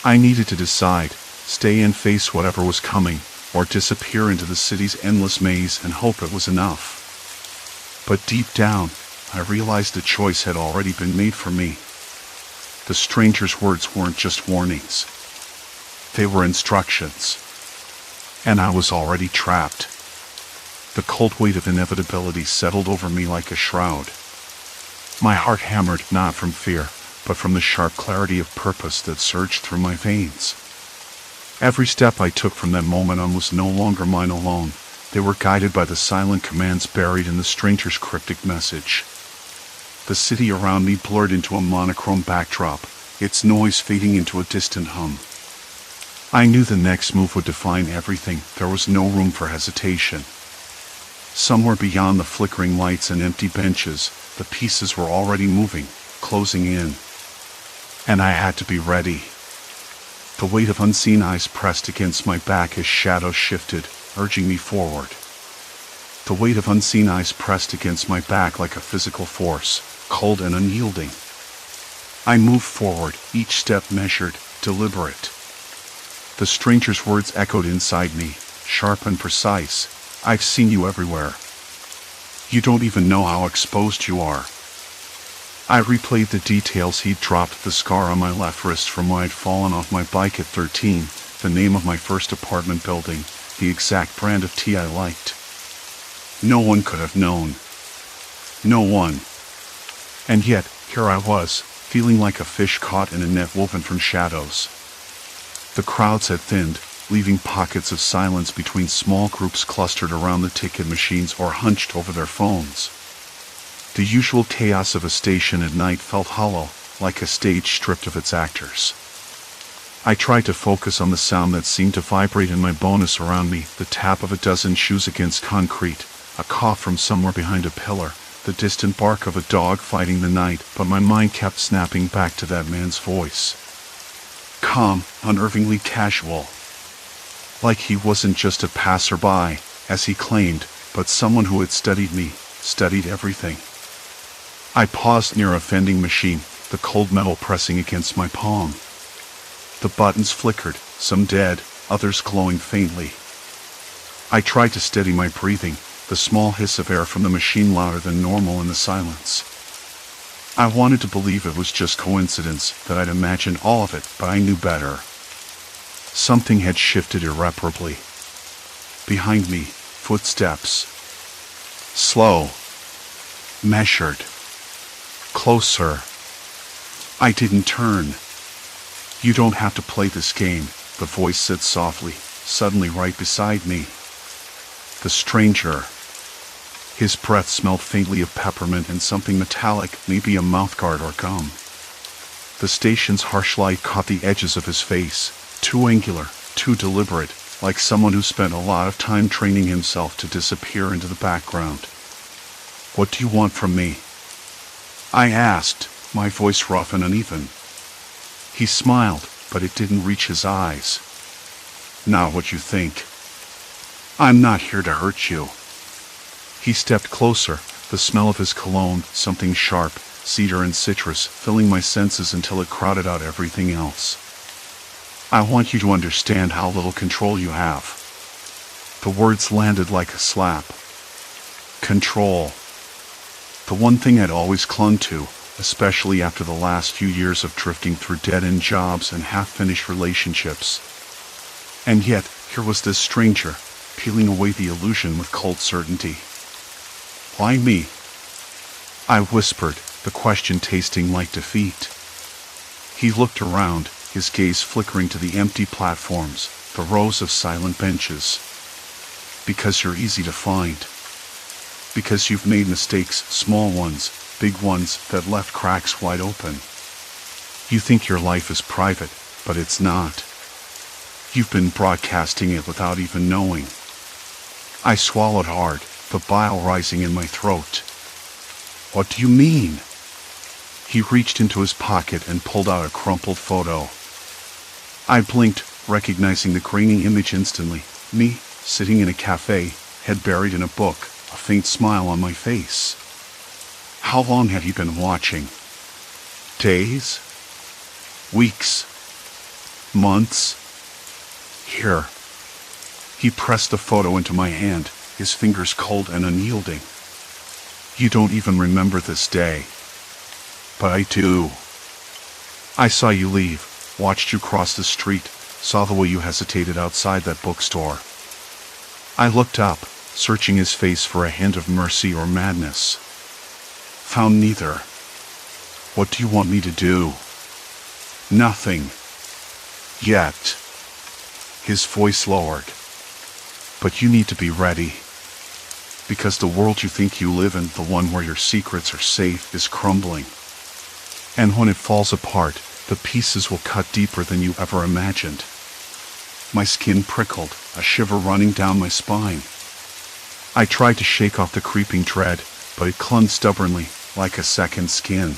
I needed to decide, stay and face whatever was coming, or disappear into the city's endless maze and hope it was enough. But deep down, I realized the choice had already been made for me. The stranger's words weren't just warnings. They were instructions. And I was already trapped. The cold weight of inevitability settled over me like a shroud. My heart hammered not from fear, but from the sharp clarity of purpose that surged through my veins. Every step I took from that moment on was no longer mine alone. They were guided by the silent commands buried in the stranger's cryptic message. The city around me blurred into a monochrome backdrop, its noise fading into a distant hum. I knew the next move would define everything. There was no room for hesitation. Somewhere beyond the flickering lights and empty benches, the pieces were already moving, closing in. And I had to be ready. The weight of unseen eyes pressed against my back as shadows shifted, urging me forward. The weight of unseen eyes pressed against my back like a physical force, cold and unyielding. I moved forward, each step measured, deliberate. The stranger's words echoed inside me, sharp and precise. I've seen you everywhere. You don't even know how exposed you are. I replayed the details he'd dropped, the scar on my left wrist from when I'd fallen off my bike at 13, the name of my first apartment building, the exact brand of tea I liked. No one could have known. No one. And yet, here I was, feeling like a fish caught in a net woven from shadows. The crowds had thinned, leaving pockets of silence between small groups clustered around the ticket machines or hunched over their phones. The usual chaos of a station at night felt hollow, like a stage stripped of its actors. I tried to focus on the sound that seemed to vibrate in my bones around me, the tap of a dozen shoes against concrete, a cough from somewhere behind a pillar, the distant bark of a dog fighting the night, but my mind kept snapping back to that man's voice. Calm, unnervingly casual. Like he wasn't just a passerby, as he claimed, but someone who had studied me, studied everything. I paused near a vending machine, the cold metal pressing against my palm. The buttons flickered, some dead, others glowing faintly. I tried to steady my breathing, the small hiss of air from the machine louder than normal in the silence. I wanted to believe it was just coincidence, that I'd imagined all of it, but I knew better. Something had shifted irreparably. Behind me, footsteps. Slow. Measured. Closer. I didn't turn. "You don't have to play this game," the voice said softly, suddenly right beside me. The stranger. His breath smelled faintly of peppermint and something metallic, maybe a mouthguard or gum. The station's harsh light caught the edges of his face, too angular, too deliberate, like someone who spent a lot of time training himself to disappear into the background. "What do you want from me?" I asked, my voice rough and uneven. He smiled, but it didn't reach his eyes. "Not what you think. I'm not here to hurt you." He stepped closer, the smell of his cologne, something sharp, cedar and citrus, filling my senses until it crowded out everything else. "I want you to understand how little control you have." The words landed like a slap. Control. The one thing I'd always clung to, especially after the last few years of drifting through dead-end jobs and half-finished relationships. And yet, here was this stranger, peeling away the illusion with cold certainty. "Why me?" I whispered, the question tasting like defeat. He looked around, his gaze flickering to the empty platforms, the rows of silent benches. "Because you're easy to find. Because you've made mistakes, small ones, big ones, that left cracks wide open. You think your life is private, but it's not. You've been broadcasting it without even knowing." I swallowed hard, the bile rising in my throat. "What do you mean?" He reached into his pocket and pulled out a crumpled photo. I blinked, recognizing the grainy image instantly. Me, sitting in a cafe, head buried in a book, a faint smile on my face. How long had he been watching? Days? Weeks? Months? Here. He pressed the photo into my hand, his fingers cold and unyielding. "You don't even remember this day." "But I do. I saw you leave, watched you cross the street, saw the way you hesitated outside that bookstore." I looked up, searching his face for a hint of mercy or madness. Found neither. "What do you want me to do?" "Nothing. Yet." His voice lowered. "But you need to be ready. Because the world you think you live in, the one where your secrets are safe, is crumbling. And when it falls apart, the pieces will cut deeper than you ever imagined." My skin prickled, a shiver running down my spine. I tried to shake off the creeping dread, but it clung stubbornly, like a second skin.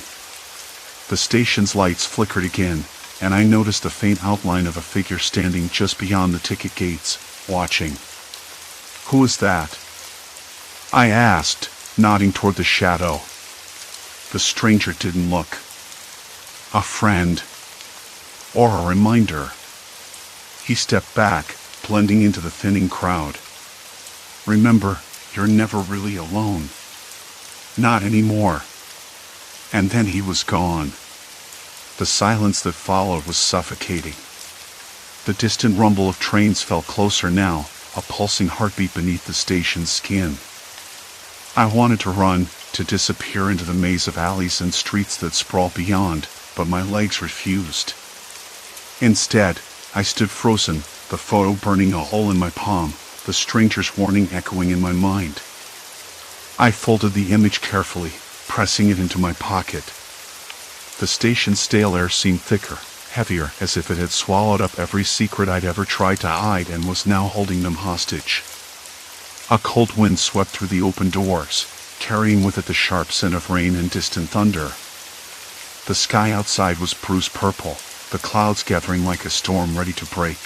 The station's lights flickered again, and I noticed the faint outline of a figure standing just beyond the ticket gates, watching. "Who is that?" I asked, nodding toward the shadow. The stranger didn't look. "A friend. Or a reminder." He stepped back, blending into the thinning crowd. "Remember, you're never really alone. Not anymore." And then he was gone. The silence that followed was suffocating. The distant rumble of trains felt closer now, a pulsing heartbeat beneath the station's skin. I wanted to run, to disappear into the maze of alleys and streets that sprawl beyond, but my legs refused. Instead, I stood frozen, the photo burning a hole in my palm, the stranger's warning echoing in my mind. I folded the image carefully, pressing it into my pocket. The station's stale air seemed thicker, heavier, as if it had swallowed up every secret I'd ever tried to hide and was now holding them hostage. A cold wind swept through the open doors, carrying with it the sharp scent of rain and distant thunder. The sky outside was bruised purple, the clouds gathering like a storm ready to break.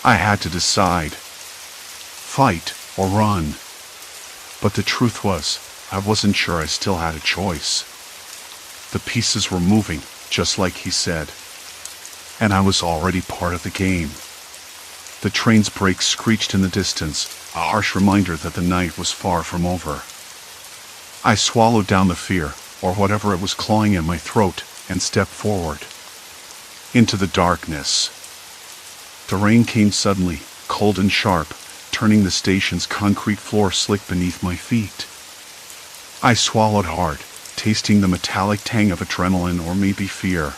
I had to decide. Fight or run. But the truth was, I wasn't sure I still had a choice. The pieces were moving, just like he said. and I was already part of the game. The train's brakes screeched in the distance, a harsh reminder that the night was far from over. I swallowed down the fear, or whatever it was clawing at my throat, and stepped forward. Into the darkness. The rain came suddenly, cold and sharp, turning the station's concrete floor slick beneath my feet. I swallowed hard, tasting the metallic tang of adrenaline or maybe fear.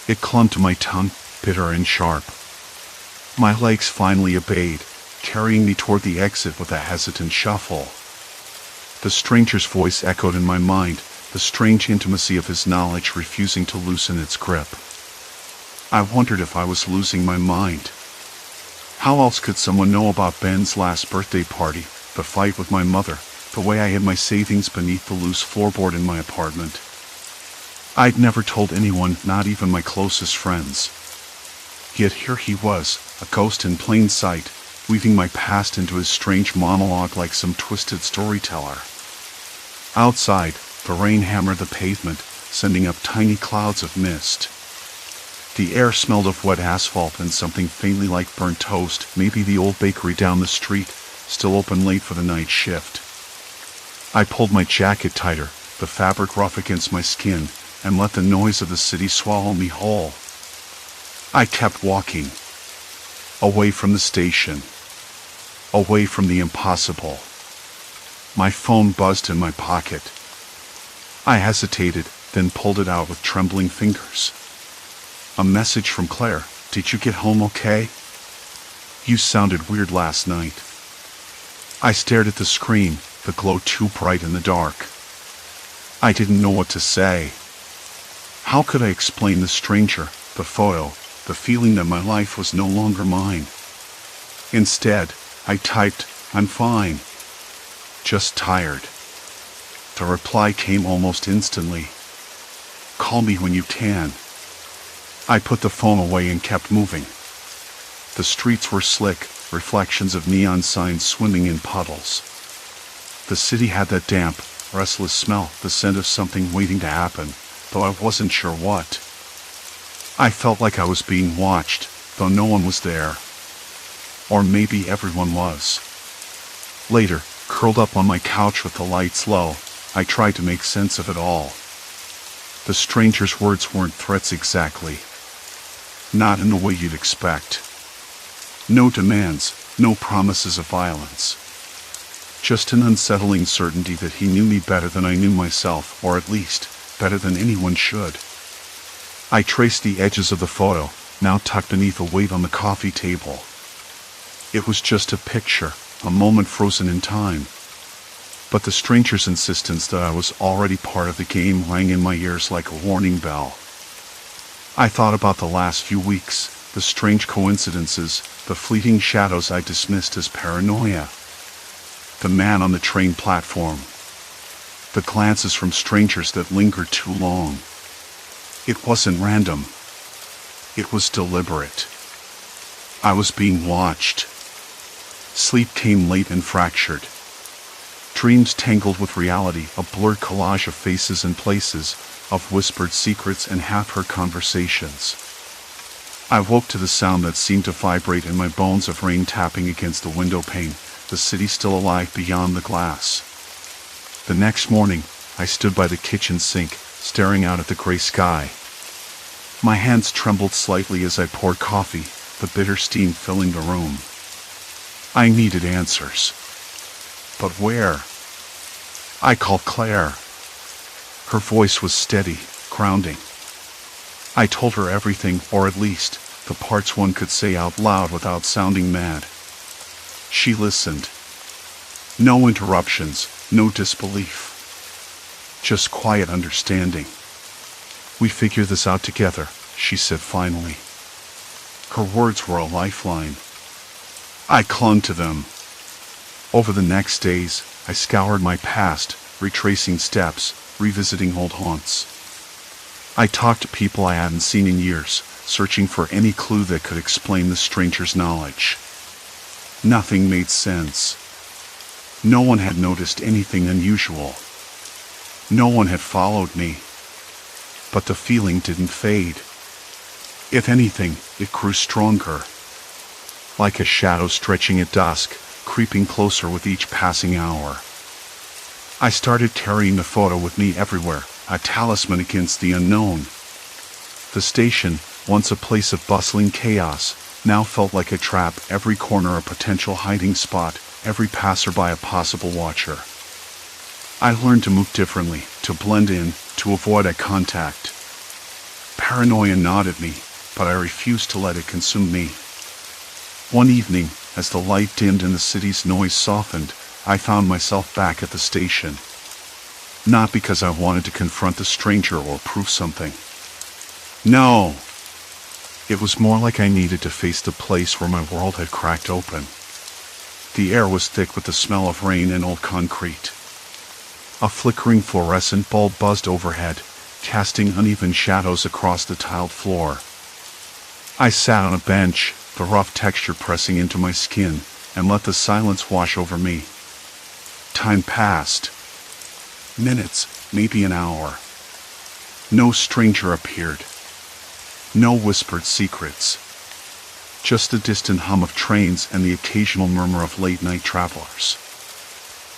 It clung to my tongue, bitter and sharp. My legs finally obeyed, carrying me toward the exit with a hesitant shuffle. The stranger's voice echoed in my mind, the strange intimacy of his knowledge refusing to loosen its grip. I wondered if I was losing my mind. How else could someone know about Ben's last birthday party, the fight with my mother, the way I hid my savings beneath the loose floorboard in my apartment? I'd never told anyone, not even my closest friends. Yet here he was, a ghost in plain sight, weaving my past into his strange monologue like some twisted storyteller. Outside, the rain hammered the pavement, sending up tiny clouds of mist. The air smelled of wet asphalt and something faintly like burnt toast, maybe the old bakery down the street, still open late for the night shift. I pulled my jacket tighter, the fabric rough against my skin, and let the noise of the city swallow me whole. I kept walking. Away from the station. Away from the impossible. My phone buzzed in my pocket. I hesitated, then pulled it out with trembling fingers. A message from Claire. Did you get home okay? You sounded weird last night. I stared at the screen, the glow too bright in the dark. I didn't know what to say. How could I explain the stranger, the photo, the feeling that my life was no longer mine? Instead, I typed, "I'm fine. Just tired." The reply came almost instantly. "Call me when you can." I put the phone away and kept moving. The streets were slick, reflections of neon signs swimming in puddles. The city had that damp, restless smell, the scent of something waiting to happen, though I wasn't sure what. I felt like I was being watched, though no one was there. Or maybe everyone was. Later, curled up on my couch with the lights low, I tried to make sense of it all. The stranger's words weren't threats exactly. Not in the way you'd expect. No demands, no promises of violence. Just an unsettling certainty that he knew me better than I knew myself, or at least, better than anyone should. I traced the edges of the photo, now tucked beneath a weight on the coffee table. It was just a picture, a moment frozen in time. But the stranger's insistence that I was already part of the game rang in my ears like a warning bell. I thought about the last few weeks, the strange coincidences, the fleeting shadows I dismissed as paranoia. The man on the train platform. The glances from strangers that lingered too long. It wasn't random. It was deliberate. I was being watched. Sleep came late and fractured. Dreams tangled with reality, a blurred collage of faces and places, of whispered secrets and half-heard conversations. I woke to the sound that seemed to vibrate in my bones of rain tapping against the window pane, the city still alive beyond the glass. The next morning, I stood by the kitchen sink, staring out at the gray sky. My hands trembled slightly as I poured coffee, the bitter steam filling the room. I needed answers. But where? I called Claire. Her voice was steady, grounding. I told her everything, or at least, the parts one could say out loud without sounding mad. She listened. No interruptions, no disbelief. Just quiet understanding. "We figure this out together," she said finally. Her words were a lifeline. I clung to them. Over the next days, I scoured my past, retracing steps, revisiting old haunts. I talked to people I hadn't seen in years, searching for any clue that could explain the stranger's knowledge. Nothing made sense. No one had noticed anything unusual. No one had followed me. But the feeling didn't fade. If anything, it grew stronger. Like a shadow stretching at dusk, creeping closer with each passing hour. I started carrying the photo with me everywhere, a talisman against the unknown. The station, once a place of bustling chaos, now felt like a trap, every corner a potential hiding spot, every passerby a possible watcher. I learned to move differently, to blend in, to avoid eye contact. Paranoia gnawed at me, but I refused to let it consume me. One evening, as the light dimmed and the city's noise softened, I found myself back at the station. Not because I wanted to confront the stranger or prove something. No! It was more like I needed to face the place where my world had cracked open. The air was thick with the smell of rain and old concrete. A flickering fluorescent bulb buzzed overhead, casting uneven shadows across the tiled floor. I sat on a bench, the rough texture pressing into my skin, and let the silence wash over me. Time passed. Minutes, maybe an hour. No stranger appeared. No whispered secrets. Just the distant hum of trains and the occasional murmur of late-night travelers.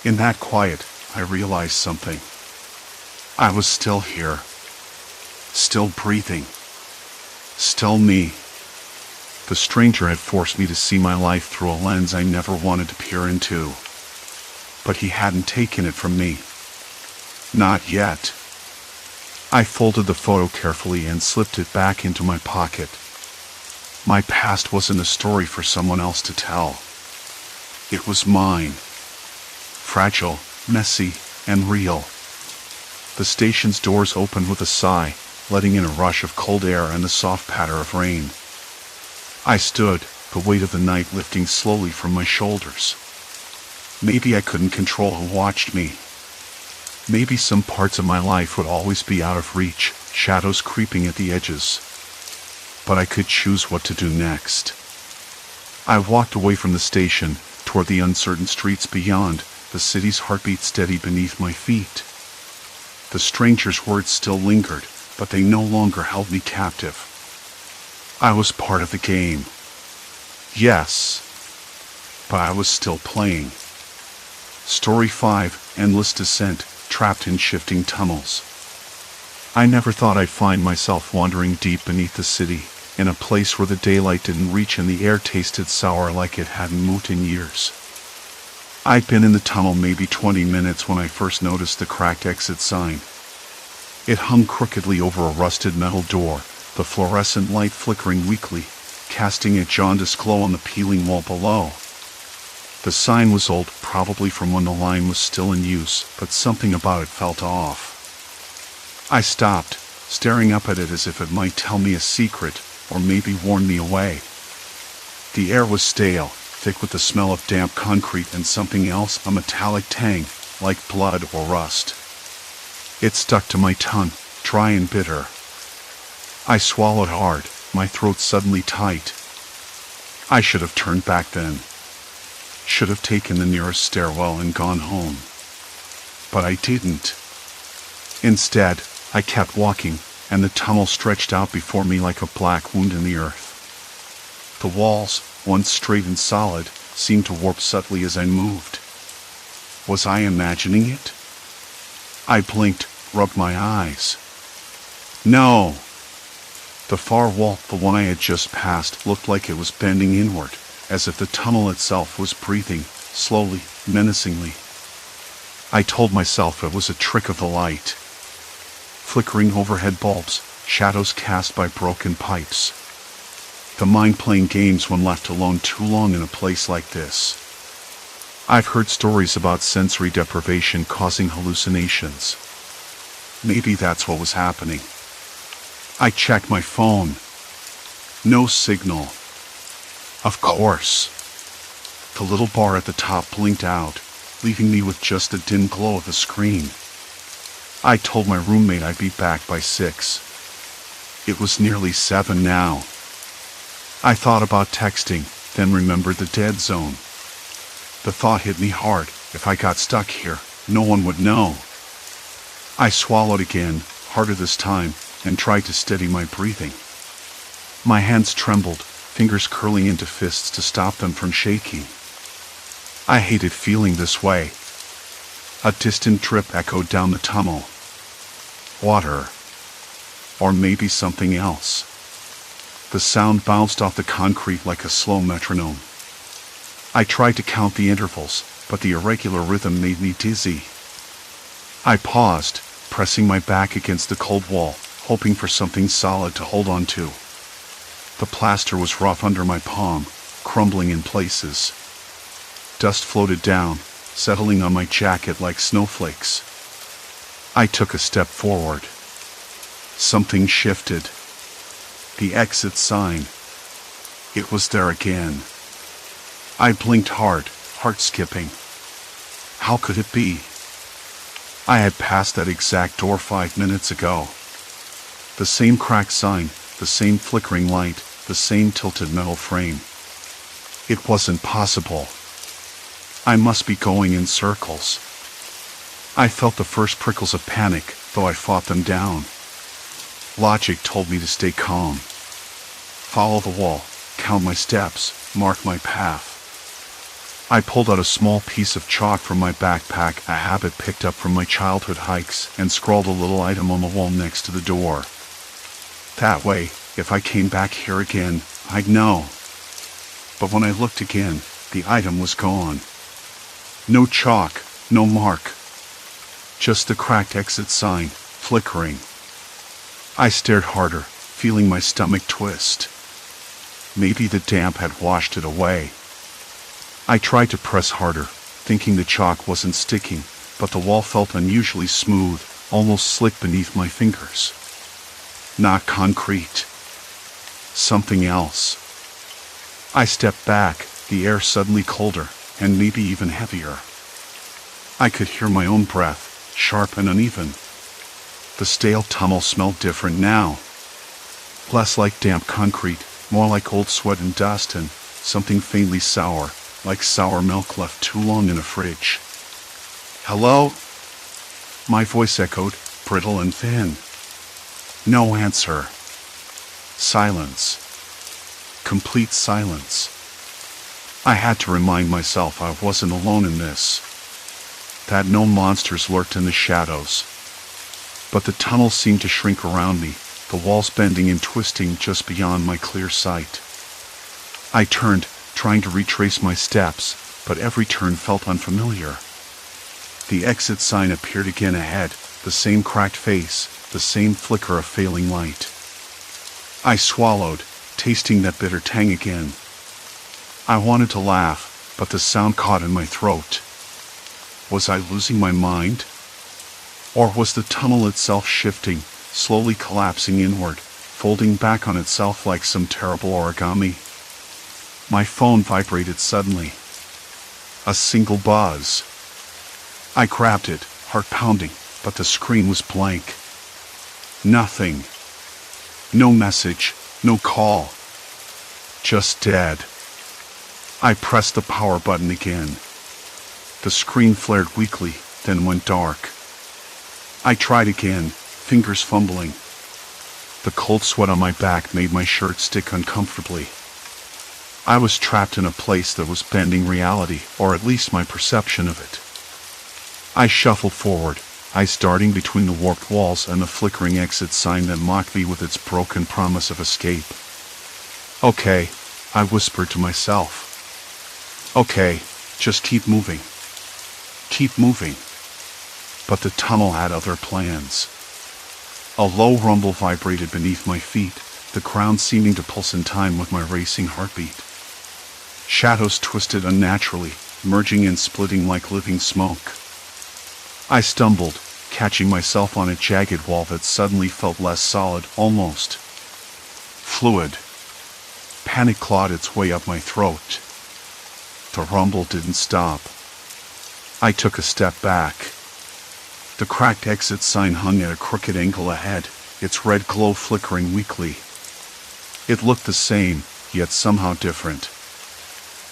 In that quiet, I realized something. I was still here. Still breathing. Still me. The stranger had forced me to see my life through a lens I never wanted to peer into. But he hadn't taken it from me. Not yet. I folded the photo carefully and slipped it back into my pocket. My past wasn't a story for someone else to tell. It was mine. Fragile, messy, and real. The station's doors opened with a sigh, letting in a rush of cold air and the soft patter of rain. I stood, the weight of the night lifting slowly from my shoulders. Maybe I couldn't control who watched me. Maybe some parts of my life would always be out of reach, shadows creeping at the edges. But I could choose what to do next. I walked away from the station, toward the uncertain streets beyond, the city's heartbeat steady beneath my feet. The stranger's words still lingered, but they no longer held me captive. I was part of the game. Yes, but I was still playing. Story 5, Endless Descent, Trapped in Shifting Tunnels. I never thought I'd find myself wandering deep beneath the city, in a place where the daylight didn't reach and the air tasted sour like it hadn't moved in years. I'd been in the tunnel maybe 20 minutes when I first noticed the cracked exit sign. It hung crookedly over a rusted metal door, the fluorescent light flickering weakly, casting a jaundiced glow on the peeling wall below. The sign was old, probably from when the line was still in use, but something about it felt off. I stopped, staring up at it as if it might tell me a secret, or maybe warn me away. The air was stale, thick with the smell of damp concrete and something else, a metallic tang, like blood or rust. It stuck to my tongue, dry and bitter. I swallowed hard, my throat suddenly tight. I should have turned back then. Should have taken the nearest stairwell and gone home. But I didn't. Instead, I kept walking, and the tunnel stretched out before me like a black wound in the earth. The walls, once straight and solid, seemed to warp subtly as I moved. Was I imagining it? I blinked, rubbed my eyes. No! The far wall, the one I had just passed, looked like it was bending inward, as if the tunnel itself was breathing, slowly, menacingly. I told myself it was a trick of the light. Flickering overhead bulbs, shadows cast by broken pipes. The mind playing games when left alone too long in a place like this. I've heard stories about sensory deprivation causing hallucinations. Maybe that's what was happening. I checked my phone. No signal. Of course. The little bar at the top blinked out, leaving me with just the dim glow of the screen. I told my roommate I'd be back by 6. It was nearly 7 now. I thought about texting, then remembered the dead zone. The thought hit me hard. If I got stuck here, no one would know. I swallowed again, harder this time, and tried to steady my breathing. My hands trembled, fingers curling into fists to stop them from shaking. I hated feeling this way. A distant drip echoed down the tunnel. Water. Or maybe something else. The sound bounced off the concrete like a slow metronome. I tried to count the intervals, but the irregular rhythm made me dizzy. I paused, pressing my back against the cold wall, hoping for something solid to hold on to. The plaster was rough under my palm, crumbling in places. Dust floated down, settling on my jacket like snowflakes. I took a step forward. Something shifted. The exit sign. It was there again. I blinked hard, heart skipping. How could it be? I had passed that exact door 5 minutes ago. The same cracked sign, the same flickering light, the same tilted metal frame. It wasn't possible. I must be going in circles. I felt the first prickles of panic, though I fought them down. Logic told me to stay calm. Follow the wall, count my steps, mark my path. I pulled out a small piece of chalk from my backpack, a habit picked up from my childhood hikes, and scrawled a little item on the wall next to the door. That way, if I came back here again, I'd know. But when I looked again, the item was gone. No chalk, no mark. Just the cracked exit sign, flickering. I stared harder, feeling my stomach twist. Maybe the damp had washed it away. I tried to press harder, thinking the chalk wasn't sticking, but the wall felt unusually smooth, almost slick beneath my fingers. Not concrete. Something else. I stepped back, the air suddenly colder, and maybe even heavier. I could hear my own breath, sharp and uneven. The stale tunnel smelled different now. Less like damp concrete, more like old sweat and dust, and something faintly sour, like sour milk left too long in a fridge. Hello? My voice echoed, brittle and thin. No answer. Silence. Complete silence. I had to remind myself I wasn't alone in this. That no monsters lurked in the shadows. But the tunnel seemed to shrink around me, the walls bending and twisting just beyond my clear sight. I turned, trying to retrace my steps, but every turn felt unfamiliar. The exit sign appeared again ahead, the same cracked face, the same flicker of failing light. I swallowed, tasting that bitter tang again. I wanted to laugh, but the sound caught in my throat. Was I losing my mind? Or was the tunnel itself shifting, slowly collapsing inward, folding back on itself like some terrible origami? My phone vibrated suddenly. A single buzz. I grabbed it, heart pounding, but the screen was blank. Nothing. No message, no call. Just dead. I pressed the power button again. The screen flared weakly, then went dark. I tried again, fingers fumbling. The cold sweat on my back made my shirt stick uncomfortably. I was trapped in a place that was bending reality, or at least my perception of it. I shuffled forward, eyes darting between the warped walls and the flickering exit sign that mocked me with its broken promise of escape. Okay, I whispered to myself. Okay, just keep moving. Keep moving. But the tunnel had other plans. A low rumble vibrated beneath my feet, the ground seeming to pulse in time with my racing heartbeat. Shadows twisted unnaturally, merging and splitting like living smoke. I stumbled, catching myself on a jagged wall that suddenly felt less solid, almost fluid. Panic clawed its way up my throat. The rumble didn't stop. I took a step back. The cracked exit sign hung at a crooked angle ahead, its red glow flickering weakly. It looked the same, yet somehow different.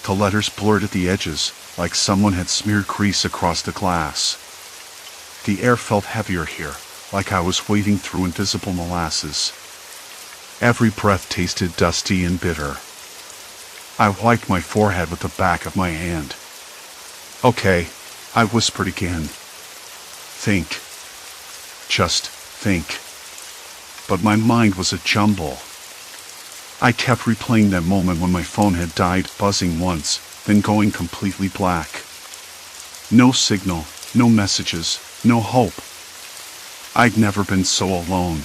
The letters blurred at the edges, like someone had smeared grease across the glass. The air felt heavier here, like I was wading through invisible molasses. Every breath tasted dusty and bitter. I wiped my forehead with the back of my hand. "Okay," I whispered again. "Think. Just think." But my mind was a jumble. I kept replaying that moment when my phone had died, buzzing once, then going completely black. No signal, no messages, no hope. I'd never been so alone.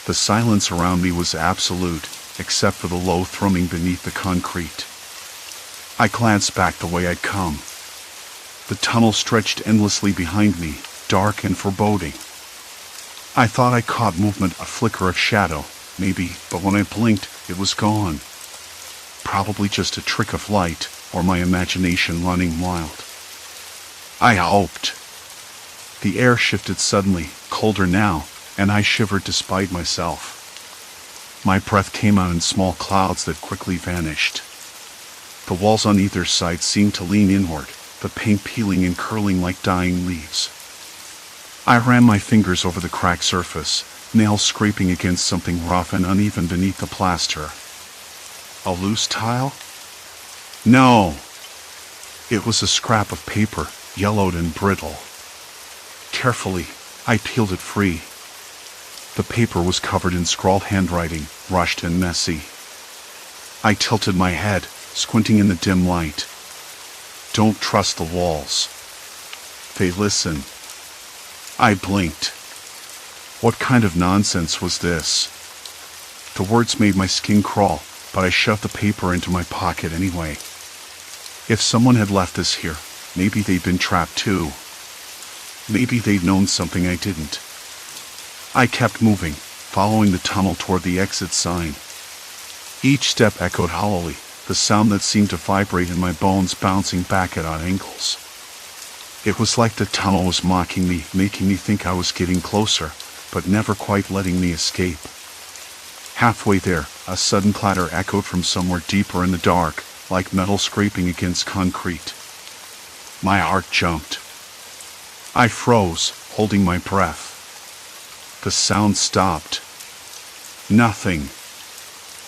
The silence around me was absolute, except for the low thrumming beneath the concrete. I glanced back the way I'd come. The tunnel stretched endlessly behind me, dark and foreboding. I thought I caught movement, a flicker of shadow, maybe, but when I blinked, it was gone. Probably just a trick of light, or my imagination running wild. I hoped. The air shifted suddenly, colder now, and I shivered despite myself. My breath came out in small clouds that quickly vanished. The walls on either side seemed to lean inward, the paint peeling and curling like dying leaves. I ran my fingers over the cracked surface, nails scraping against something rough and uneven beneath the plaster. A loose tile? No! It was a scrap of paper, yellowed and brittle. Carefully, I peeled it free. The paper was covered in scrawled handwriting, rushed and messy. I tilted my head, squinting in the dim light. "Don't trust the walls. They listen." I blinked. What kind of nonsense was this? The words made my skin crawl, but I shoved the paper into my pocket anyway. If someone had left this here, maybe they'd been trapped too. Maybe they'd known something I didn't. I kept moving, following the tunnel toward the exit sign. Each step echoed hollowly, the sound that seemed to vibrate in my bones bouncing back at odd angles. It was like the tunnel was mocking me, making me think I was getting closer, but never quite letting me escape. Halfway there, a sudden clatter echoed from somewhere deeper in the dark, like metal scraping against concrete. My heart jumped. I froze, holding my breath. The sound stopped. Nothing.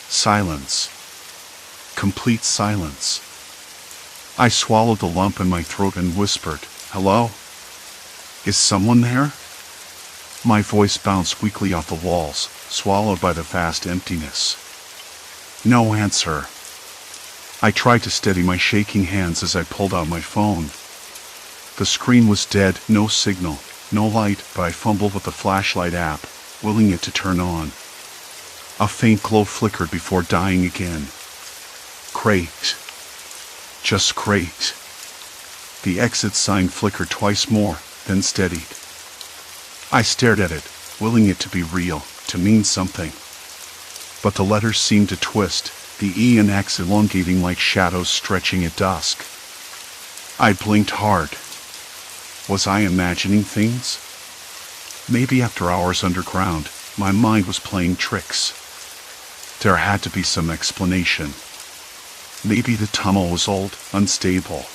Silence. Complete silence. I swallowed the lump in my throat and whispered, "Hello? Is someone there?" My voice bounced weakly off the walls, swallowed by the vast emptiness. No answer. I tried to steady my shaking hands as I pulled out my phone. The screen was dead, no signal, no light, but I fumbled with the flashlight app, willing it to turn on. A faint glow flickered before dying again. Great. Just great. The exit sign flickered twice more, then steadied. I stared at it, willing it to be real, to mean something. But the letters seemed to twist, the E and X elongating like shadows stretching at dusk. I blinked hard. Was I imagining things? Maybe after hours underground, my mind was playing tricks. There had to be some explanation. Maybe the tunnel was old, unstable.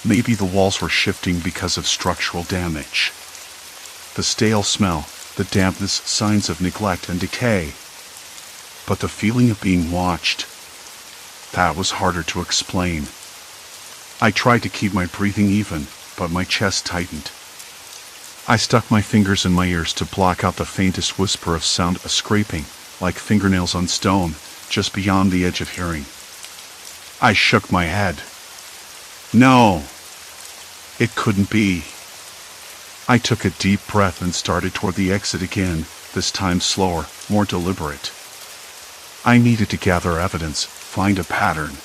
Maybe the walls were shifting because of structural damage. The stale smell, the dampness, signs of neglect and decay. But the feeling of being watched, that was harder to explain. I tried to keep my breathing even, but my chest tightened. I stuck my fingers in my ears to block out the faintest whisper of sound, a scraping, like fingernails on stone, just beyond the edge of hearing. I shook my head. No, it couldn't be. I took a deep breath and started toward the exit again, this time slower, more deliberate. I needed to gather evidence, find a pattern.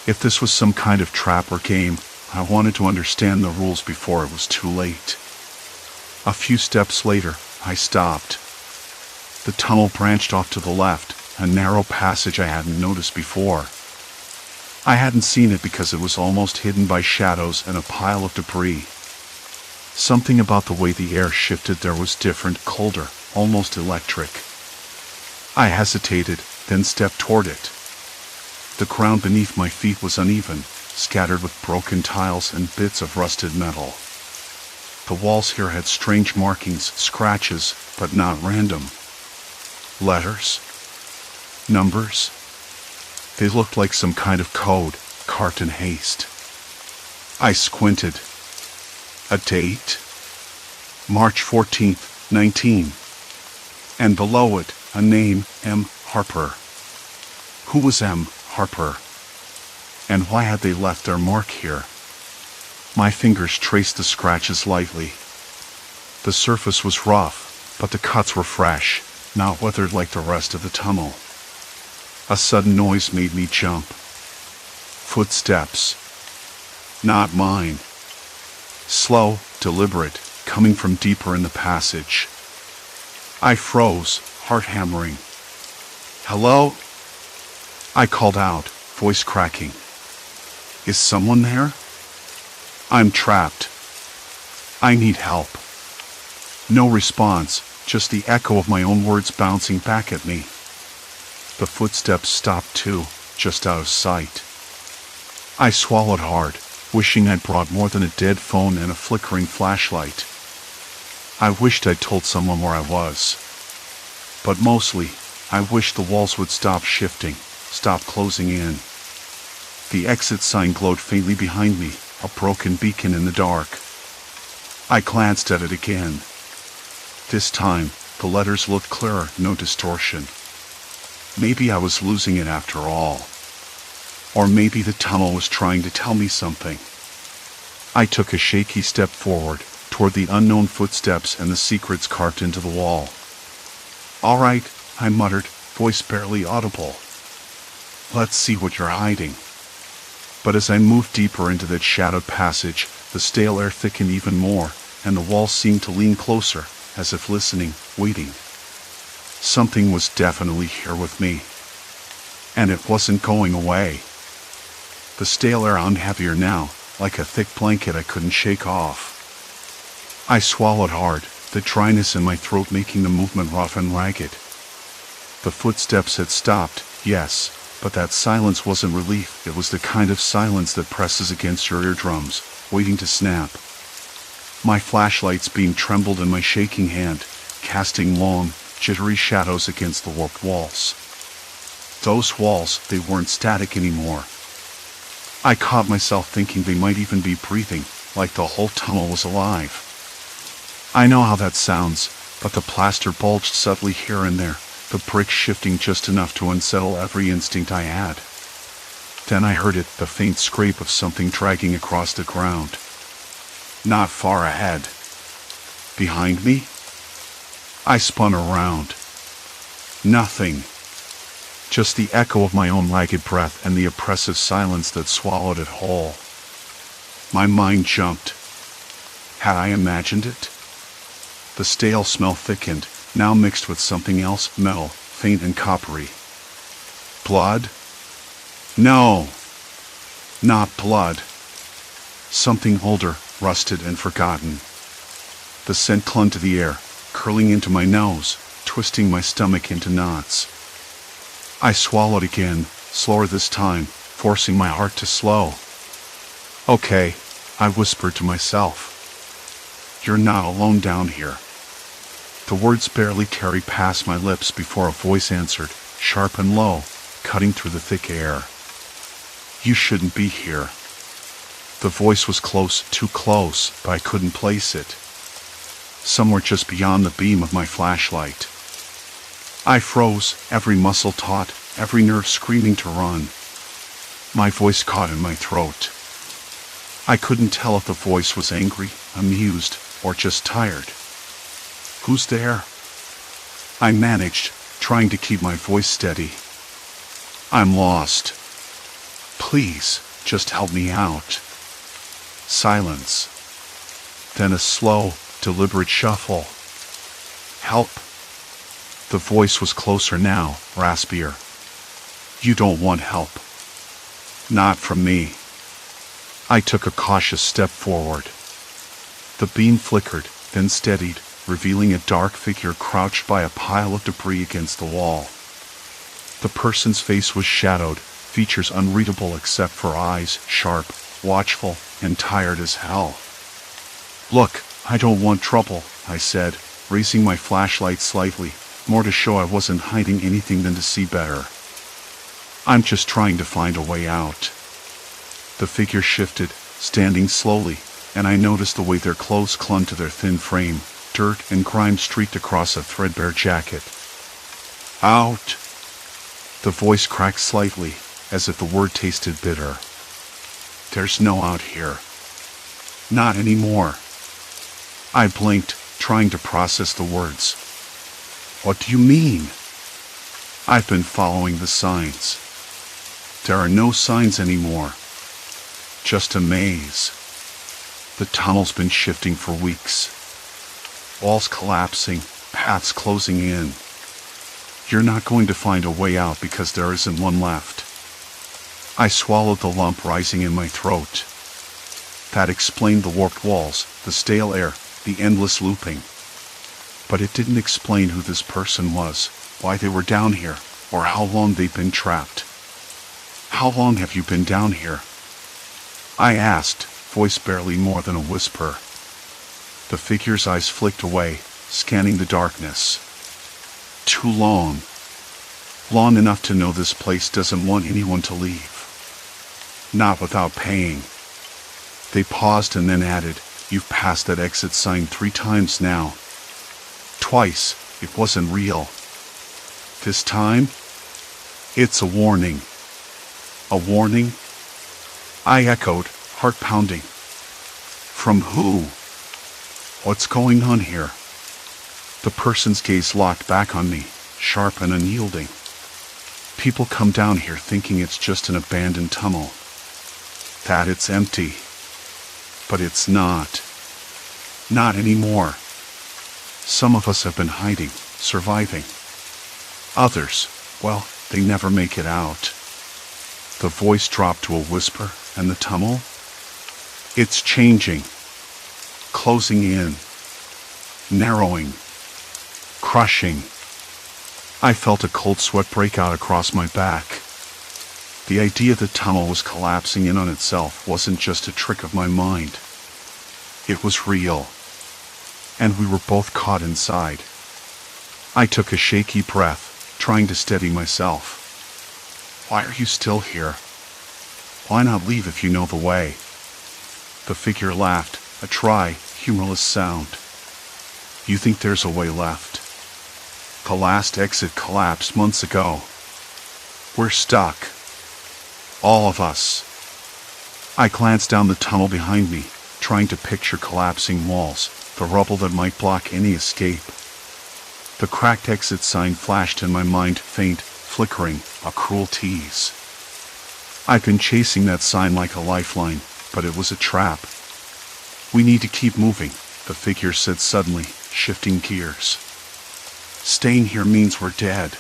If this was some kind of trap or game, I wanted to understand the rules before it was too late. A few steps later, I stopped. The tunnel branched off to the left, a narrow passage I hadn't noticed before. I hadn't seen it because it was almost hidden by shadows and a pile of debris. Something about the way the air shifted there was different, colder, almost electric. I hesitated, then stepped toward it. The ground beneath my feet was uneven, scattered with broken tiles and bits of rusted metal. The walls here had strange markings, scratches, but not random. Letters? Numbers? They looked like some kind of code, carved in haste. I squinted. A date? March 14th, 19. And below it, a name, M. Harper. Who was M. Harper? And why had they left their mark here? My fingers traced the scratches lightly. The surface was rough, but the cuts were fresh, not weathered like the rest of the tunnel. A sudden noise made me jump. Footsteps. Not mine. Slow, deliberate, coming from deeper in the passage. I froze, heart hammering. Hello? I called out, voice cracking. Is someone there? I'm trapped. I need help. No response, just the echo of my own words bouncing back at me. The footsteps stopped too, just out of sight. I swallowed hard, wishing I'd brought more than a dead phone and a flickering flashlight. I wished I'd told someone where I was. But mostly, I wished the walls would stop shifting, stop closing in. The exit sign glowed faintly behind me, a broken beacon in the dark. I glanced at it again. This time, the letters looked clearer, no distortion. Maybe I was losing it after all. Or maybe the tunnel was trying to tell me something. I took a shaky step forward, toward the unknown footsteps and the secrets carved into the wall. All right, I muttered, voice barely audible. Let's see what you're hiding. But as I moved deeper into that shadowed passage, the stale air thickened even more, and the walls seemed to lean closer, as if listening, waiting. Something was definitely here with me. And it wasn't going away. The stale air hung heavier now, like a thick blanket I couldn't shake off. I swallowed hard, the dryness in my throat making the movement rough and ragged. The footsteps had stopped, yes, but that silence wasn't relief. It was the kind of silence that presses against your eardrums, waiting to snap. My flashlight's beam trembled in my shaking hand, casting long, jittery shadows against the warped walls. Those walls, they weren't static anymore. I caught myself thinking they might even be breathing, like the whole tunnel was alive. I know how that sounds, but the plaster bulged subtly here and there, the bricks shifting just enough to unsettle every instinct I had. Then I heard it, the faint scrape of something dragging across the ground. Not far ahead. Behind me? I spun around. Nothing. Just the echo of my own ragged breath and the oppressive silence that swallowed it whole. My mind jumped. Had I imagined it? The stale smell thickened, now mixed with something else, metal, faint and coppery. Blood? No! Not blood. Something older, rusted and forgotten. The scent clung to the air, curling into my nose, twisting my stomach into knots. I swallowed again, slower this time, forcing my heart to slow. Okay, I whispered to myself. You're not alone down here. The words barely carried past my lips before a voice answered, sharp and low, cutting through the thick air. You shouldn't be here. The voice was close, too close, but I couldn't place it. Somewhere just beyond the beam of my flashlight. I froze, every muscle taut, every nerve screaming to run. My voice caught in my throat. I couldn't tell if the voice was angry, amused, or just tired. Who's there? I managed, trying to keep my voice steady. I'm lost. Please, just help me out. Silence. Then a slow, deliberate shuffle. Help. The voice was closer now, raspier. You don't want help. Not from me. I took a cautious step forward. The beam flickered, then steadied, revealing a dark figure crouched by a pile of debris against the wall. The person's face was shadowed, features unreadable except for eyes, sharp, watchful, and tired as hell. Look, I don't want trouble, I said, raising my flashlight slightly, more to show I wasn't hiding anything than to see better. I'm just trying to find a way out. The figure shifted, standing slowly, and I noticed the way their clothes clung to their thin frame, dirt and grime streaked across a threadbare jacket. Out! The voice cracked slightly, as if the word tasted bitter. There's no out here. Not anymore. I blinked, trying to process the words. What do you mean? I've been following the signs. There are no signs anymore. Just a maze. The tunnel's been shifting for weeks. Walls collapsing, paths closing in. You're not going to find a way out because there isn't one left. I swallowed the lump rising in my throat. That explained the warped walls, the stale air, the endless looping. But it didn't explain who this person was, why they were down here, or how long they'd been trapped. How long have you been down here? I asked, voice barely more than a whisper. The figure's eyes flicked away, scanning the darkness. Too long. Long enough to know this place doesn't want anyone to leave. Not without paying. They paused and then added, You've passed that exit sign 3 times now. Twice, it wasn't real. This time, it's a warning. A warning? I echoed, heart pounding. From who? What's going on here? The person's gaze locked back on me, sharp and unyielding. People come down here thinking it's just an abandoned tunnel. That it's empty. But it's not. Not anymore. Some of us have been hiding, surviving. Others, well, they never make it out. The voice dropped to a whisper, and the tunnel? It's changing. Closing in. Narrowing. Crushing. I felt a cold sweat break out across my back. The idea the tunnel was collapsing in on itself wasn't just a trick of my mind. It was real. And we were both caught inside. I took a shaky breath, trying to steady myself. Why are you still here? Why not leave if you know the way? The figure laughed, a dry, humorless sound. You think there's a way left? The last exit collapsed months ago. We're stuck. All of us. I glanced down the tunnel behind me, trying to picture collapsing walls, the rubble that might block any escape. The cracked exit sign flashed in my mind, faint, flickering, a cruel tease. I'd been chasing that sign like a lifeline, but it was a trap. We need to keep moving, the figure said suddenly, shifting gears. Staying here means we're dead.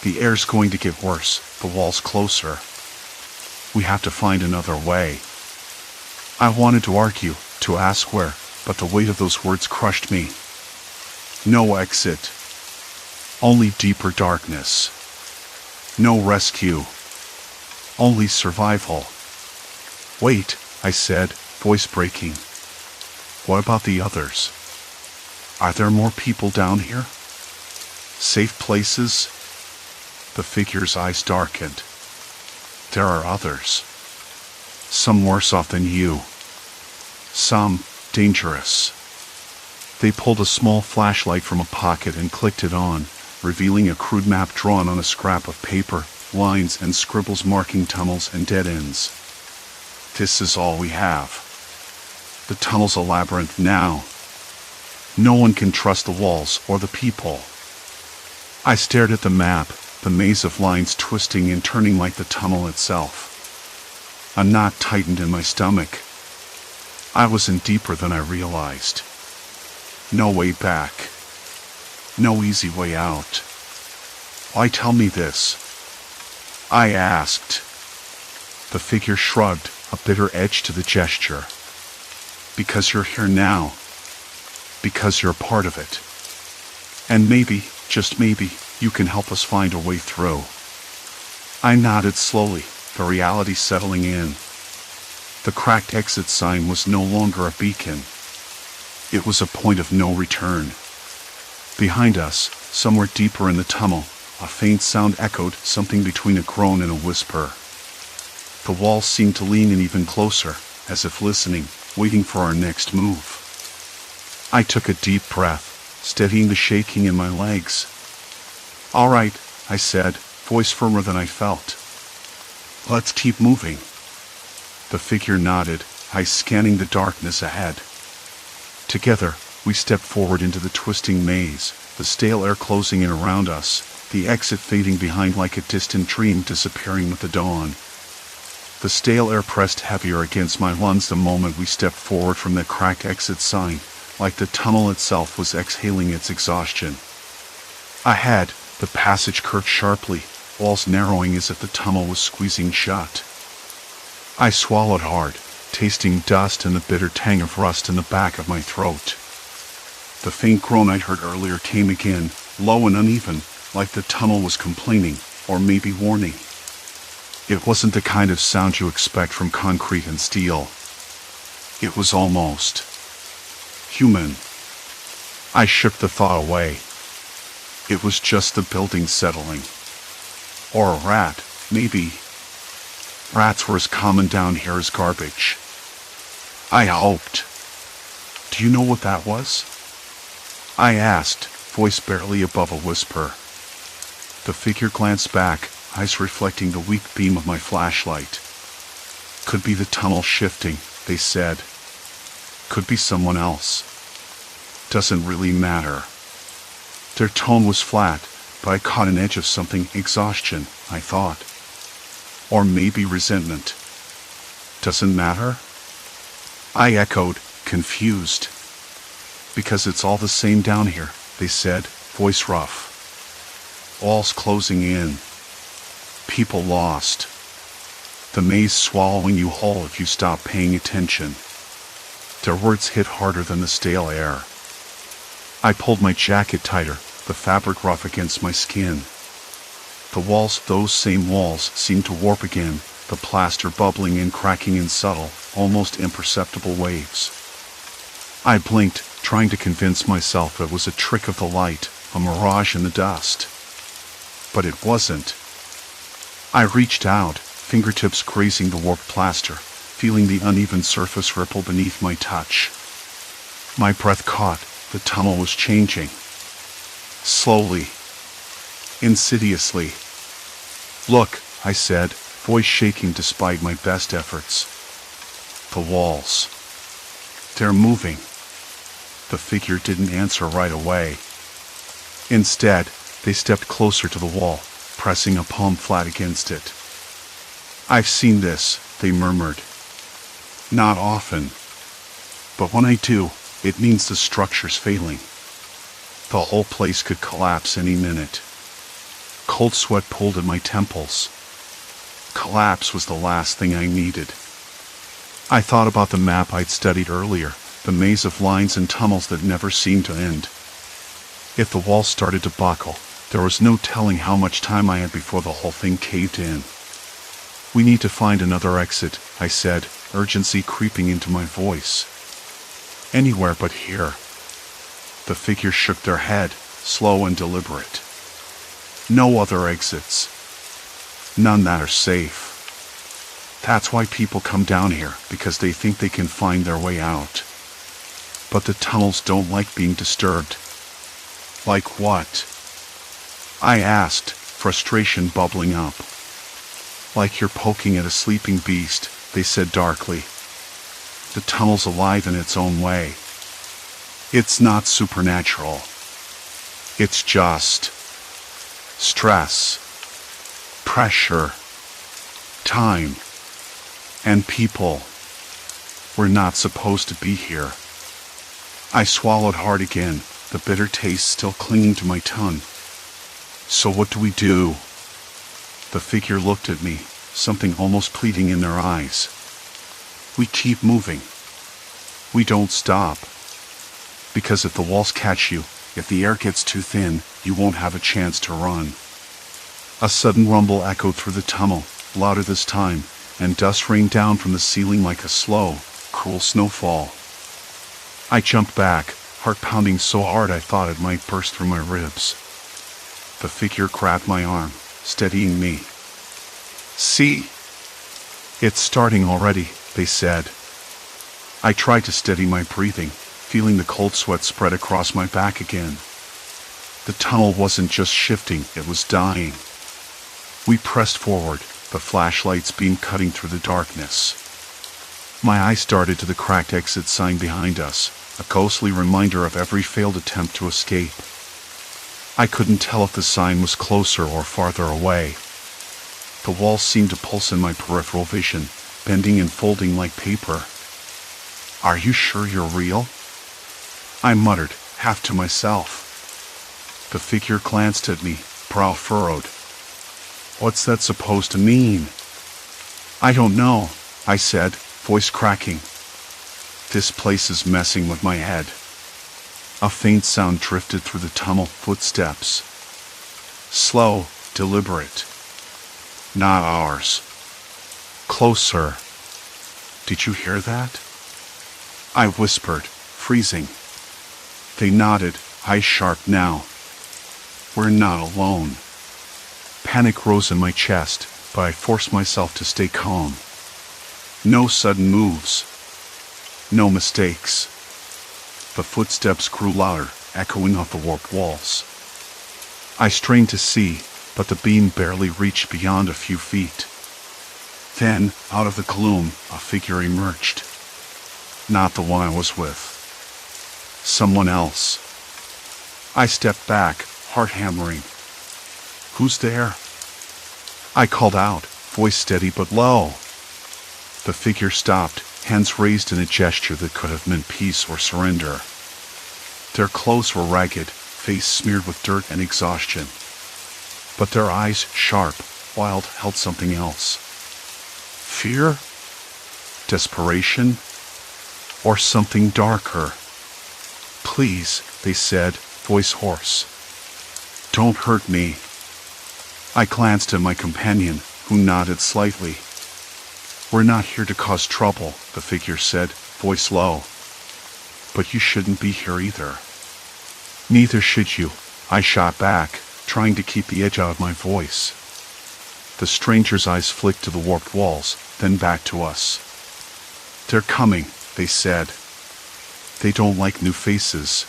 The air's going to get worse, the walls closer. We have to find another way. I wanted to argue, to ask where, but the weight of those words crushed me. No exit. Only deeper darkness. No rescue. Only survival. Wait, I said, voice breaking. What about the others? Are there more people down here? Safe places? The figure's eyes darkened. There are others. Some worse off than you. Some dangerous. They pulled a small flashlight from a pocket and clicked it on, revealing a crude map drawn on a scrap of paper, lines and scribbles marking tunnels and dead ends. This is all we have. The tunnel's a labyrinth now. No one can trust the walls or the people. I stared at the map, the maze of lines twisting and turning like the tunnel itself. A knot tightened in my stomach. I was in deeper than I realized. No way back. No easy way out. Why tell me this? I asked. The figure shrugged, a bitter edge to the gesture. Because you're here now. Because you're a part of it. And maybe, just maybe, you can help us find a way through. I nodded slowly, the reality settling in. The cracked exit sign was no longer a beacon. It was a point of no return. Behind us, somewhere deeper in the tunnel, a faint sound echoed, something between a groan and a whisper. The walls seemed to lean in even closer, as if listening, waiting for our next move. I took a deep breath, steadying the shaking in my legs. "All right," I said, voice firmer than I felt. "Let's keep moving." The figure nodded, eyes scanning the darkness ahead. Together, we stepped forward into the twisting maze, the stale air closing in around us, the exit fading behind like a distant dream disappearing with the dawn. The stale air pressed heavier against my lungs the moment we stepped forward from the cracked exit sign, like the tunnel itself was exhaling its exhaustion. Ahead, the passage curved sharply, walls narrowing as if the tunnel was squeezing shut. I swallowed hard, tasting dust and the bitter tang of rust in the back of my throat. The faint groan I'd heard earlier came again, low and uneven, like the tunnel was complaining, or maybe warning. It wasn't the kind of sound you expect from concrete and steel. It was almost human. I shook the thought away. It was just the building settling. Or a rat, maybe. Rats were as common down here as garbage. I hoped. "Do you know what that was?" I asked, voice barely above a whisper. The figure glanced back, eyes reflecting the weak beam of my flashlight. "Could be the tunnel shifting," they said. "Could be someone else. Doesn't really matter." Their tone was flat, but I caught an edge of something. Exhaustion, I thought. Or maybe resentment. "Doesn't matter?" I echoed, confused. "Because it's all the same down here," they said, voice rough. "Walls closing in. People lost. The maze swallowing you whole if you stop paying attention." Their words hit harder than the stale air. I pulled my jacket tighter, the fabric rough against my skin. The walls, those same walls, seemed to warp again, the plaster bubbling and cracking in subtle, almost imperceptible waves. I blinked, trying to convince myself it was a trick of the light, a mirage in the dust. But it wasn't. I reached out, fingertips grazing the warped plaster, feeling the uneven surface ripple beneath my touch. My breath caught. The tunnel was changing. Slowly. Insidiously. "Look," I said, voice shaking despite my best efforts. "The walls. They're moving." The figure didn't answer right away. Instead, they stepped closer to the wall, pressing a palm flat against it. "I've seen this," they murmured. "Not often. But when I do, it means the structure's failing. The whole place could collapse any minute." Cold sweat pulled at my temples. Collapse was the last thing I needed. I thought about the map I'd studied earlier, the maze of lines and tunnels that never seemed to end. If the wall started to buckle, there was no telling how much time I had before the whole thing caved in. "We need to find another exit," I said, urgency creeping into my voice. "Anywhere but here." The figure shook their head, slow and deliberate. "No other exits. None that are safe. That's why people come down here, because they think they can find their way out. But the tunnels don't like being disturbed." "Like what?" I asked, frustration bubbling up. "Like you're poking at a sleeping beast," they said darkly. "The tunnel's alive in its own way. It's not supernatural. It's just stress, pressure, time, and people. We're not supposed to be here." I swallowed hard again, the bitter taste still clinging to my tongue. "So what do we do?" The figure looked at me, something almost pleading in their eyes. "We keep moving. We don't stop. Because if the walls catch you, if the air gets too thin, you won't have a chance to run." A sudden rumble echoed through the tunnel, louder this time, and dust rained down from the ceiling like a slow, cruel snowfall. I jumped back, heart pounding so hard I thought it might burst through my ribs. The figure grabbed my arm, steadying me. "See? It's starting already," they said. I tried to steady my breathing, feeling the cold sweat spread across my back again. The tunnel wasn't just shifting, it was dying. We pressed forward, the flashlight's beam cutting through the darkness. My eyes darted to the cracked exit sign behind us, a ghostly reminder of every failed attempt to escape. I couldn't tell if the sign was closer or farther away. The walls seemed to pulse in my peripheral vision, bending and folding like paper. "Are you sure you're real?" I muttered, half to myself. The figure glanced at me, brow furrowed. "What's that supposed to mean?" "I don't know," I said, voice cracking. "This place is messing with my head." A faint sound drifted through the tunnel, footsteps. Slow, deliberate. Not ours. Closer. "Did you hear that?" I whispered, freezing. They nodded, eyes sharp now. We're not alone. Panic rose in my chest, but I forced myself to stay calm. No sudden moves. No mistakes. The footsteps grew louder, echoing off the warped walls. I strained to see, but the beam barely reached beyond a few feet. Then, out of the gloom, a figure emerged. Not the one I was with. Someone else. I stepped back, heart hammering. "Who's there?" I called out, voice steady but low. The figure stopped, hands raised in a gesture that could have meant peace or surrender. Their clothes were ragged, face smeared with dirt and exhaustion. But their eyes, sharp, wild, held something else. Fear? Desperation? Or something darker? "Please," they said, voice hoarse. "Don't hurt me." I glanced at my companion, who nodded slightly. "We're not here to cause trouble," the figure said, voice low. "But you shouldn't be here either." "Neither should you," I shot back, trying to keep the edge out of my voice. The stranger's eyes flicked to the warped walls, then back to us. "They're coming," they said. "They don't like new faces.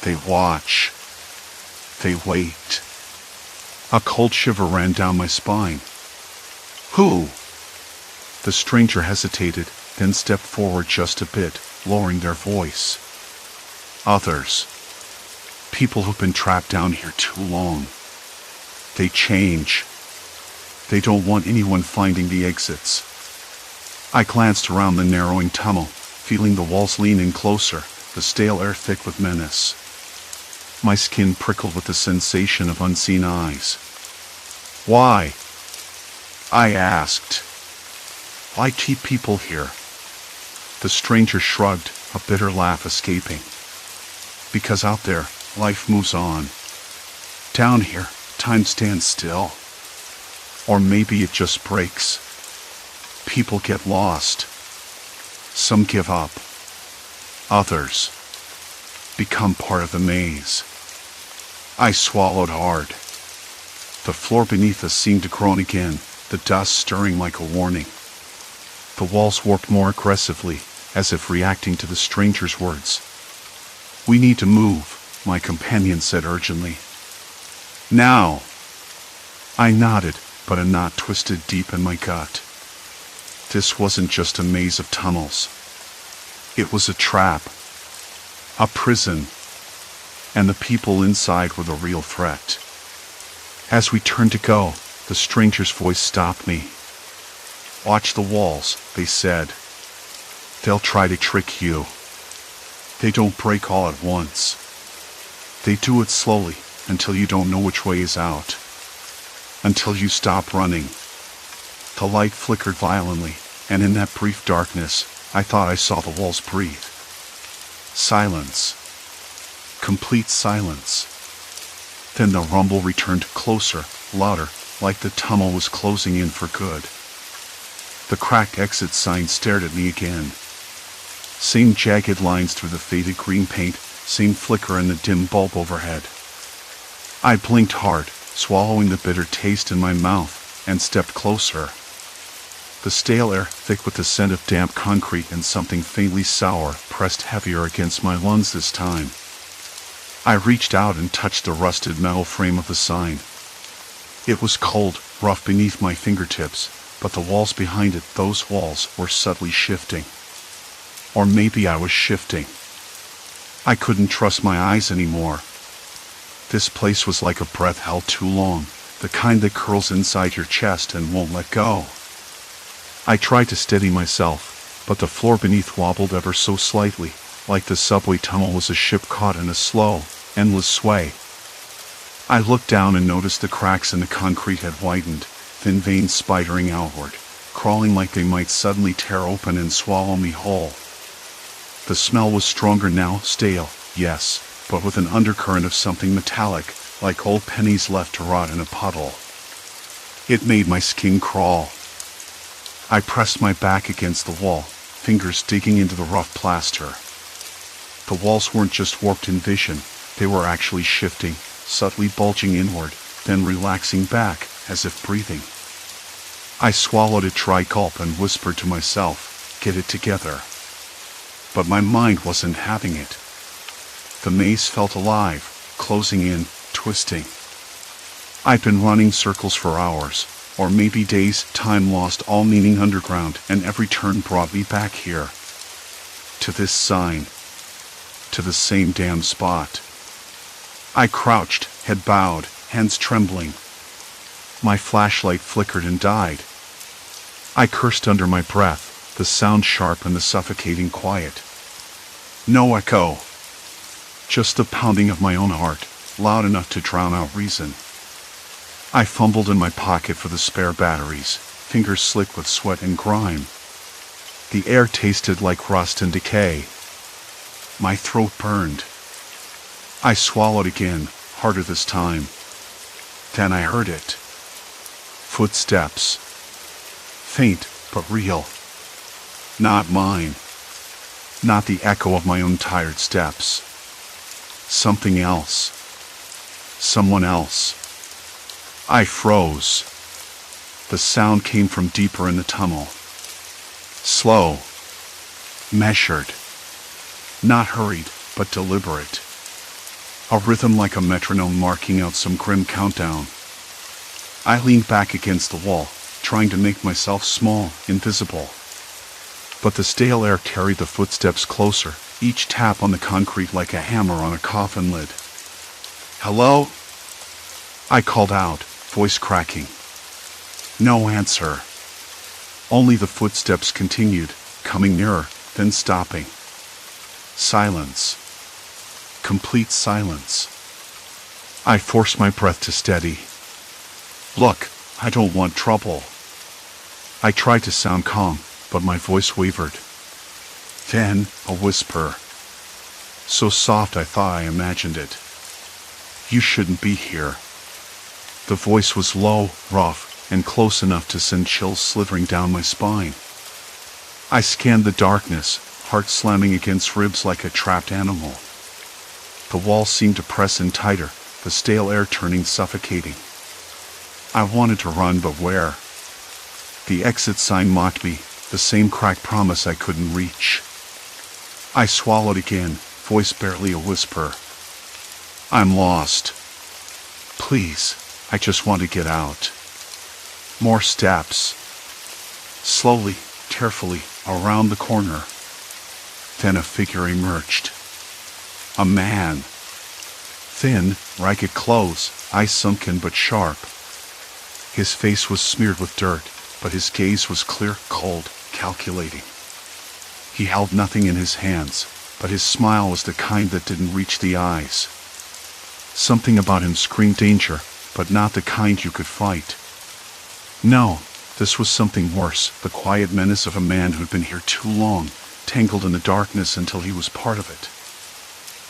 They watch. They wait." A cold shiver ran down my spine. "Who?" The stranger hesitated, then stepped forward just a bit, lowering their voice. "Others. People who've been trapped down here too long. They change. They don't want anyone finding the exits." I glanced around the narrowing tunnel, feeling the walls lean in closer, the stale air thick with menace. My skin prickled with the sensation of unseen eyes. "Why?" I asked. "Why keep people here?" The stranger shrugged, a bitter laugh escaping. "Because out there, life moves on. Down here, time stands still. Or maybe it just breaks. People get lost. Some give up. Others become part of the maze." I swallowed hard. The floor beneath us seemed to groan again, the dust stirring like a warning. The walls warped more aggressively, as if reacting to the stranger's words. "We need to move," my companion said urgently. "Now!" I nodded, but a knot twisted deep in my gut. This wasn't just a maze of tunnels. It was a trap. A prison. And the people inside were the real threat. As we turned to go, the stranger's voice stopped me. "Watch the walls," they said. "They'll try to trick you. They don't break all at once. They do it slowly, until you don't know which way is out. Until you stop running." The light flickered violently, and in that brief darkness, I thought I saw the walls breathe. Silence. Complete silence. Then the rumble returned closer, louder, like the tunnel was closing in for good. The cracked exit sign stared at me again. Same jagged lines through the faded green paint, same flicker in the dim bulb overhead. I blinked hard, swallowing the bitter taste in my mouth, and stepped closer. The stale air, thick with the scent of damp concrete and something faintly sour, pressed heavier against my lungs this time. I reached out and touched the rusted metal frame of the sign. It was cold, rough beneath my fingertips, but the walls behind it, those walls, were subtly shifting. Or maybe I was shifting. I couldn't trust my eyes anymore. This place was like a breath held too long, the kind that curls inside your chest and won't let go. I tried to steady myself, but the floor beneath wobbled ever so slightly, like the subway tunnel was a ship caught in a slow, endless sway. I looked down and noticed the cracks in the concrete had widened, thin veins spidering outward, crawling like they might suddenly tear open and swallow me whole. The smell was stronger now, stale, yes, but with an undercurrent of something metallic, like old pennies left to rot in a puddle. It made my skin crawl. I pressed my back against the wall, fingers digging into the rough plaster. The walls weren't just warped in vision, they were actually shifting, subtly bulging inward, then relaxing back, as if breathing. I swallowed a dry gulp and whispered to myself, "Get it together." But my mind wasn't having it. The maze felt alive, closing in, twisting. I'd been running circles for hours, or maybe days, time lost all meaning underground, and every turn brought me back here. To this sign. To the same damn spot. I crouched, head bowed, hands trembling. My flashlight flickered and died. I cursed under my breath, the sound sharp and the suffocating quiet. No echo. Just the pounding of my own heart, loud enough to drown out reason. I fumbled in my pocket for the spare batteries, fingers slick with sweat and grime. The air tasted like rust and decay. My throat burned. I swallowed again, harder this time. Then I heard it. Footsteps. Faint, but real. Not mine. Not the echo of my own tired steps. Something else. Someone else. I froze. The sound came from deeper in the tunnel. Slow. Measured. Not hurried, but deliberate. A rhythm like a metronome marking out some grim countdown. I leaned back against the wall, trying to make myself small, invisible. But the stale air carried the footsteps closer, each tap on the concrete like a hammer on a coffin lid. "Hello?" I called out, voice cracking. No answer. Only the footsteps continued, coming nearer, then stopping. Silence. Complete silence. I forced my breath to steady. "Look, I don't want trouble." I tried to sound calm, but my voice wavered. Then, a whisper. So soft I thought I imagined it. "You shouldn't be here." The voice was low, rough, and close enough to send chills slithering down my spine. I scanned the darkness, heart slamming against ribs like a trapped animal. The walls seemed to press in tighter, the stale air turning suffocating. I wanted to run, but where? The exit sign mocked me, the same cracked promise I couldn't reach. I swallowed again, voice barely a whisper. "I'm lost. Please, I just want to get out." More steps. Slowly, carefully, around the corner. Then a figure emerged. A man. Thin, ragged clothes, eyes sunken but sharp. His face was smeared with dirt, but his gaze was clear, cold, calculating. He held nothing in his hands, but his smile was the kind that didn't reach the eyes. Something about him screamed danger, but not the kind you could fight. No, this was something worse, the quiet menace of a man who'd been here too long, tangled in the darkness until he was part of it.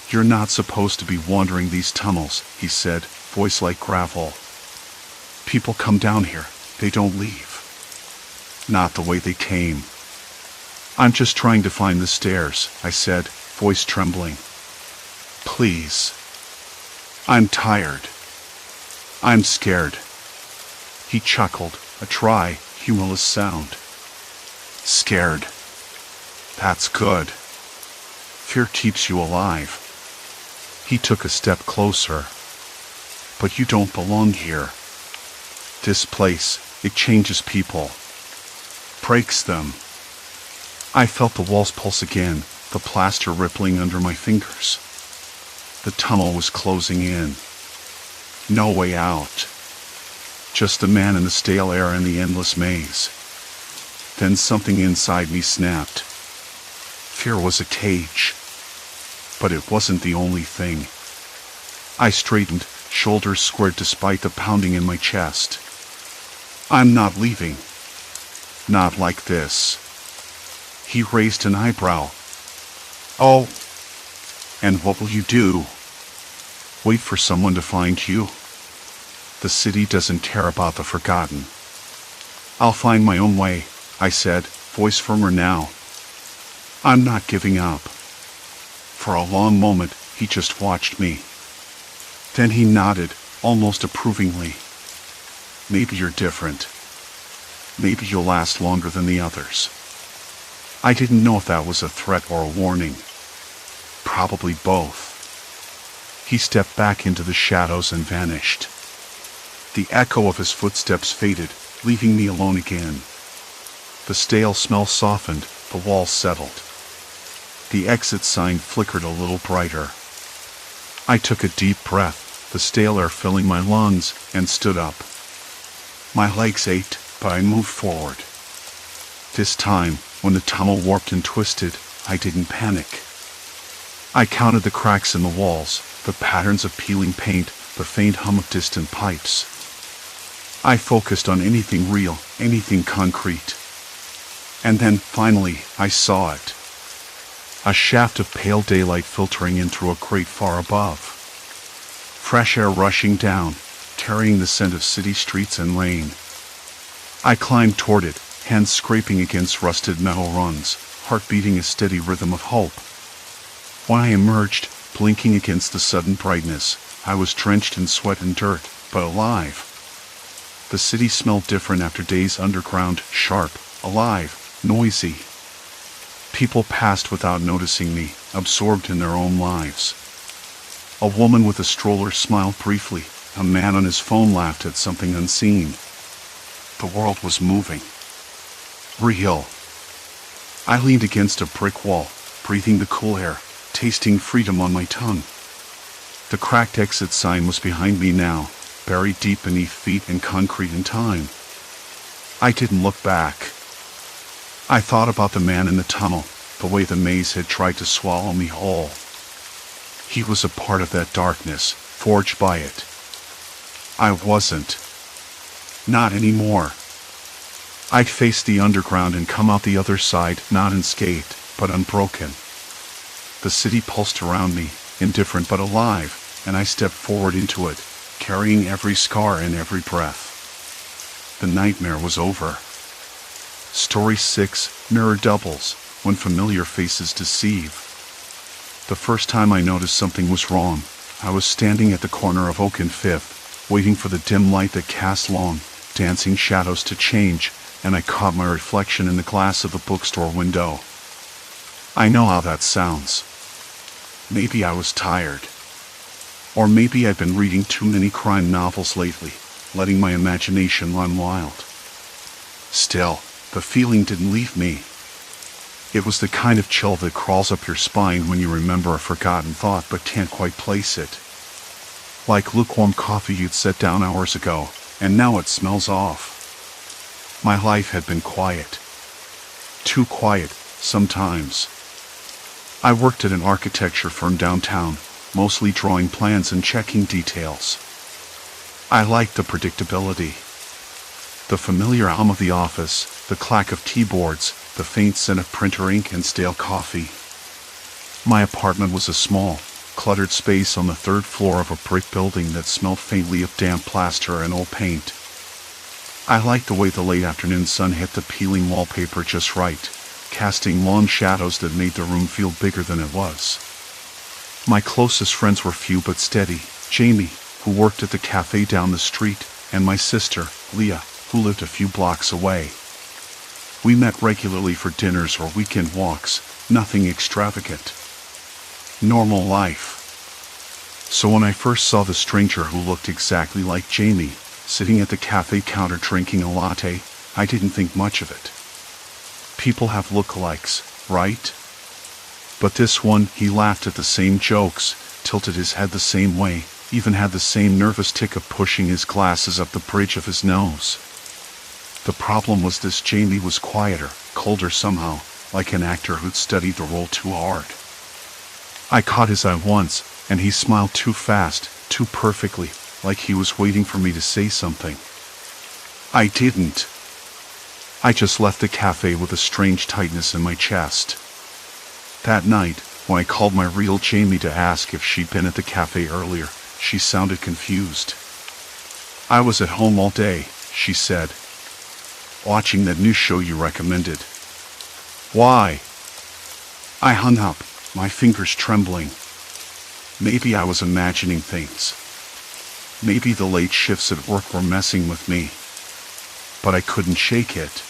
"You're not supposed to be wandering these tunnels," he said, voice like gravel. "People come down here, they don't leave. Not the way they came." I'm just trying to find the stairs, I said, voice trembling. Please. I'm tired. I'm scared. He chuckled, a dry, humorless sound. Scared. That's good. Fear keeps you alive. He took a step closer. But you don't belong here. This place, it changes people. Breaks them. I felt the walls pulse again, the plaster rippling under my fingers. The tunnel was closing in. No way out. Just the man in the stale air and the endless maze. Then something inside me snapped. Fear was a cage. But it wasn't the only thing. I straightened, shoulders squared despite the pounding in my chest. I'm not leaving. Not like this. He raised an eyebrow. Oh. And what will you do? Wait for someone to find you? The city doesn't care about the forgotten. I'll find my own way, I said, voice firmer now. I'm not giving up. For a long moment, he just watched me. Then he nodded, almost approvingly. Maybe you're different. Maybe you'll last longer than the others. I didn't know if that was a threat or a warning. Probably both. He stepped back into the shadows and vanished. The echo of his footsteps faded, leaving me alone again. The stale smell softened, the walls settled. The exit sign flickered a little brighter. I took a deep breath, the stale air filling my lungs, and stood up. My legs ached, but I moved forward. This time, when the tunnel warped and twisted, I didn't panic. I counted the cracks in the walls, the patterns of peeling paint, the faint hum of distant pipes. I focused on anything real, anything concrete. And then, finally, I saw it. A shaft of pale daylight filtering in through a grate far above. Fresh air rushing down, carrying the scent of city streets and rain. I climbed toward it, hands scraping against rusted metal rungs, heart beating a steady rhythm of hope. When I emerged, blinking against the sudden brightness, I was drenched in sweat and dirt, but alive. The city smelled different after days underground, sharp, alive, noisy. People passed without noticing me, absorbed in their own lives. A woman with a stroller smiled briefly, a man on his phone laughed at something unseen. The world was moving. Real. I leaned against a brick wall, breathing the cool air, tasting freedom on my tongue. The cracked exit sign was behind me now, buried deep beneath feet and concrete and time. I didn't look back. I thought about the man in the tunnel, the way the maze had tried to swallow me whole. He was a part of that darkness, forged by it. I wasn't. Not anymore. I'd face the underground and come out the other side, not unscathed, but unbroken. The city pulsed around me, indifferent but alive, and I stepped forward into it, carrying every scar and every breath. The nightmare was over. Story 6, Mirror Doubles, When Familiar Faces Deceive. The first time I noticed something was wrong, I was standing at the corner of Oak and Fifth, waiting for the dim light that cast long, dancing shadows to change, and I caught my reflection in the glass of the bookstore window. I know how that sounds. Maybe I was tired. Or maybe I'd been reading too many crime novels lately, letting my imagination run wild. Still, the feeling didn't leave me. It was the kind of chill that crawls up your spine when you remember a forgotten thought but can't quite place it. Like lukewarm coffee you'd set down hours ago, and now it smells off. My life had been quiet. Too quiet, sometimes. I worked at an architecture firm downtown, mostly drawing plans and checking details. I liked the predictability. The familiar hum of the office, the clack of keyboards, the faint scent of printer ink and stale coffee. My apartment was a small, cluttered space on the third floor of a brick building that smelled faintly of damp plaster and old paint. I liked the way the late afternoon sun hit the peeling wallpaper just right, casting long shadows that made the room feel bigger than it was. My closest friends were few but steady: Jamie, who worked at the cafe down the street, and my sister, Leah, who lived a few blocks away. We met regularly for dinners or weekend walks, nothing extravagant. Normal life. So when I first saw the stranger who looked exactly like Jamie, sitting at the cafe counter drinking a latte, I didn't think much of it. People have lookalikes, right? But this one, he laughed at the same jokes, tilted his head the same way, even had the same nervous tick of pushing his glasses up the bridge of his nose. The problem was this: Jamie was quieter, colder somehow, like an actor who'd studied the role too hard. I caught his eye once, and he smiled too fast, too perfectly, like he was waiting for me to say something. I didn't. I just left the cafe with a strange tightness in my chest. That night, when I called my real Jamie to ask if she'd been at the cafe earlier, she sounded confused. "I was at home all day," she said, "watching that new show you recommended." "Why?" I hung up, my fingers trembling. Maybe I was imagining things. Maybe the late shifts at work were messing with me. But I couldn't shake it.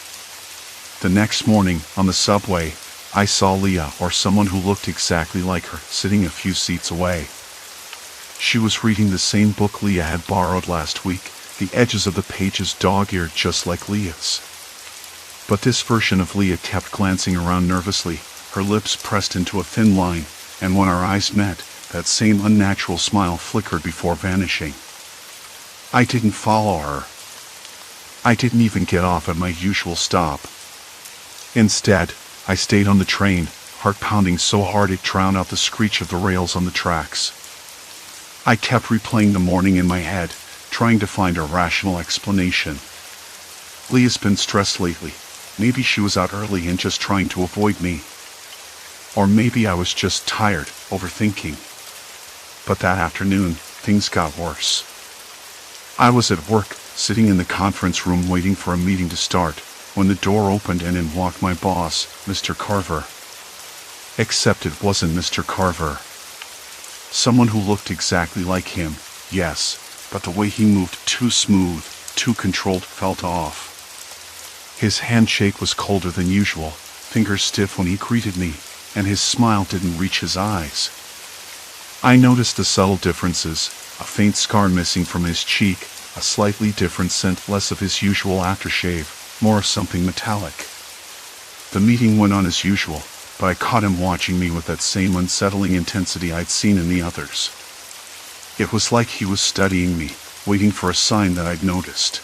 The next morning, on the subway, I saw Leah, or someone who looked exactly like her, sitting a few seats away. She was reading the same book Leah had borrowed last week, the edges of the pages dog-eared just like Leah's. But this version of Leah kept glancing around nervously, her lips pressed into a thin line, and when our eyes met, that same unnatural smile flickered before vanishing. I didn't follow her. I didn't even get off at my usual stop. Instead, I stayed on the train, heart pounding so hard it drowned out the screech of the rails on the tracks. I kept replaying the morning in my head, trying to find a rational explanation. Leah's been stressed lately. Maybe she was out early and just trying to avoid me. Or maybe I was just tired, overthinking. But that afternoon, things got worse. I was at work, sitting in the conference room waiting for a meeting to start, when the door opened and in walked my boss, Mr. Carver. Except it wasn't Mr. Carver. Someone who looked exactly like him, yes, but the way he moved, too smooth, too controlled, felt off. His handshake was colder than usual, fingers stiff when he greeted me, and his smile didn't reach his eyes. I noticed the subtle differences: a faint scar missing from his cheek, a slightly different scent, less of his usual aftershave, more of something metallic. The meeting went on as usual, but I caught him watching me with that same unsettling intensity I'd seen in the others. It was like he was studying me, waiting for a sign that I'd noticed.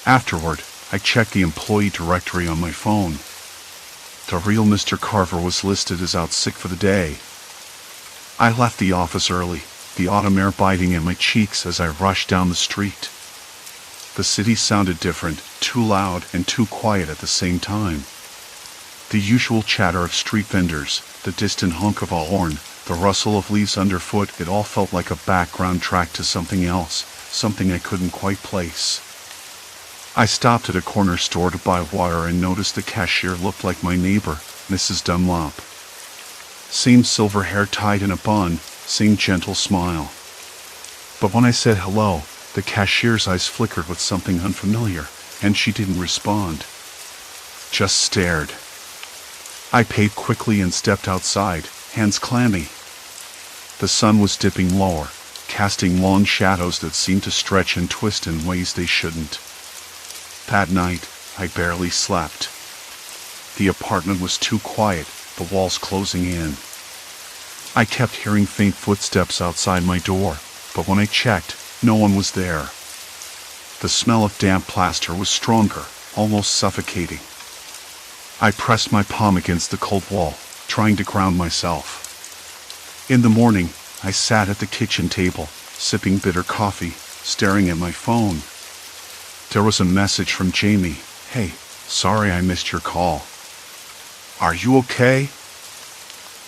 Afterward, I checked the employee directory on my phone. The real Mr. Carver was listed as out sick for the day. I left the office early, the autumn air biting at my cheeks as I rushed down the street. The city sounded different, too loud and too quiet at the same time. The usual chatter of street vendors, the distant honk of a horn, the rustle of leaves underfoot, it all felt like a background track to something else, something I couldn't quite place. I stopped at a corner store to buy water and noticed the cashier looked like my neighbor, Mrs. Dunlop. Same silver hair tied in a bun, same gentle smile. But when I said hello, the cashier's eyes flickered with something unfamiliar, and she didn't respond. Just stared. I paid quickly and stepped outside, hands clammy. The sun was dipping lower, casting long shadows that seemed to stretch and twist in ways they shouldn't. That night, I barely slept. The apartment was too quiet, the walls closing in. I kept hearing faint footsteps outside my door, but when I checked, no one was there. The smell of damp plaster was stronger, almost suffocating. I pressed my palm against the cold wall, trying to ground myself. In the morning, I sat at the kitchen table, sipping bitter coffee, staring at my phone. There was a message from Jamie. "Hey, sorry I missed your call. Are you okay?"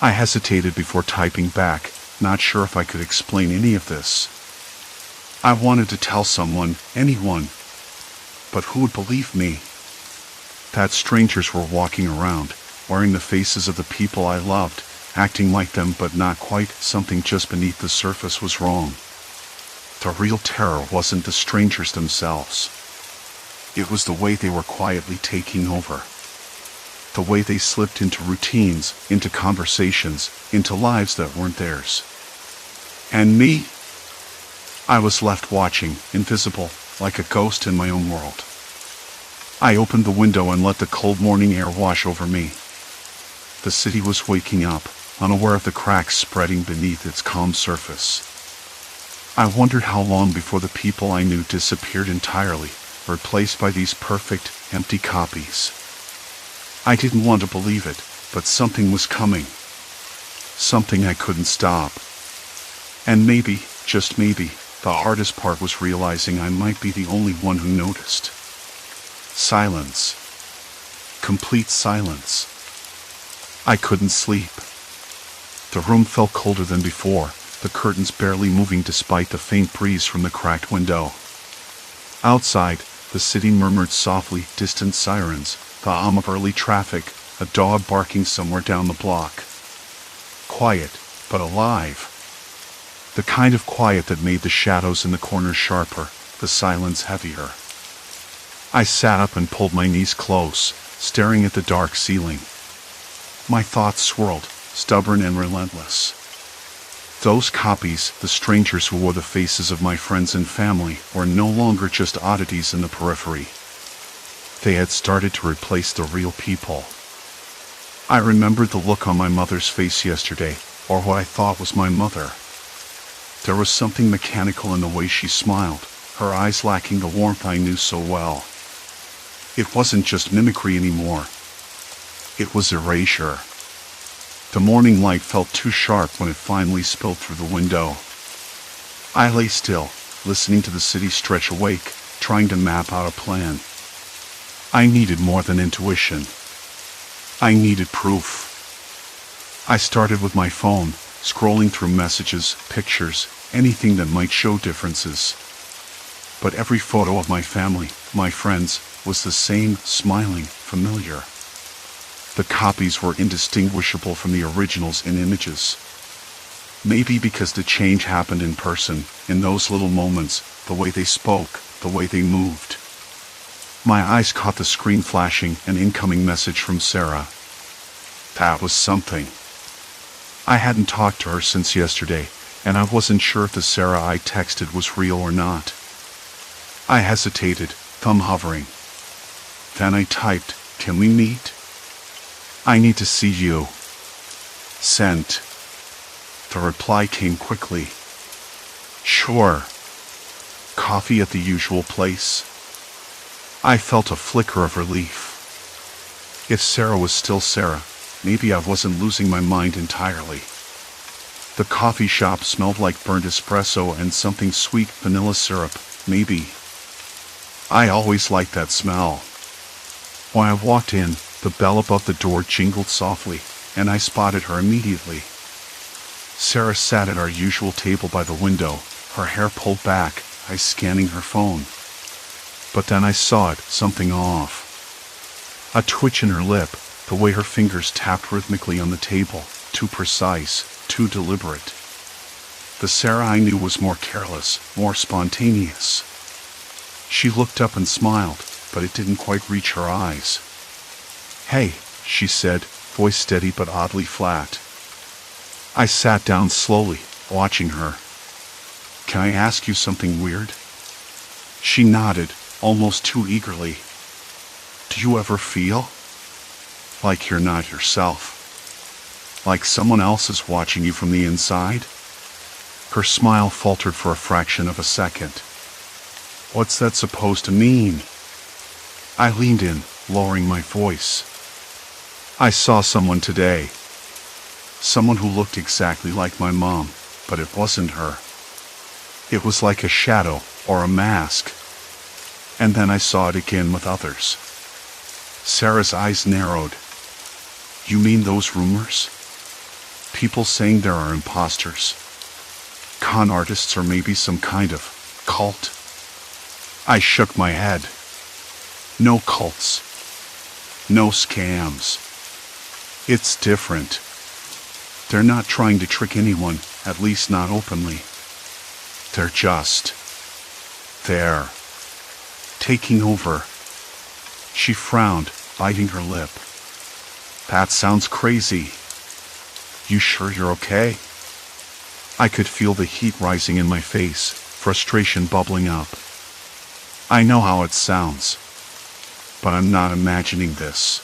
I hesitated before typing back, not sure if I could explain any of this. I wanted to tell someone, anyone. But who would believe me? That strangers were walking around, wearing the faces of the people I loved, acting like them but not quite. Something just beneath the surface was wrong. The real terror wasn't the strangers themselves. It was the way they were quietly taking over. The way they slipped into routines, into conversations, into lives that weren't theirs. And me? I was left watching, invisible, like a ghost in my own world. I opened the window and let the cold morning air wash over me. The city was waking up, unaware of the cracks spreading beneath its calm surface. I wondered how long before the people I knew disappeared entirely, replaced by these perfect, empty copies. I didn't want to believe it, but something was coming. Something I couldn't stop. And maybe, just maybe, the hardest part was realizing I might be the only one who noticed. Silence. Complete silence. I couldn't sleep. The room felt colder than before, the curtains barely moving despite the faint breeze from the cracked window. Outside, the city murmured softly, distant sirens, the hum of early traffic, a dog barking somewhere down the block. Quiet, but alive. The kind of quiet that made the shadows in the corners sharper, the silence heavier. I sat up and pulled my knees close, staring at the dark ceiling. My thoughts swirled, stubborn and relentless. Those copies, the strangers who wore the faces of my friends and family, were no longer just oddities in the periphery. They had started to replace the real people. I remembered the look on my mother's face yesterday, or what I thought was my mother. There was something mechanical in the way she smiled, her eyes lacking the warmth I knew so well. It wasn't just mimicry anymore. It was erasure. The morning light felt too sharp when it finally spilled through the window. I lay still, listening to the city stretch awake, trying to map out a plan. I needed more than intuition. I needed proof. I started with my phone, scrolling through messages, pictures, anything that might show differences. But every photo of my family, my friends, was the same, smiling, familiar. The copies were indistinguishable from the originals in images. Maybe because the change happened in person, in those little moments, the way they spoke, the way they moved. My eyes caught the screen flashing, an incoming message from Sarah. That was something. I hadn't talked to her since yesterday, and I wasn't sure if the Sarah I texted was real or not. I hesitated, thumb hovering. Then I typed, "Can we meet? I need to see you." Sent. The reply came quickly. Sure. Coffee at the usual place. I felt a flicker of relief. If Sarah was still Sarah, maybe I wasn't losing my mind entirely. The coffee shop smelled like burnt espresso and something sweet, vanilla syrup, maybe. I always liked that smell. When I walked in, the bell above the door jingled softly, and I spotted her immediately. Sarah sat at our usual table by the window, her hair pulled back, eyes scanning her phone. But then I saw it, something off. A twitch in her lip, the way her fingers tapped rhythmically on the table, too precise, too deliberate. The Sarah I knew was more careless, more spontaneous. She looked up and smiled, but it didn't quite reach her eyes. "Hey," she said, voice steady but oddly flat. I sat down slowly, watching her. "Can I ask you something weird?" She nodded, almost too eagerly. "Do you ever feel like you're not yourself? Like someone else is watching you from the inside?" Her smile faltered for a fraction of a second. "What's that supposed to mean?" I leaned in, lowering my voice. "I saw someone today. Someone who looked exactly like my mom, but it wasn't her. It was like a shadow, or a mask. And then I saw it again with others." Sarah's eyes narrowed. "You mean those rumors? People saying there are imposters? Con artists or maybe some kind of cult?" I shook my head. "No cults. No scams. It's different. They're not trying to trick anyone, at least not openly. They're just there, taking over. She frowned, biting her lip. That sounds crazy. You sure you're okay? I could feel the heat rising in my face, frustration bubbling up. I know how it sounds, but I'm not imagining this.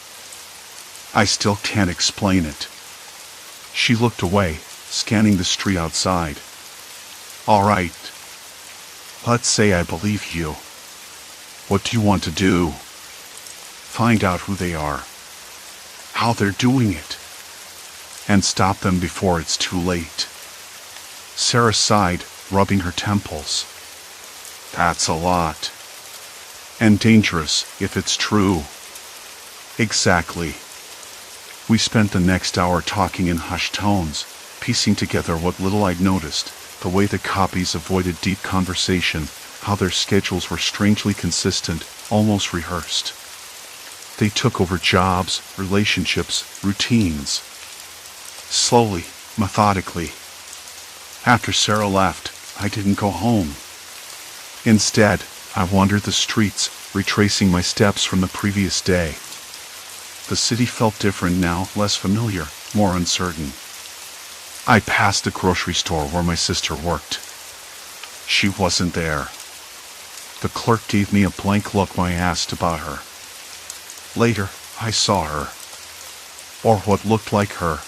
I still can't explain it. She looked away, scanning the street outside. All right. Let's say I believe you. What do you want to do? Find out who they are, how they're doing it, and stop them before it's too late. Sarah sighed, rubbing her temples. That's a lot. And dangerous, if it's true. Exactly. We spent the next hour talking in hushed tones, piecing together what little I'd noticed, the way the copies avoided deep conversation, how their schedules were strangely consistent, almost rehearsed. They took over jobs, relationships, routines. Slowly, methodically. After Sarah left, I didn't go home. Instead, I wandered the streets, retracing my steps from the previous day. The city felt different now, less familiar, more uncertain. I passed the grocery store where my sister worked. She wasn't there. The clerk gave me a blank look when I asked about her. Later, I saw her. Or what looked like her.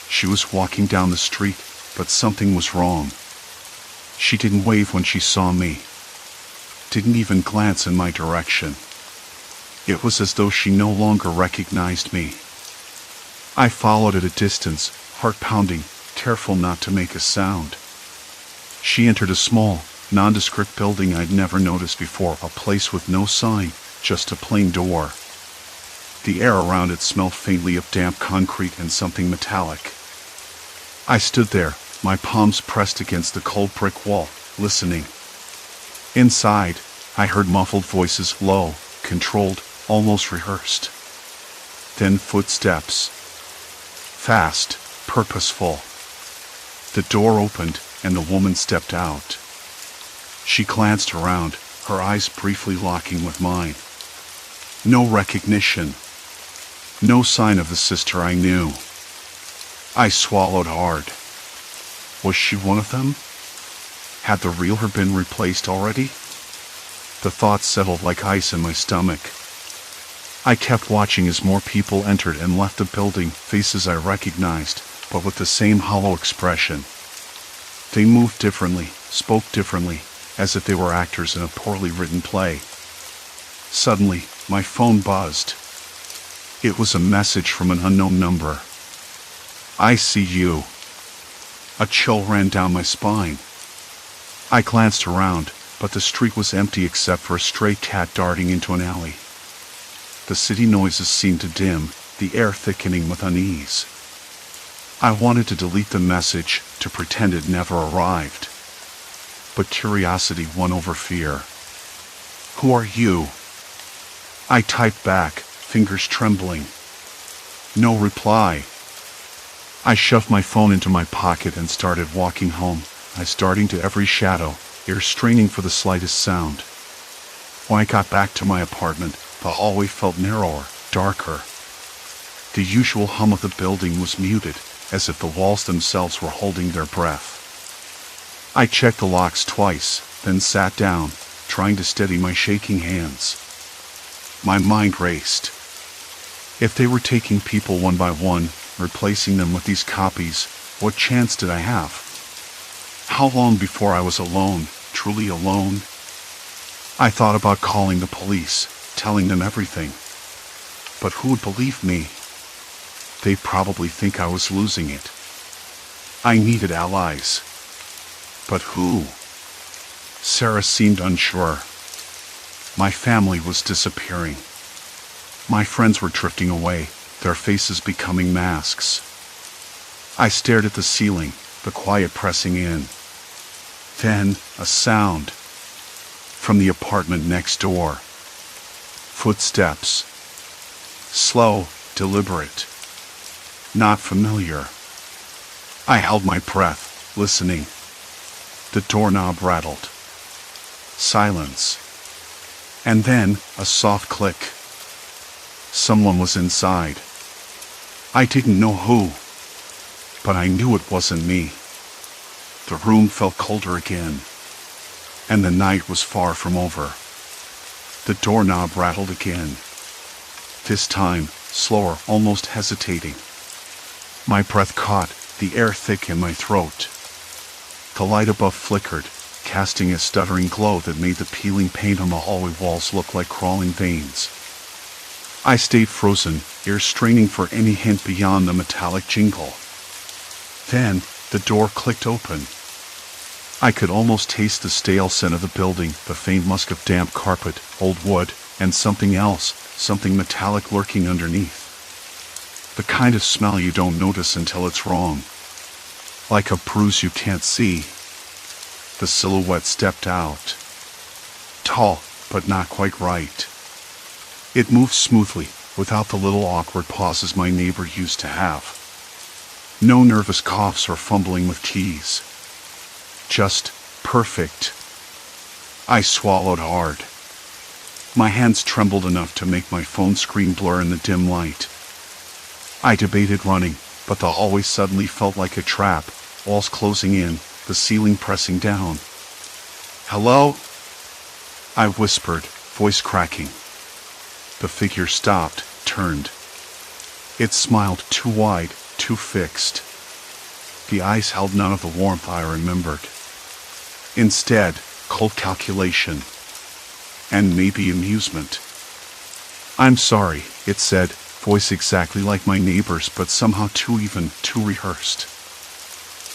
She was walking down the street, but something was wrong. She didn't wave when she saw me. Didn't even glance in my direction. It was as though she no longer recognized me. I followed at a distance, heart pounding, careful not to make a sound. She entered a small, nondescript building I'd never noticed before, a place with no sign, just a plain door. The air around it smelled faintly of damp concrete and something metallic. I stood there, my palms pressed against the cold brick wall, listening. Inside, I heard muffled voices, low, controlled, almost rehearsed. Then footsteps. Fast, purposeful. The door opened, and the woman stepped out. She glanced around, her eyes briefly locking with mine. No recognition. No sign of the sister I knew. I swallowed hard. Was she one of them? Had the real her been replaced already? The thoughts settled like ice in my stomach. I kept watching as more people entered and left the building, faces I recognized, but with the same hollow expression. They moved differently, spoke differently, as if they were actors in a poorly written play. Suddenly, my phone buzzed. It was a message from an unknown number. I see you. A chill ran down my spine. I glanced around, but the street was empty except for a stray cat darting into an alley. The city noises seemed to dim, the air thickening with unease. I wanted to delete the message, to pretend it never arrived. But curiosity won over fear. Who are you? I typed back, fingers trembling. No reply. I shoved my phone into my pocket and started walking home, eyes darting to every shadow, ears straining for the slightest sound. When I got back to my apartment, the hallway felt narrower, darker. The usual hum of the building was muted, as if the walls themselves were holding their breath. I checked the locks twice, then sat down, trying to steady my shaking hands. My mind raced. If they were taking people one by one, replacing them with these copies, what chance did I have? How long before I was alone, truly alone? I thought about calling the police, telling them everything. But who would believe me? They'd probably think I was losing it. I needed allies. But who? Sarah seemed unsure. My family was disappearing. My friends were drifting away, their faces becoming masks. I stared at the ceiling, the quiet pressing in. Then, a sound. From the apartment next door. Footsteps. Slow, deliberate. not familiar. I held my breath, listening. The doorknob rattled. Silence. And then, a soft click. Someone was inside. I didn't know who, but I knew it wasn't me. The room felt colder again, and the night was far from over. The doorknob rattled again. This time, slower, almost hesitating. My breath caught, the air thick in my throat. The light above flickered, casting a stuttering glow that made the peeling paint on the hallway walls look like crawling veins. I stayed frozen, ears straining for any hint beyond the metallic jingle. Then, the door clicked open. I could almost taste the stale scent of the building, the faint musk of damp carpet, old wood, and something else, something metallic lurking underneath. The kind of smell you don't notice until it's wrong. Like a bruise you can't see. The silhouette stepped out. Tall, but not quite right. It moved smoothly, without the little awkward pauses my neighbor used to have. No nervous coughs or fumbling with keys. Just perfect. I swallowed hard. My hands trembled enough to make my phone screen blur in the dim light. I debated running, but the hallway suddenly felt like a trap, walls closing in, the ceiling pressing down. "Hello?" I whispered, voice cracking. The figure stopped, turned. It smiled too wide, too fixed. The eyes held none of the warmth I remembered. Instead, cold calculation. And maybe amusement. "I'm sorry," it said, voice exactly like my neighbor's but somehow too even, too rehearsed.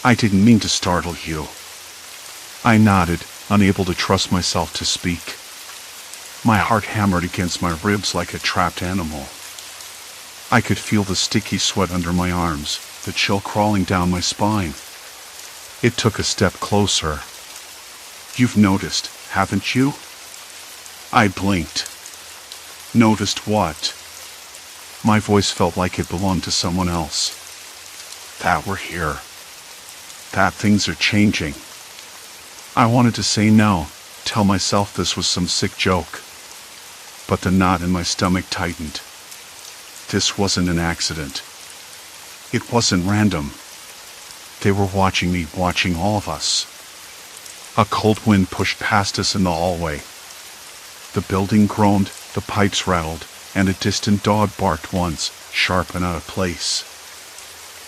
"I didn't mean to startle you." I nodded, unable to trust myself to speak. My heart hammered against my ribs like a trapped animal. I could feel the sticky sweat under my arms, the chill crawling down my spine. It took a step closer. "You've noticed, haven't you?" I blinked. Noticed what? My voice felt like it belonged to someone else. That we're here. That things are changing. I wanted to say no, tell myself this was some sick joke. But the knot in my stomach tightened. This wasn't an accident. It wasn't random. They were watching me, watching all of us. A cold wind pushed past us in the hallway. The building groaned, the pipes rattled, and a distant dog barked once, sharp and out of place.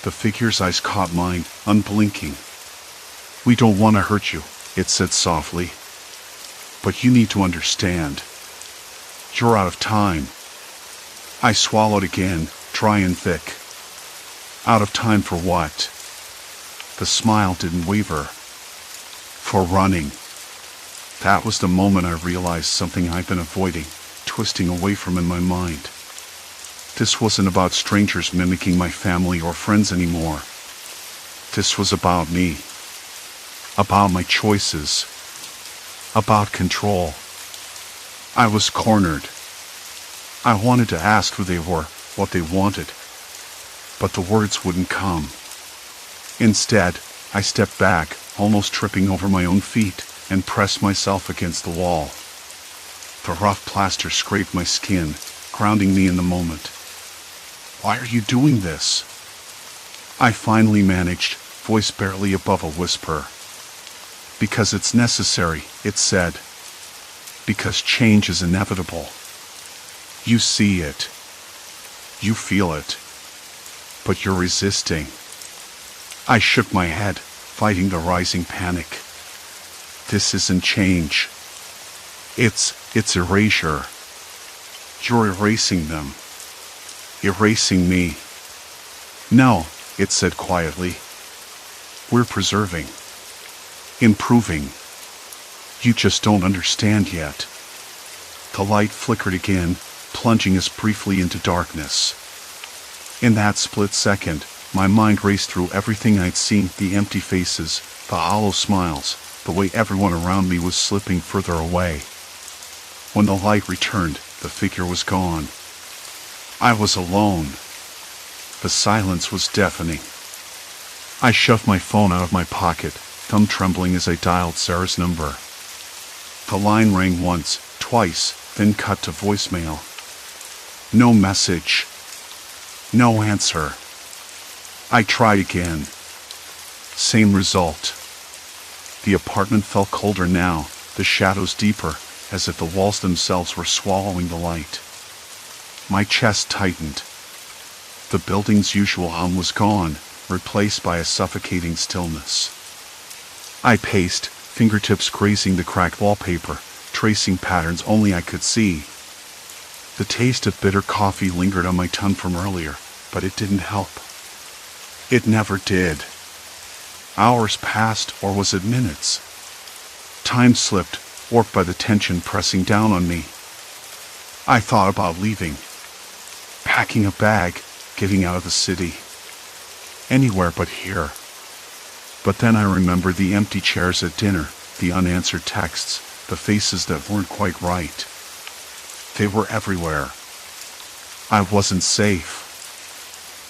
The figure's eyes caught mine, unblinking. "We don't want to hurt you," it said softly. "But you need to understand. You're out of time." I swallowed again, dry and thick. Out of time for what? The smile didn't waver. For running. That was the moment I realized something I'd been avoiding, twisting away from in my mind. This wasn't about strangers mimicking my family or friends anymore. This was about me. About my choices. About control. I was cornered. I wanted to ask who they were, what they wanted. But the words wouldn't come. Instead, I stepped back, almost tripping over my own feet, and pressed myself against the wall. The rough plaster scraped my skin, grounding me in the moment. "Why are you doing this?" I finally managed, voice barely above a whisper. "Because it's necessary," it said. "Because change is inevitable. You see it. You feel it. But you're resisting." I shook my head, fighting the rising panic. This isn't change. It's erasure. You're erasing them. Erasing me. "No," it said quietly. "We're preserving. Improving. You just don't understand yet." The light flickered again, plunging us briefly into darkness. In that split second, my mind raced through everything I'd seen, the empty faces, the hollow smiles, the way everyone around me was slipping further away. When the light returned, the figure was gone. I was alone. The silence was deafening. I shoved my phone out of my pocket, thumb trembling as I dialed Sarah's number. The line rang once, twice, then cut to voicemail. No message. No answer. I tried again. Same result. The apartment felt colder now, the shadows deeper, as if the walls themselves were swallowing the light. My chest tightened. The building's usual hum was gone, replaced by a suffocating stillness. I paced, fingertips grazing the cracked wallpaper, tracing patterns only I could see. The taste of bitter coffee lingered on my tongue from earlier, but it didn't help. It never did. Hours passed, or was it minutes? Time slipped, warped by the tension pressing down on me. I thought about leaving. Packing a bag, getting out of the city. Anywhere but here. But then I remembered the empty chairs at dinner, the unanswered texts, the faces that weren't quite right. They were everywhere. I wasn't safe.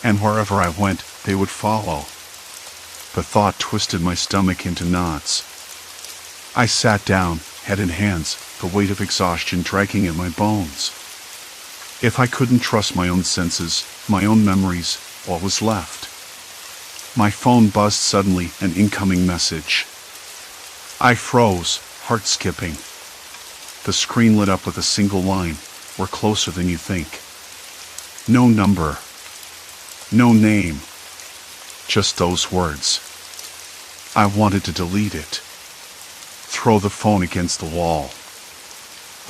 And wherever I went, they would follow. The thought twisted my stomach into knots. I sat down, head in hands, the weight of exhaustion dragging at my bones. If I couldn't trust my own senses, my own memories, what was left? My phone buzzed suddenly, an incoming message. I froze, heart skipping. The screen lit up with a single line, "We're closer than you think." No number. No name. Just those words. I wanted to delete it. Throw the phone against the wall.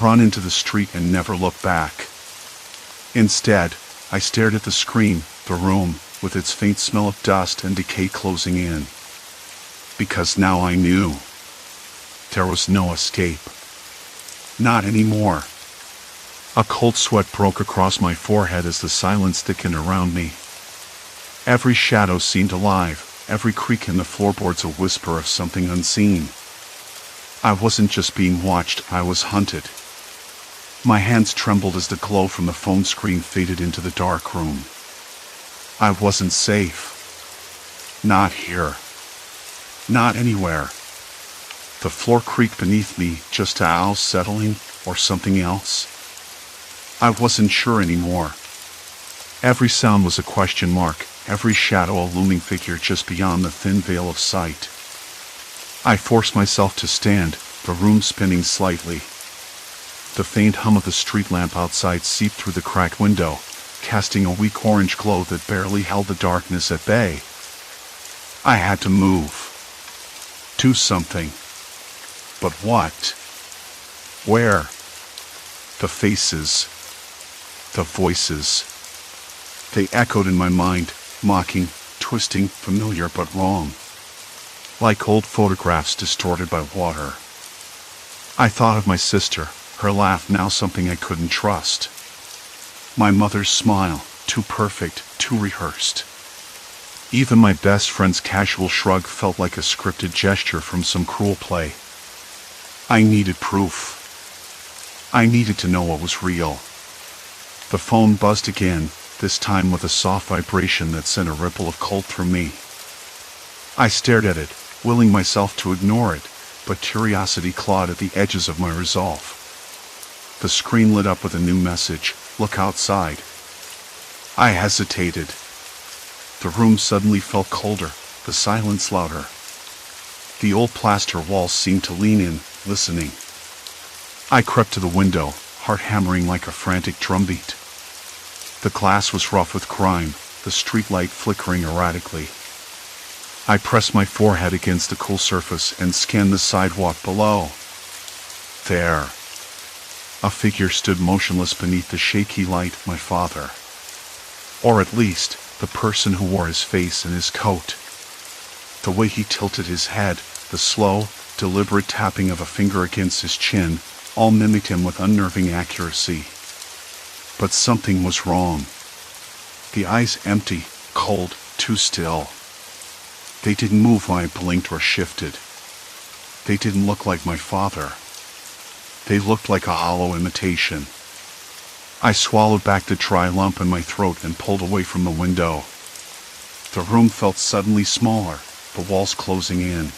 Run into the street and never look back. Instead, I stared at the screen, the room, with its faint smell of dust and decay closing in. Because now I knew. There was no escape. Not anymore. A cold sweat broke across my forehead as the silence thickened around me. Every shadow seemed alive, every creak in the floorboards a whisper of something unseen. I wasn't just being watched, I was hunted. My hands trembled as the glow from the phone screen faded into the dark room. I wasn't safe. Not here. Not anywhere. The floor creaked beneath me, just a house settling, or something else. I wasn't sure anymore. Every sound was a question mark, every shadow a looming figure just beyond the thin veil of sight. I forced myself to stand, the room spinning slightly. The faint hum of the street lamp outside seeped through the cracked window, casting a weak orange glow that barely held the darkness at bay. I had to move. Do something. But what? Where? The faces. The voices. They echoed in my mind, mocking, twisting, familiar but wrong. Like old photographs distorted by water. I thought of my sister, her laugh now something I couldn't trust. My mother's smile, too perfect, too rehearsed. Even my best friend's casual shrug felt like a scripted gesture from some cruel play. I needed proof. I needed to know what was real. The phone buzzed again, this time with a soft vibration that sent a ripple of cold through me. I stared at it, willing myself to ignore it, but curiosity clawed at the edges of my resolve. The screen lit up with a new message, "Look outside." I hesitated. The room suddenly felt colder, the silence louder. The old plaster walls seemed to lean in, listening. I crept to the window, heart hammering like a frantic drumbeat. The glass was rough with grime, the streetlight flickering erratically. I pressed my forehead against the cool surface and scanned the sidewalk below. There. A figure stood motionless beneath the shaky light, my father. Or at least, the person who wore his face and his coat. The way he tilted his head, the slow, deliberate tapping of a finger against his chin, all mimicked him with unnerving accuracy. But something was wrong. The eyes empty, cold, too still. They didn't move when I blinked or shifted. They didn't look like my father. They looked like a hollow imitation. I swallowed back the dry lump in my throat and pulled away from the window. The room felt suddenly smaller, the walls closing in.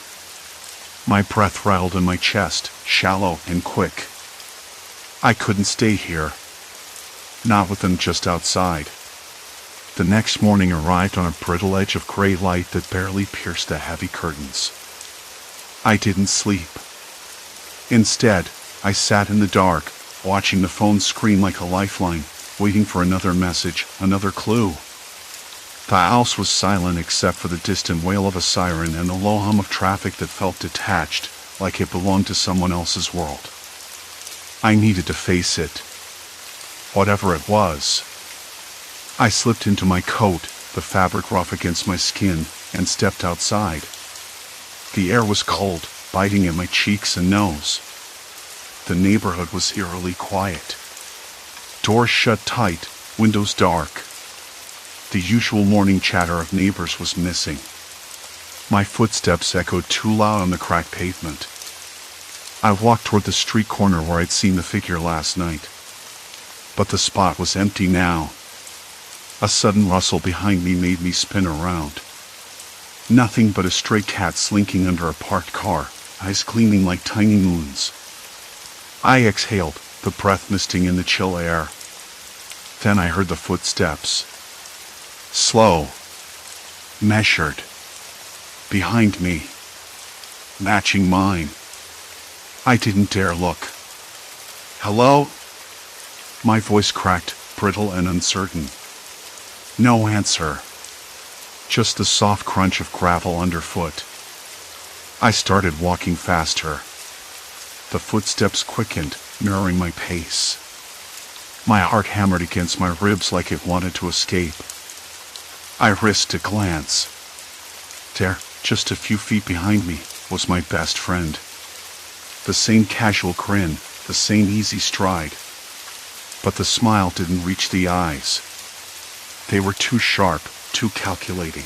My breath rattled in my chest, shallow and quick. I couldn't stay here. Not with them just outside. The next morning arrived on a brittle edge of gray light that barely pierced the heavy curtains. I didn't sleep. Instead, I sat in the dark, watching the phone scream like a lifeline, waiting for another message, another clue. The house was silent except for the distant wail of a siren and the low hum of traffic that felt detached, like it belonged to someone else's world. I needed to face it. Whatever it was. I slipped into my coat, the fabric rough against my skin, and stepped outside. The air was cold, biting at my cheeks and nose. The neighborhood was eerily quiet. Doors shut tight, windows dark. The usual morning chatter of neighbors was missing. My footsteps echoed too loud on the cracked pavement. I walked toward the street corner where I'd seen the figure last night. But the spot was empty now. A sudden rustle behind me made me spin around. Nothing but a stray cat slinking under a parked car, eyes gleaming like tiny moons. I exhaled, the breath misting in the chill air. Then I heard the footsteps. Slow. Measured. Behind me. Matching mine. I didn't dare look. Hello? My voice cracked, brittle and uncertain. No answer. Just the soft crunch of gravel underfoot. I started walking faster. The footsteps quickened, mirroring my pace. My heart hammered against my ribs like it wanted to escape. I risked a glance. There, just a few feet behind me, was my best friend. The same casual grin, the same easy stride. But the smile didn't reach the eyes. They were too sharp, too calculating.